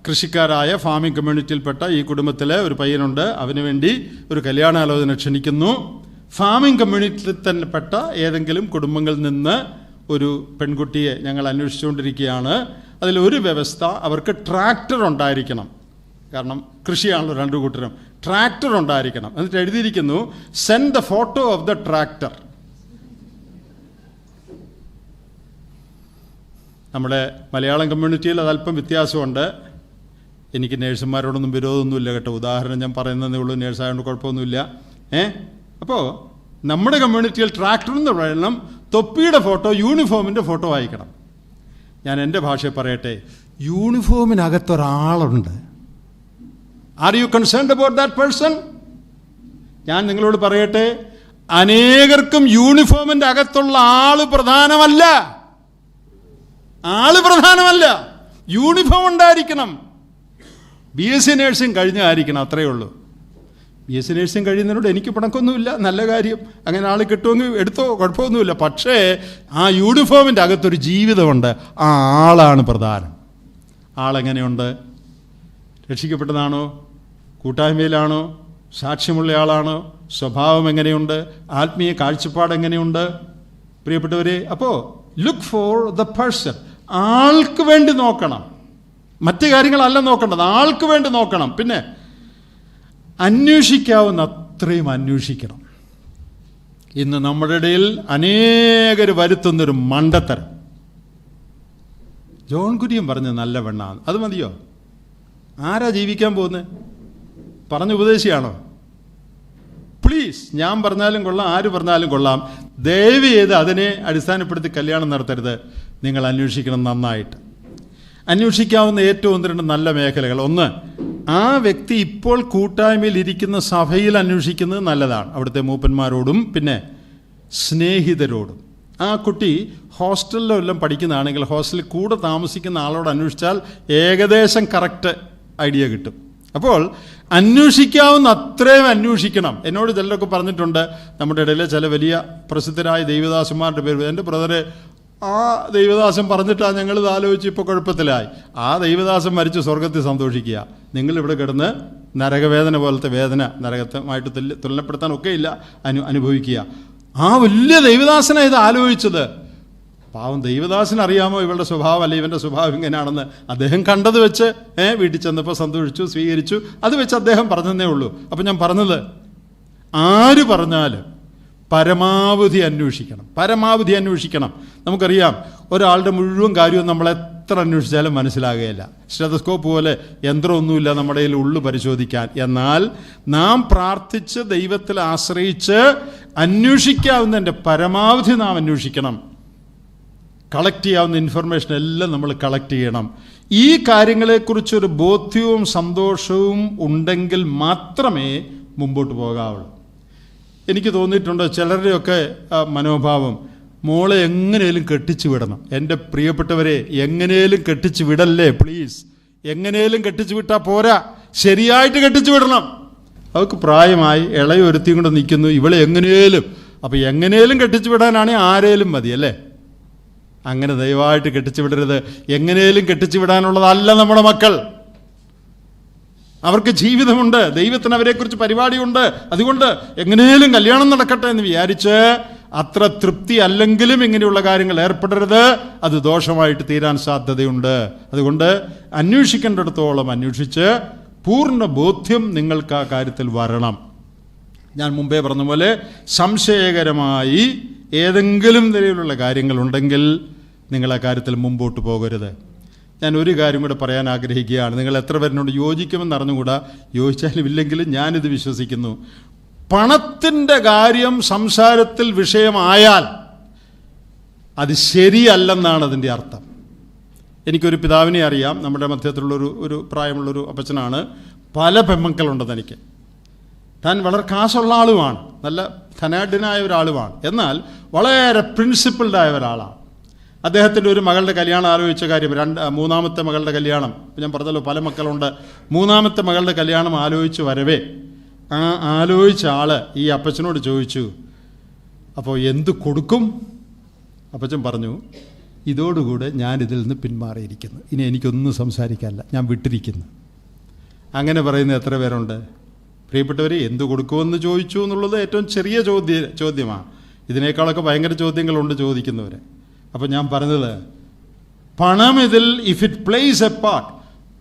കൃഷിക്കാരായ ഫാമിംഗ് കമ്മ്യൂണിറ്റിയിൽപ്പെട്ട ഈ കുടുംബത്തിലെ ഒരു പയ്യനുണ്ട്, അവന് വേണ്ടി ഒരു കല്യാണാലോചന ക്ഷണിക്കുന്നു. ഫാമിംഗ് കമ്മ്യൂണിറ്റിയിൽ തന്നെ പെട്ട ഏതെങ്കിലും കുടുംബങ്ങളിൽ നിന്ന് ഒരു പെൺകുട്ടിയെ ഞങ്ങൾ അന്വേഷിച്ചുകൊണ്ടിരിക്കുകയാണ്. അതിലൊരു വ്യവസ്ഥ, അവർക്ക് ട്രാക്ടർ ഉണ്ടായിരിക്കണം. കാരണം കൃഷിയാണല്ലോ രണ്ടു കൂട്ടരും, ട്രാക്ടർ ഉണ്ടായിരിക്കണം. എന്നിട്ട് എഴുതിയിരിക്കുന്നു, send the photo of the tractor. നമ്മുടെ മലയാളം കമ്മ്യൂണിറ്റിയിൽ അതല്പം വ്യത്യാസമുണ്ട്. എനിക്ക് നേഴ്സുമാരോടൊന്നും വിരോധമൊന്നുമില്ല കേട്ടോ, ഉദാഹരണം ഞാൻ പറയുന്നതേ ഉള്ളൂ, നേഴ്സായതുകൊണ്ട് കുഴപ്പമൊന്നുമില്ല. അപ്പോൾ നമ്മുടെ കമ്മ്യൂണിറ്റിയിൽ ട്രാക്ടർ എന്ന് പറയണം, തൊപ്പിയുടെ ഫോട്ടോ, യൂണിഫോമിൻ്റെ ഫോട്ടോ വായിക്കണം. ഞാൻ എൻ്റെ ഭാഷയിൽ പറയട്ടെ, യൂണിഫോമിനകത്തൊരാളുണ്ട്. Are you concerned about that person? ഞാൻ നിങ്ങളോട് പറയട്ടെ, അനേകർക്കും യൂണിഫോമിൻ്റെ അകത്തുള്ള ആള് പ്രധാനമല്ല. യൂണിഫോം ഉണ്ടായിരിക്കണം. BSc നഴ്സിംഗ് കഴിഞ്ഞായിരിക്കണം, അത്രയേ ഉള്ളൂ. BSc നഴ്സിംഗ് കഴിയുന്നതിനോട് എനിക്ക് പിണക്കൊന്നുമില്ല, നല്ല കാര്യം. അങ്ങനെ ആൾ കിട്ടുമെങ്കിൽ എടുത്തോ, കുഴപ്പമൊന്നുമില്ല. പക്ഷേ ആ യൂണിഫോമിൻ്റെ അകത്തൊരു ജീവിതമുണ്ട്, ആ ആളാണ് പ്രധാനം. ആളെങ്ങനെയുണ്ട്? രക്ഷിക്കപ്പെട്ടതാണോ? കൂട്ടായ്മയിലാണോ? സാക്ഷ്യമുള്ള ആളാണോ? സ്വഭാവം എങ്ങനെയുണ്ട്? ആത്മീയ കാഴ്ചപ്പാട് എങ്ങനെയുണ്ട്? പ്രിയപ്പെട്ടവരെ, അപ്പോൾ ലുക്ക് ഫോർ ദ പേഴ്സൺ. ആൾക്ക് വേണ്ടി നോക്കണം, മറ്റു കാര്യങ്ങളല്ല നോക്കേണ്ടത്, ആൾക്ക് വേണ്ടി നോക്കണം. പിന്നെ അന്വേഷിക്കാവുന്ന അത്രയും അന്വേഷിക്കണം. ഇന്ന് നമ്മുടെ ഇടയിൽ അനേകർ വരുത്തുന്നൊരു മണ്ടത്തരം. ജോൺ കുര്യൻ പറഞ്ഞ നല്ല വെണ്ണാണ്, അത് മതിയോ? ആരാ ജീവിക്കാൻ പോകുന്നത്? പറഞ്ഞ ഉപദേശിയാണോ? പ്ലീസ്, ഞാൻ പറഞ്ഞാലും കൊള്ളാം, ആര് പറഞ്ഞാലും കൊള്ളാം, ദയവ് ചെയ്ത് അതിനെ അടിസ്ഥാനപ്പെടുത്തി കല്യാണം നടത്തരുത്. നിങ്ങൾ അന്വേഷിക്കണം നന്നായിട്ട്. അന്വേഷിക്കാവുന്ന ഏറ്റവും 1-2 നല്ല മേഖലകൾ. ഒന്ന്, ആ വ്യക്തി ഇപ്പോൾ കൂട്ടായ്മയിൽ ഇരിക്കുന്ന സഭയിൽ അന്വേഷിക്കുന്നത് നല്ലതാണ്, അവിടുത്തെ മൂപ്പന്മാരോടും പിന്നെ സ്നേഹിതരോടും. ആ കുട്ടി ഹോസ്റ്റലിലോ എല്ലാം പഠിക്കുന്നതാണെങ്കിൽ ഹോസ്റ്റലിൽ കൂടെ താമസിക്കുന്ന ആളോട് അന്വേഷിച്ചാൽ ഏകദേശം കറക്റ്റ് ഐഡിയ കിട്ടും. അപ്പോൾ അന്വേഷിക്കാവുന്ന അത്രയും അന്വേഷിക്കണം. എന്നോട് ചിലരൊക്കെ പറഞ്ഞിട്ടുണ്ട്, നമ്മുടെ ഇടയിലെ ചില വലിയ പ്രസിദ്ധരായ ദൈവദാസന്മാരുടെ പേര്, എൻ്റെ ബ്രദറെ ആ ദൈവദാസൻ പറഞ്ഞിട്ടാണ് ഞങ്ങളിത് ആലോചിച്ച് ഇപ്പോൾ കുഴപ്പത്തിലായി. ആ ദൈവദാസൻ മരിച്ച് സ്വർഗത്തിൽ സന്തോഷിക്കുക, നിങ്ങളിവിടെ കിടന്ന് നരകവേദന പോലത്തെ വേദന, നരകത്തുമായിട്ട് തുലനപ്പെടുത്താനൊക്കെ ഇല്ല, അനുഭവിക്കുക. ആ വലിയ ദൈവദാസനാണ് ഇത് ആലോചിച്ചത്. പാവം ദൈവദാസന് അറിയാമോ ഇവളുടെ സ്വഭാവം, അല്ലെ ഇവൻ്റെ സ്വഭാവം ഇങ്ങനെയാണെന്ന്? അദ്ദേഹം കണ്ടത് വെച്ച് വീട്ടിൽ ചെന്നപ്പോൾ സന്തോഷിച്ചു, സ്വീകരിച്ചു, അത് വെച്ച് അദ്ദേഹം പറഞ്ഞതേ ഉള്ളൂ. അപ്പം ഞാൻ പറഞ്ഞത്, ആര് പറഞ്ഞാലും പരമാവധി അന്വേഷിക്കണം. നമുക്കറിയാം, ഒരാളുടെ മുഴുവൻ കാര്യവും നമ്മൾ എത്ര അന്വേഷിച്ചാലും മനസ്സിലാകുകയില്ല. സ്റ്റെതസ്കോപ്പ് പോലെ യന്ത്രമൊന്നുമില്ല നമ്മുടെ കയ്യിൽ ഉള്ളു പരിശോധിക്കാൻ. എന്നാൽ നാം പ്രാർത്ഥിച്ച് ദൈവത്തിൽ ആശ്രയിച്ച് അന്വേഷിക്കാവുന്നതിൻ്റെ പരമാവധി നാം അന്വേഷിക്കണം. കളക്ട് ചെയ്യാവുന്ന ഇൻഫർമേഷൻ എല്ലാം നമ്മൾ കളക്ട് ചെയ്യണം. ഈ കാര്യങ്ങളെക്കുറിച്ചൊരു ബോധ്യവും സന്തോഷവും ഉണ്ടെങ്കിൽ മാത്രമേ മുമ്പോട്ട് പോകാവുള്ളൂ. എനിക്ക് തോന്നിയിട്ടുണ്ട് ചിലരുടെയൊക്കെ മനോഭാവം, മോളെ എങ്ങനെയും കെട്ടിച്ചു വിടണം. എൻ്റെ പ്രിയപ്പെട്ടവരെ, എങ്ങനെയും കെട്ടിച്ചു വിടല്ലേ പ്ലീസ്. എങ്ങനെയും കെട്ടിച്ചു വിട്ടാൽ പോരാ, ശരിയായിട്ട് കെട്ടിച്ചു വിടണം. അവൾക്ക് പ്രായമായി, ഇളയൊരുത്തിയും കൊണ്ട് നിൽക്കുന്നു, ഇവളെ എങ്ങനെയും. അപ്പോൾ എങ്ങനെയും കെട്ടിച്ചു വിടാനാണെങ്കിൽ ആരേലും മതി അല്ലേ? അങ്ങനെ ദയവായിട്ട് കെട്ടിച്ചു വിടരുത്. എങ്ങനെയും കെട്ടിച്ചു വിടാനുള്ളതല്ല നമ്മുടെ മക്കൾ. അവർക്ക് ജീവിതമുണ്ട്, ദൈവത്തിന് അവരെക്കുറിച്ച് പരിപാടിയുണ്ട്. അതുകൊണ്ട് എങ്ങനെയും കല്യാണം നടക്കട്ടെ എന്ന് വിചാരിച്ച് അത്ര തൃപ്തി അല്ലെങ്കിലും ഇങ്ങനെയുള്ള കാര്യങ്ങൾ ഏർപ്പെടരുത്. അത് ദോഷമായിട്ട് തീരാൻ സാധ്യതയുണ്ട്. അതുകൊണ്ട് അന്വേഷിക്കേണ്ടിടത്തോളം അന്വേഷിച്ച് പൂർണ്ണ ബോധ്യം നിങ്ങൾക്ക് ആ കാര്യത്തിൽ വരണം. ഞാൻ മുമ്പേ പറഞ്ഞ പോലെ സംശയകരമായി ഏതെങ്കിലും നിലയിലുള്ള കാര്യങ്ങളുണ്ടെങ്കിൽ നിങ്ങൾ ആ കാര്യത്തിൽ മുമ്പോട്ട് പോകരുത്. ഞാൻ ഒരു കാര്യം കൂടെ പറയാൻ ആഗ്രഹിക്കുകയാണ്. നിങ്ങൾ എത്ര പേരിനോട് യോജിക്കുമെന്ന് അറിഞ്ഞുകൂടാ, യോജിച്ചാലും ഇല്ലെങ്കിലും ഞാനിത് വിശ്വസിക്കുന്നു. പണത്തിൻ്റെ കാര്യം സംസാരത്തിൽ വിഷയമായാൽ അത് ശരിയല്ലെന്നാണ് അതിൻ്റെ അർത്ഥം. എനിക്കൊരു പിതാവിനെ അറിയാം, നമ്മുടെ മധ്യത്തിലുള്ളൊരു പ്രായമുള്ളൊരു അപ്പച്ചനാണ്. പല പെൺമക്കളുണ്ട് തനിക്ക്. താൻ വളരെ കാശുള്ള ആളുമാണ്, നല്ല ധനാഢ്യനായ ഒരാളുമാണ്. എന്നാൽ വളരെ പ്രിൻസിപ്പിൾഡായ ഒരാളാണ്. അദ്ദേഹത്തിൻ്റെ ഒരു മകളുടെ കല്യാണം ആലോചിച്ച കാര്യം, മൂന്നാമത്തെ മകളുടെ കല്യാണം, ഞാൻ പറഞ്ഞല്ലോ പല മക്കളുണ്ട്. മൂന്നാമത്തെ മകളുടെ കല്യാണം ആലോചിച്ച് വരവേ ആ ആലോചിച്ച ആള് ഈ അപ്പച്ചനോട് ചോദിച്ചു, അപ്പോൾ എന്ത് കൊടുക്കും? അപ്പച്ചൻ പറഞ്ഞു, ഇതോടുകൂടെ ഞാനിതിൽ നിന്ന് പിന്മാറിയിരിക്കുന്നു, ഇനി എനിക്കൊന്നും സംസാരിക്കാനില്ല, ഞാൻ വിട്ടിരിക്കുന്നു. അങ്ങനെ പറയുന്ന എത്ര പേരുണ്ട്? പ്രിയപ്പെട്ടവരെ, എന്ത് കൊടുക്കുമെന്ന് ചോദിച്ചു എന്നുള്ളത് ഏറ്റവും ചെറിയ ചോദ്യമാണ്. ഇതിനേക്കാളൊക്കെ ഭയങ്കര ചോദ്യങ്ങളുണ്ട് ചോദിക്കുന്നവർ. അപ്പോൾ ഞാൻ പറഞ്ഞത്, പണം ഇതിൽ if it place A part,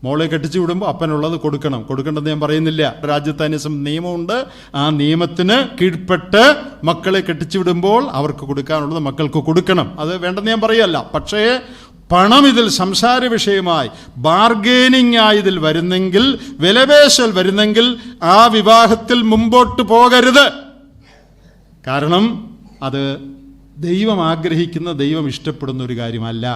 മോളെ കെട്ടിച്ചു വിടുമ്പോൾ അപ്പനുള്ളത് കൊടുക്കേണ്ടെന്ന് ഞാൻ പറയുന്നില്ല. രാജ്യത്ത് അതിന് നിയമമുണ്ട്. ആ നിയമത്തിന് കീഴ്പ്പെട്ട് മക്കളെ കെട്ടിച്ചു വിടുമ്പോൾ അവർക്ക് കൊടുക്കാനുള്ളത് മക്കൾക്ക് കൊടുക്കണം. അത് വേണ്ടെന്ന് ഞാൻ പറയല്ല. പക്ഷേ പണം ഇതിൽ സംസാര വിഷയമായി, ബാർഗെയിനിങ് ആയി ഇതിൽ വരുന്നെങ്കിൽ, വിലപേശൽ വരുന്നെങ്കിൽ ആ വിവാഹത്തിൽ മുമ്പോട്ട് പോകരുത്. കാരണം അത് ദൈവം ആഗ്രഹിക്കുന്ന, ദൈവം ഇഷ്ടപ്പെടുന്ന ഒരു കാര്യമല്ല.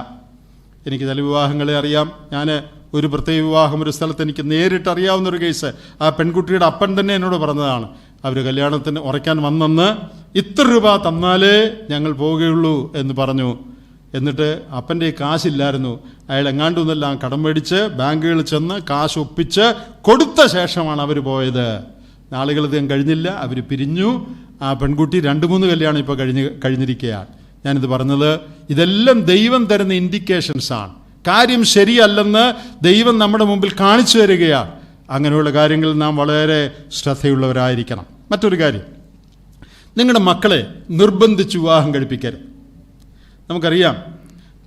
എനിക്ക് ചില വിവാഹങ്ങളെ അറിയാം. ഞാൻ ഒരു പ്രത്യേക വിവാഹം ഒരു സ്ഥലത്ത് എനിക്ക് നേരിട്ട് അറിയാവുന്നൊരു കേസ്, ആ പെൺകുട്ടിയുടെ അപ്പൻ തന്നെ എന്നോട് പറഞ്ഞതാണ്. അവർ കല്യാണത്തിന് ഉറയ്ക്കാൻ വന്നെന്ന് ഇത്ര രൂപ തന്നാലേ ഞങ്ങൾ പോവുകയുള്ളൂ എന്ന് പറഞ്ഞു. എന്നിട്ട് അപ്പൻ്റെ കാശില്ലായിരുന്നു. അയാൾ എങ്ങാണ്ടൊന്നെല്ലാം കടം മേടിച്ച് ബാങ്കുകളിൽ ചെന്ന് കാശ് ഒപ്പിച്ച് കൊടുത്ത ശേഷമാണ് അവർ പോയത്. നാളുകൾ അധികം കഴിഞ്ഞില്ല, അവർ പിരിഞ്ഞു. ആ പെൺകുട്ടി 2-3 കല്യാണം ഇപ്പോൾ കഴിഞ്ഞിരിക്കുകയാണ്. ഞാനിത് പറഞ്ഞത്, ഇതെല്ലാം ദൈവം തരുന്ന ഇൻഡിക്കേഷൻസാണ്. കാര്യം ശരിയല്ലെന്ന് ദൈവം നമ്മുടെ മുമ്പിൽ കാണിച്ചു തരികയാണ്. അങ്ങനെയുള്ള കാര്യങ്ങളിൽ നാം വളരെ ശ്രദ്ധയുള്ളവരായിരിക്കണം. മറ്റൊരു കാര്യം, നിങ്ങളുടെ മക്കളെ നിർബന്ധിച്ച് വിവാഹം കഴിപ്പിക്കരുത്. നമുക്കറിയാം,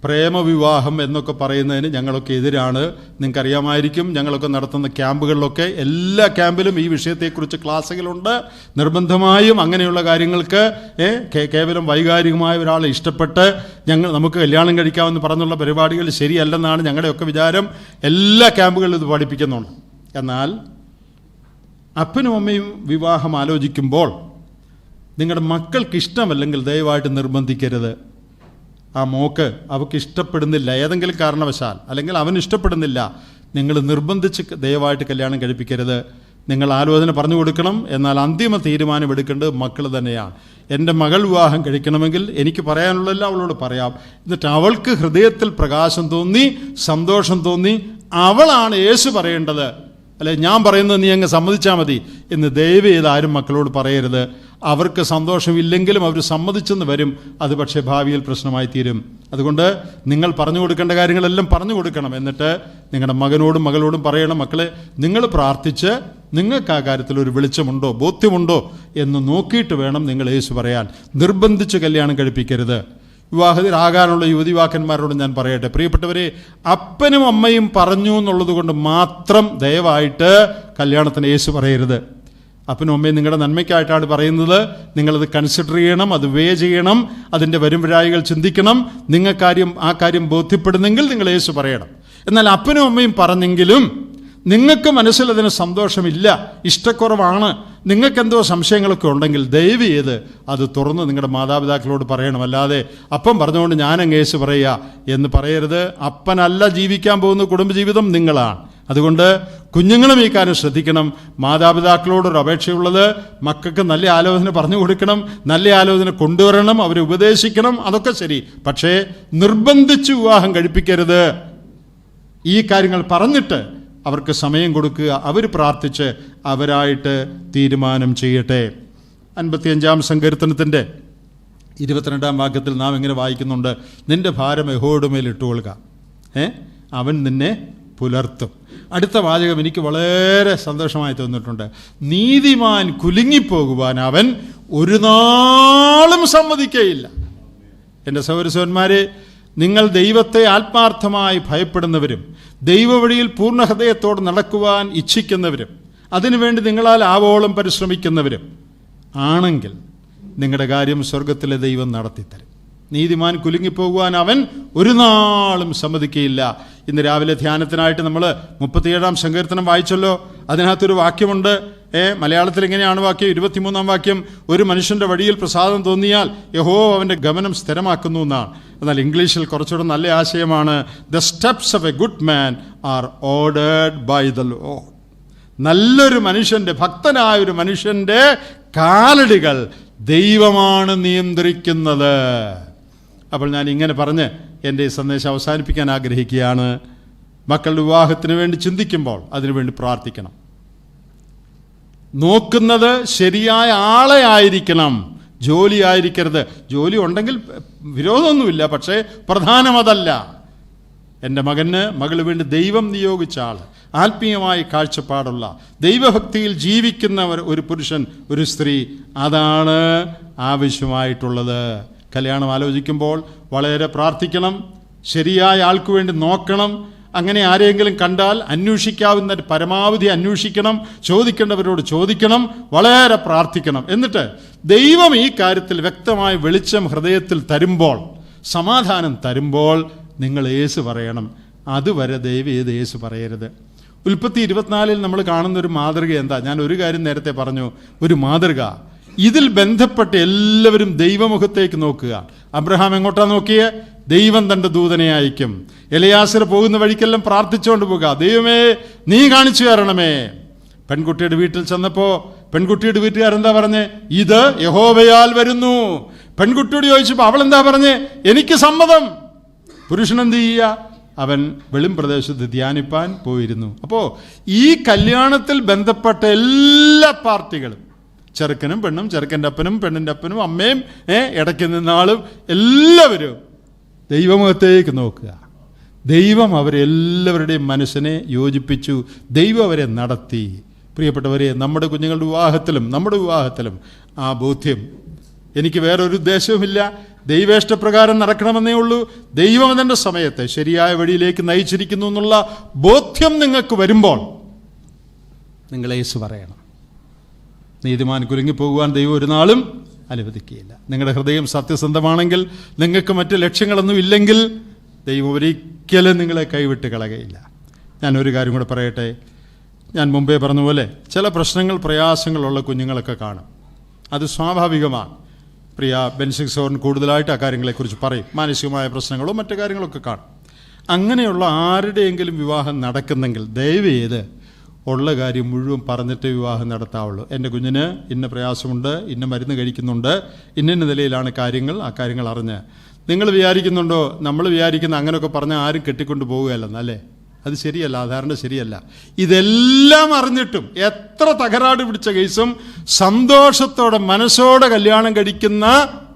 പ്രേമവിവാഹം എന്നൊക്കെ പറയുന്നതിന് ഞങ്ങളൊക്കെ എതിരാണ്. നിങ്ങൾക്കറിയാമായിരിക്കും, ഞങ്ങളൊക്കെ നടത്തുന്ന ക്യാമ്പുകളിലൊക്കെ എല്ലാ ക്യാമ്പിലും ഈ വിഷയത്തെക്കുറിച്ച് ക്ലാസ്സുകളുണ്ട്. നിർബന്ധമായും അങ്ങനെയുള്ള കാര്യങ്ങൾക്ക് കേവലം വൈകാരികമായ ഒരാളെ ഇഷ്ടപ്പെട്ട് നമുക്ക് കല്യാണം കഴിക്കാമെന്ന് പറഞ്ഞുള്ള പരിപാടികൾ ശരിയല്ലെന്നാണ് ഞങ്ങളുടെയൊക്കെ വിചാരം. എല്ലാ ക്യാമ്പുകളിലും ഇത് പഠിപ്പിക്കുന്നുണ്ട്. എന്നാൽ അപ്പനും അമ്മയും വിവാഹം ആലോചിക്കുമ്പോൾ നിങ്ങളുടെ മക്കൾക്ക് ഇഷ്ടമല്ലെങ്കിൽ ദയവായിട്ട് നിർബന്ധിക്കരുത്. ആ മോക്ക് അവൾക്ക് ഇഷ്ടപ്പെടുന്നില്ല, ഏതെങ്കിലും കാരണവശാൽ, അല്ലെങ്കിൽ അവൻ ഇഷ്ടപ്പെടുന്നില്ല, നിങ്ങൾ നിർബന്ധിച്ച് ദയവായിട്ട് കല്യാണം കഴിപ്പിക്കരുത്. നിങ്ങൾ ആലോചന പറഞ്ഞു കൊടുക്കണം. എന്നാൽ അന്തിമ തീരുമാനം എടുക്കേണ്ടത് മക്കൾ തന്നെയാണ്. എൻ്റെ മകൾ വിവാഹം കഴിക്കണമെങ്കിൽ എനിക്ക് പറയാനുള്ളതെല്ലാം അവളോട് പറയാം. എന്നിട്ട് അവൾക്ക് ഹൃദയത്തിൽ പ്രകാശം തോന്നി, സന്തോഷം തോന്നി, അവളാണ് യേശു പറയേണ്ടത്, അല്ലെ ഞാൻ പറയുന്നത് നീ അങ്ങ് സമ്മതിച്ചാൽ മതി എന്ന് ദയവ് ചെയ്ത് ആരും മക്കളോട് പറയരുത്. അവർക്ക് സന്തോഷമില്ലെങ്കിലും അവർ സമ്മതിച്ചെന്ന് വരും. അത് പക്ഷേ ഭാവിയിൽ പ്രശ്നമായി തീരും. അതുകൊണ്ട് നിങ്ങൾ പറഞ്ഞു കൊടുക്കേണ്ട കാര്യങ്ങളെല്ലാം പറഞ്ഞു കൊടുക്കണം. എന്നിട്ട് നിങ്ങളുടെ മകനോടും മകളോടും പറയണം, മക്കളെ നിങ്ങൾ പ്രാർത്ഥിച്ച് നിങ്ങൾക്ക് ആ കാര്യത്തിൽ ഒരു വെളിച്ചമുണ്ടോ, ബോധ്യമുണ്ടോ എന്ന് നോക്കിയിട്ട് വേണം നിങ്ങൾ യേശു പറയാൻ. നിർബന്ധിച്ച് കല്യാണം കഴിപ്പിക്കരുത്. വിവാഹിതരാകാനുള്ള യുവതിവാക്കന്മാരോട് ഞാൻ പറയട്ടെ, പ്രിയപ്പെട്ടവരെ, അപ്പനും അമ്മയും പറഞ്ഞു എന്നുള്ളത് കൊണ്ട് മാത്രം ദയവായിട്ട് കല്യാണത്തിന് യേശു പറയരുത്. അപ്പനും അമ്മയും നിങ്ങളുടെ നന്മയ്ക്കായിട്ടാണ് പറയുന്നത്. നിങ്ങളത് കൺസിഡർ ചെയ്യണം, അത് വേ ചെയ്യണം, അതിൻ്റെ വരുംവരായികൾ ചിന്തിക്കണം. ആ കാര്യം ബോധ്യപ്പെടുന്നെങ്കിൽ നിങ്ങൾ യേശു പറയണം. എന്നാൽ അപ്പനും അമ്മയും പറഞ്ഞെങ്കിലും നിങ്ങൾക്ക് മനസ്സിലതിന് സന്തോഷമില്ല, ഇഷ്ടക്കുറവാണ്, നിങ്ങൾക്കെന്തോ സംശയങ്ങളൊക്കെ ഉണ്ടെങ്കിൽ ദയവ് ചെയ്ത് അത് തുറന്ന് നിങ്ങളുടെ മാതാപിതാക്കളോട് പറയണം. അല്ലാതെ അപ്പം പറഞ്ഞുകൊണ്ട് ഞാനങ്ങ് യേശു പറയുക എന്ന് പറയരുത്. അപ്പനല്ല ജീവിക്കാൻ പോകുന്ന കുടുംബജീവിതം നിങ്ങളാണ്. അതുകൊണ്ട് കുഞ്ഞുങ്ങളും ഈ കാര്യം ശ്രദ്ധിക്കണം. മാതാപിതാക്കളോടൊരു അപേക്ഷയുള്ളത് മക്കൾക്ക് നല്ല ആലോചന പറഞ്ഞു കൊടുക്കണം, നല്ല ആലോചന കൊണ്ടുവരണം, അവരെ ഉപദേശിക്കണം, അതൊക്കെ ശരി. പക്ഷേ നിർബന്ധിച്ച് വിവാഹം കഴിപ്പിക്കരുത്. ഈ കാര്യങ്ങൾ പറഞ്ഞിട്ട് അവർക്ക് സമയം കൊടുക്കുക, അവർ പ്രാർത്ഥിച്ച് അവരായിട്ട് തീരുമാനം ചെയ്യട്ടെ. 55-ാം സങ്കീർത്തനത്തിൻ്റെ 22-ാം വാക്യത്തിൽ നാം എങ്ങനെ വായിക്കുന്നുണ്ട്? നിന്റെ ഭാരം യഹോവയുടെ മേൽ ഇട്ടുകൊള്ളുക, അവൻ നിന്നെ പുലർത്തും. അടുത്ത വാചകം എനിക്ക് വളരെ സന്തോഷമായി തോന്നിയിട്ടുണ്ട്. നീതിമാൻ കുലുങ്ങിപ്പോകുവാൻ അവൻ ഒരു നാളും സമ്മതിക്കയില്ല. എൻ്റെ സഹോദരന്മാരെ, നിങ്ങൾ ദൈവത്തെ ആത്മാർത്ഥമായി ഭയപ്പെടുന്നവരും ദൈവവഴിയിൽ പൂർണ്ണ ഹൃദയത്തോട് നടക്കുവാൻ ഇച്ഛിക്കുന്നവരും അതിനുവേണ്ടി നിങ്ങളാൽ ആവോളം പരിശ്രമിക്കുന്നവരും ആണെങ്കിൽ നിങ്ങളുടെ കാര്യം സ്വർഗത്തിലെ ദൈവം നടത്തിത്തരും. നീതിമാൻ കുലുങ്ങിപ്പോകുവാൻ അവൻ ഒരു നാളും സമ്മതിക്കയില്ല. ഇന്ന് രാവിലെ ധ്യാനത്തിനായിട്ട് നമ്മൾ 37-ാം സങ്കീർത്തനം വായിച്ചല്ലോ. അതിനകത്തൊരു വാക്യമുണ്ട്. മലയാളത്തിൽ ഇങ്ങനെയാണ് വാക്യം, 23-ാം വാക്യം: ഒരു മനുഷ്യൻ്റെ വഴിയിൽ പ്രസാദം തോന്നിയാൽ യഹോവ അവൻ്റെ ഗമനം സ്ഥിരമാക്കുന്നു എന്നാണ്. എന്നാൽ ഇംഗ്ലീഷിൽ കുറച്ചുകൂടെ നല്ല ആശയമാണ്: the steps of a good man are ordered by the Lord. നല്ലൊരു മനുഷ്യൻ്റെ, ഭക്തനായ ഒരു മനുഷ്യൻ്റെ കാലടികൾ ദൈവമാണ് നിയന്ത്രിക്കുന്നത്. അപ്പോൾ ഞാൻ ഇങ്ങനെ പറഞ്ഞ് എൻ്റെ ഈ സന്ദേശം അവസാനിപ്പിക്കാൻ ആഗ്രഹിക്കുകയാണ്. മക്കളുടെ വിവാഹത്തിന് വേണ്ടി ചിന്തിക്കുമ്പോൾ അതിനുവേണ്ടി പ്രാർത്ഥിക്കണം. നോക്കുന്നത് ശരിയായ ആളെ ആയിരിക്കണം, ജോലി ആയിരിക്കരുത്. ജോലി ഉണ്ടെങ്കിൽ വിരോധമൊന്നുമില്ല, പക്ഷേ പ്രധാനം അതല്ല. എൻ്റെ മകള് വേണ്ടി ദൈവം നിയോഗിച്ച ആൾ, ആത്മീയമായി കാഴ്ചപ്പാടുള്ള, ദൈവഭക്തിയിൽ ജീവിക്കുന്ന ഒരു പുരുഷൻ, ഒരു സ്ത്രീ, അതാണ് ആവശ്യമായിട്ടുള്ളത്. കല്യാണം ആലോചിക്കുമ്പോൾ വളരെ പ്രാർത്ഥിക്കണം, ശരിയായ ആൾക്ക് വേണ്ടി നോക്കണം. അങ്ങനെ ആരെങ്കിലും കണ്ടാൽ അന്വേഷിക്കാവുന്ന പരമാവധി അന്വേഷിക്കണം, ചോദിക്കേണ്ടവരോട് ചോദിക്കണം, വളരെ പ്രാർത്ഥിക്കണം. എന്നിട്ട് ദൈവം ഈ കാര്യത്തിൽ വ്യക്തമായ വെളിച്ചം ഹൃദയത്തിൽ തരുമ്പോൾ, സമാധാനം തരുമ്പോൾ നിങ്ങൾ യേശു പറയണം. അതുവരെ ദയവ് ചെയ്ത് യേശു പറയരുത്. ഉൽപ്പത്തി 24-ൽ നമ്മൾ കാണുന്നൊരു മാതൃക എന്താ? ഞാൻ ഒരു കാര്യം നേരത്തെ പറഞ്ഞു, ഒരു മാതൃക. ഇതിൽ ബന്ധപ്പെട്ട് എല്ലാവരും ദൈവമുഖത്തേക്ക് നോക്കുക. അബ്രഹാം എങ്ങോട്ടാ നോക്കിയേ? ദൈവം തൻ്റെ ദൂതനെ അയക്കും. എലയാസർ പോകുന്ന വഴിക്കെല്ലാം പ്രാർത്ഥിച്ചുകൊണ്ട് പോകുക, ദൈവമേ നീ കാണിച്ചു തരണമേ. പെൺകുട്ടിയുടെ വീട്ടിൽ ചെന്നപ്പോൾ പെൺകുട്ടിയുടെ വീട്ടുകാരെന്താ പറഞ്ഞേ? ഇത് യഹോവയാൽ വരുന്നു. പെൺകുട്ടിയോട് ചോദിച്ചപ്പോൾ അവൾ എന്താ പറഞ്ഞേ? എനിക്ക് സമ്മതം. പുരുഷൻ എന്ത് ചെയ്യുക? അവൻ വെളിം പ്രദേശത്ത് ധ്യാനിപ്പാൻ പോയിരുന്നു. അപ്പോൾ ഈ കല്യാണത്തിൽ ബന്ധപ്പെട്ട എല്ലാ പാർട്ടികളും, ചെറുക്കനും പെണ്ണും, ചെറുക്കൻ്റെ അപ്പനും പെണ്ണിൻ്റെ അപ്പനും അമ്മയും ഇടയ്ക്ക് നിന്നാളും എല്ലാവരും ദൈവമുഖത്തേക്ക് നോക്കുക. ദൈവം അവരെല്ലാവരുടെയും മനസ്സിനെ യോജിപ്പിച്ചു, ദൈവം അവരെ നടത്തി. പ്രിയപ്പെട്ടവരെ, നമ്മുടെ കുഞ്ഞുങ്ങളുടെ വിവാഹത്തിലും നമ്മുടെ വിവാഹത്തിലും ആ ബോധ്യം, എനിക്ക് വേറൊരു ഉദ്ദേശവുമില്ല, ദൈവേഷ്ടപ്രകാരം നടക്കണമെന്നേ ഉള്ളൂ, ദൈവം അതിൻ്റെ സമയത്തെ ശരിയായ വഴിയിലേക്ക് നയിച്ചിരിക്കുന്നു എന്നുള്ള ബോധ്യം നിങ്ങൾക്ക് വരുമ്പോൾ നിങ്ങൾ യേശു പറയണം. നീതിമാൻ കുലുങ്ങിപ്പോകുവാൻ ദൈവം ഒരു നാളും അനുവദിക്കുകയില്ല. നിങ്ങളുടെ ഹൃദയം സത്യസന്ധമാണെങ്കിൽ, നിങ്ങൾക്ക് മറ്റ് ലക്ഷ്യങ്ങളൊന്നും ഇല്ലെങ്കിൽ, ദൈവം ഒരിക്കലും നിങ്ങളെ കൈവിട്ട് കളയുകയില്ല. ഞാനൊരു കാര്യം കൂടെ പറയട്ടെ. ഞാൻ മുമ്പേ പറഞ്ഞ പോലെ ചില പ്രശ്നങ്ങൾ, പ്രയാസങ്ങളുള്ള കുഞ്ഞുങ്ങളൊക്കെ കാണും. അത് സ്വാഭാവികമാണ്. പ്രിയ ബെൻസിക്സോറിന് കൂടുതലായിട്ട് ആ കാര്യങ്ങളെക്കുറിച്ച് പറയും. മാനസികമായ പ്രശ്നങ്ങളോ മറ്റു കാര്യങ്ങളൊക്കെ കാണും. അങ്ങനെയുള്ള ആരുടെയെങ്കിലും വിവാഹം നടക്കുന്നെങ്കിൽ ദയവ് ചെയ്ത് ഉള്ള കാര്യം മുഴുവൻ പറഞ്ഞിട്ട് വിവാഹം നടത്താവുള്ളൂ. എൻ്റെ കുഞ്ഞിന് ഇന്ന പ്രയാസമുണ്ട്, ഇന്ന മരുന്ന് കഴിക്കുന്നുണ്ട്, ഇന്ന നിലയിലാണ് കാര്യങ്ങൾ, ആ കാര്യങ്ങൾ അറിഞ്ഞ്. നിങ്ങൾ വിചാരിക്കുന്നുണ്ടോ നമ്മൾ വിചാരിക്കുന്ന അങ്ങനെയൊക്കെ പറഞ്ഞാൽ ആരും കെട്ടിക്കൊണ്ട് പോവുകയല്ലെന്നല്ലേ? അത് ശരിയല്ല, ധാരണ ശരിയല്ല. ഇതെല്ലാം അറിഞ്ഞിട്ടും എത്ര തകരാറ് പിടിച്ച കേസും സന്തോഷത്തോടെ മനസ്സോടെ കല്യാണം കഴിക്കുന്ന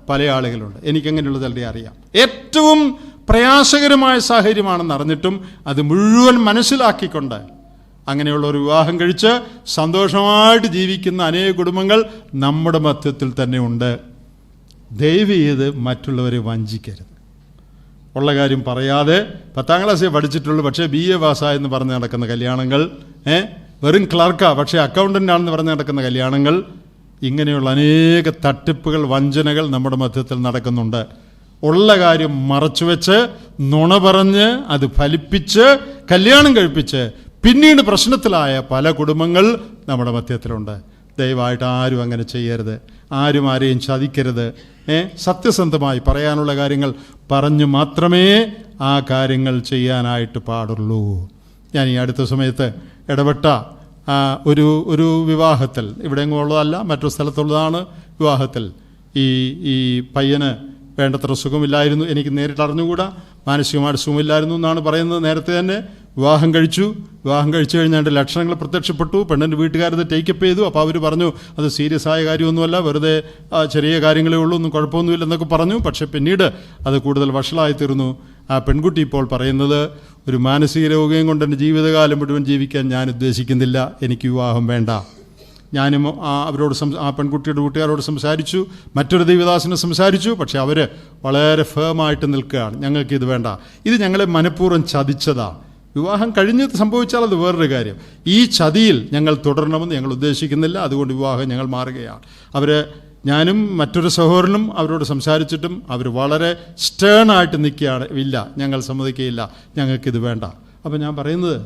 പല ആളുകളുണ്ട്. എനിക്കങ്ങനെയുള്ള ചിലരെ അറിയാം. ഏറ്റവും പ്രയാസകരമായ സാഹചര്യമാണെന്ന് അറിഞ്ഞിട്ടും അത് മുഴുവൻ മനസ്സിലാക്കിക്കൊണ്ട് അങ്ങനെയുള്ള ഒരു വിവാഹം കഴിച്ച് സന്തോഷമായിട്ട് ജീവിക്കുന്ന അനേക കുടുംബങ്ങൾ നമ്മുടെ മധ്യത്തിൽ തന്നെ ഉണ്ട്. ദയവ് ചെയ്ത് മറ്റുള്ളവരെ വഞ്ചിക്കരുത്. ഉള്ള കാര്യം പറയാതെ 10ാം ക്ലാസ്സേ പഠിച്ചിട്ടുള്ളൂ, പക്ഷേ BA പാസ്സായെന്ന് പറഞ്ഞ് നടക്കുന്ന കല്യാണങ്ങൾ വെറും ക്ലർക്കാ, പക്ഷേ അക്കൗണ്ടൻ്റ് ആണെന്ന് പറഞ്ഞ് നടക്കുന്ന കല്യാണങ്ങൾ, ഇങ്ങനെയുള്ള അനേക തട്ടിപ്പുകൾ, വഞ്ചനകൾ നമ്മുടെ മധ്യത്തിൽ നടക്കുന്നുണ്ട്. ഉള്ള കാര്യം മറച്ചുവെച്ച്, നുണ പറഞ്ഞ്, അത് ഫലിപ്പിച്ച്, കല്യാണം കഴിപ്പിച്ച് പിന്നീട് പ്രശ്നത്തിലായ പല കുടുംബങ്ങൾ നമ്മുടെ മധ്യത്തിലുണ്ട്. ദയവായിട്ട് ആരും അങ്ങനെ ചെയ്യരുത്. ആരും ആരെയും ചതിക്കരുത്. സത്യസന്ധമായി പറയാനുള്ള കാര്യങ്ങൾ പറഞ്ഞു മാത്രമേ ആ കാര്യങ്ങൾ ചെയ്യാനായിട്ട് പാടുള്ളൂ. ഞാൻ ഈ അടുത്ത സമയത്ത് ഇടപെട്ട ഒരു വിവാഹത്തിൽ, ഇവിടെയെങ്ങും ഉള്ളതല്ല, മറ്റൊരു സ്ഥലത്തുള്ളതാണ്. വിവാഹത്തിൽ ഈ പയ്യന് വേണ്ടത്ര സുഖമില്ലായിരുന്നു. എനിക്ക് നേരിട്ട് അറിഞ്ഞുകൂടാ, മാനസികമായിട്ട് സുഖമില്ലായിരുന്നു എന്നാണ് പറയുന്നത്. നേരത്തെ തന്നെ വിവാഹം കഴിച്ചു കഴിഞ്ഞാൽ ലക്ഷണങ്ങൾ പ്രത്യക്ഷപ്പെട്ടു. പെണ്ണിൻ്റെ വീട്ടുകാരത് ടേക്കപ്പ് ചെയ്തു. അപ്പോൾ അവർ പറഞ്ഞു അത് സീരിയസ് ആയ കാര്യമൊന്നുമല്ല, വെറുതെ ചെറിയ കാര്യങ്ങളേ ഉള്ളൂ, ഒന്നും കുഴപ്പമൊന്നുമില്ലെന്നൊക്കെ പറഞ്ഞു. പക്ഷേ പിന്നീട് അത് കൂടുതൽ വഷളായിത്തീർന്നു. ആ പെൺകുട്ടി ഇപ്പോൾ പറയുന്നത്, ഒരു മാനസിക രോഗം കൊണ്ട് എൻ്റെ ജീവിതകാലം മുഴുവൻ ജീവിക്കാൻ ഞാൻ ഉദ്ദേശിക്കുന്നില്ല, എനിക്ക് വിവാഹം വേണ്ട. ഞാനും അവരോട് ആ പെൺകുട്ടിയുടെ വീട്ടുകാരോട് സംസാരിച്ചു, മറ്റൊരു ദൈവദാസനെ സംസാരിച്ചു. പക്ഷേ അവർ വളരെ ഫേമായിട്ട് നിൽക്കുകയാണ്, ഞങ്ങൾക്കിത് വേണ്ട, ഇത് ഞങ്ങളെ മനഃപൂർവ്വം ചതിച്ചതാണ്. വിവാഹം കഴിഞ്ഞ് സംഭവിച്ചാൽ അത് വേറൊരു കാര്യം. ഈ ചതിയിൽ ഞങ്ങൾ തുടരണമെന്ന് ഞങ്ങൾ ഉദ്ദേശിക്കുന്നില്ല, അതുകൊണ്ട് വിവാഹം ഞങ്ങൾ മാറുകയാണ്. ഞാനും മറ്റൊരു സഹോദരനും അവരോട് സംസാരിച്ചിട്ടും അവർ വളരെ സ്റ്റേണായിട്ട് നിൽക്കുകയാണ്. ഇല്ല, ഞങ്ങൾ സമ്മതിക്കുകയില്ല, ഞങ്ങൾക്കിത് വേണ്ട. അപ്പം ഞാൻ പറയുന്നത്,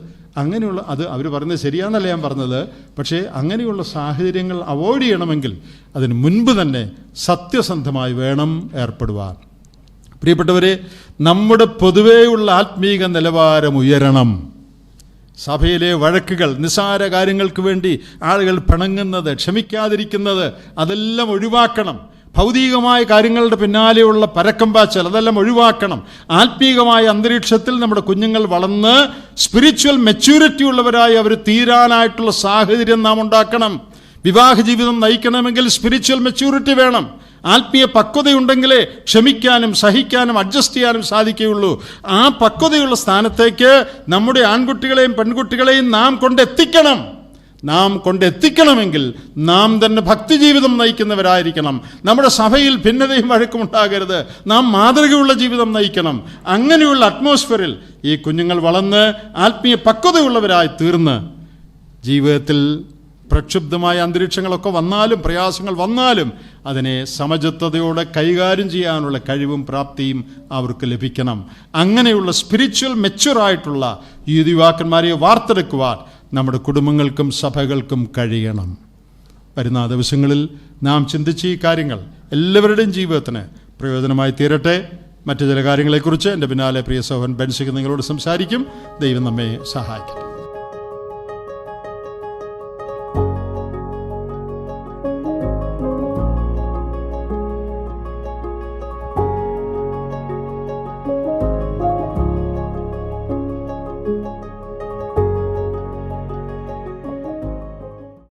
അങ്ങനെയുള്ള അത് അവർ പറയുന്നത് ശരിയാണെന്നല്ല ഞാൻ പറഞ്ഞത്, പക്ഷേ അങ്ങനെയുള്ള സാഹചര്യങ്ങൾ അവോയ്ഡ് ചെയ്യണമെങ്കിൽ അതിന് മുൻപ് തന്നെ സത്യസന്ധമായി വേണം ഏർപ്പെടുവാൻ. പ്രിയപ്പെട്ടവരെ, നമ്മുടെ പൊതുവെയുള്ള ആത്മീക നിലവാരം ഉയരണം. സഭയിലെ വഴക്കുകൾ, നിസ്സാര കാര്യങ്ങൾക്ക് വേണ്ടി ആളുകൾ പിണങ്ങുന്നത്, ക്ഷമിക്കാതിരിക്കുന്നത്, അതെല്ലാം ഒഴിവാക്കണം. ഭൗതികമായ കാര്യങ്ങളുടെ പിന്നാലെയുള്ള പരക്കം പാച്ചൽ, അതെല്ലാം ഒഴിവാക്കണം. ആത്മീകമായ അന്തരീക്ഷത്തിൽ നമ്മുടെ കുഞ്ഞുങ്ങൾ വളർന്ന് സ്പിരിച്വൽ മെച്യൂരിറ്റി ഉള്ളവരായി അവർ തീരാനായിട്ടുള്ള സാഹചര്യം നാം ഉണ്ടാക്കണം. വിവാഹ ജീവിതം നയിക്കണമെങ്കിൽ സ്പിരിച്വൽ മെച്യൂരിറ്റി വേണം. ആത്മീയ പക്വതയുണ്ടെങ്കിലേ ക്ഷമിക്കാനും സഹിക്കാനും അഡ്ജസ്റ്റ് ചെയ്യാനും സാധിക്കുകയുള്ളൂ. ആ പക്വതയുള്ള സ്ഥാനത്തേക്ക് നമ്മുടെ ആൺകുട്ടികളെയും പെൺകുട്ടികളെയും നാം കൊണ്ടെത്തിക്കണമെങ്കിൽ നാം തന്നെ ഭക്തിജീവിതം നയിക്കുന്നവരായിരിക്കണം. നമ്മുടെ സഭയിൽ ഭിന്നതയും വഴക്കും ഉണ്ടാകരുത്. നാം മാതൃകയുള്ള ജീവിതം നയിക്കണം. അങ്ങനെയുള്ള അറ്റ്മോസ്ഫിയറിൽ ഈ കുഞ്ഞുങ്ങൾ വളർന്ന് ആത്മീയ പക്വതയുള്ളവരായി തീർന്ന് ജീവിതത്തിൽ പ്രക്ഷുബ്ധമായ അന്തരീക്ഷങ്ങളൊക്കെ വന്നാലും, പ്രയാസങ്ങൾ വന്നാലും, അതിനെ സമചിത്തതയോടെ കൈകാര്യം ചെയ്യാനുള്ള കഴിവും പ്രാപ്തിയും അവർക്ക് ലഭിക്കണം. അങ്ങനെയുള്ള സ്പിരിച്വൽ മെച്യൂറായിട്ടുള്ള ഈ യുവാക്കന്മാരെ വാർത്തെടുക്കുവാൻ നമ്മുടെ കുടുംബങ്ങൾക്കും സഭകൾക്കും കഴിയണം. വരുന്ന ദിവസങ്ങളിൽ നാം ചിന്തിച്ച ഈ കാര്യങ്ങൾ എല്ലാവരുടെയും ജീവിതത്തിന് പ്രയോജനമായി തീരട്ടെ. മറ്റു ചില കാര്യങ്ങളെക്കുറിച്ച് എൻ്റെ പിന്നാലെ പ്രിയ സഹോദരൻ ബെൻസിക്ക് നിങ്ങളോട് സംസാരിക്കും. ദൈവം നമ്മെ സഹായിക്കും.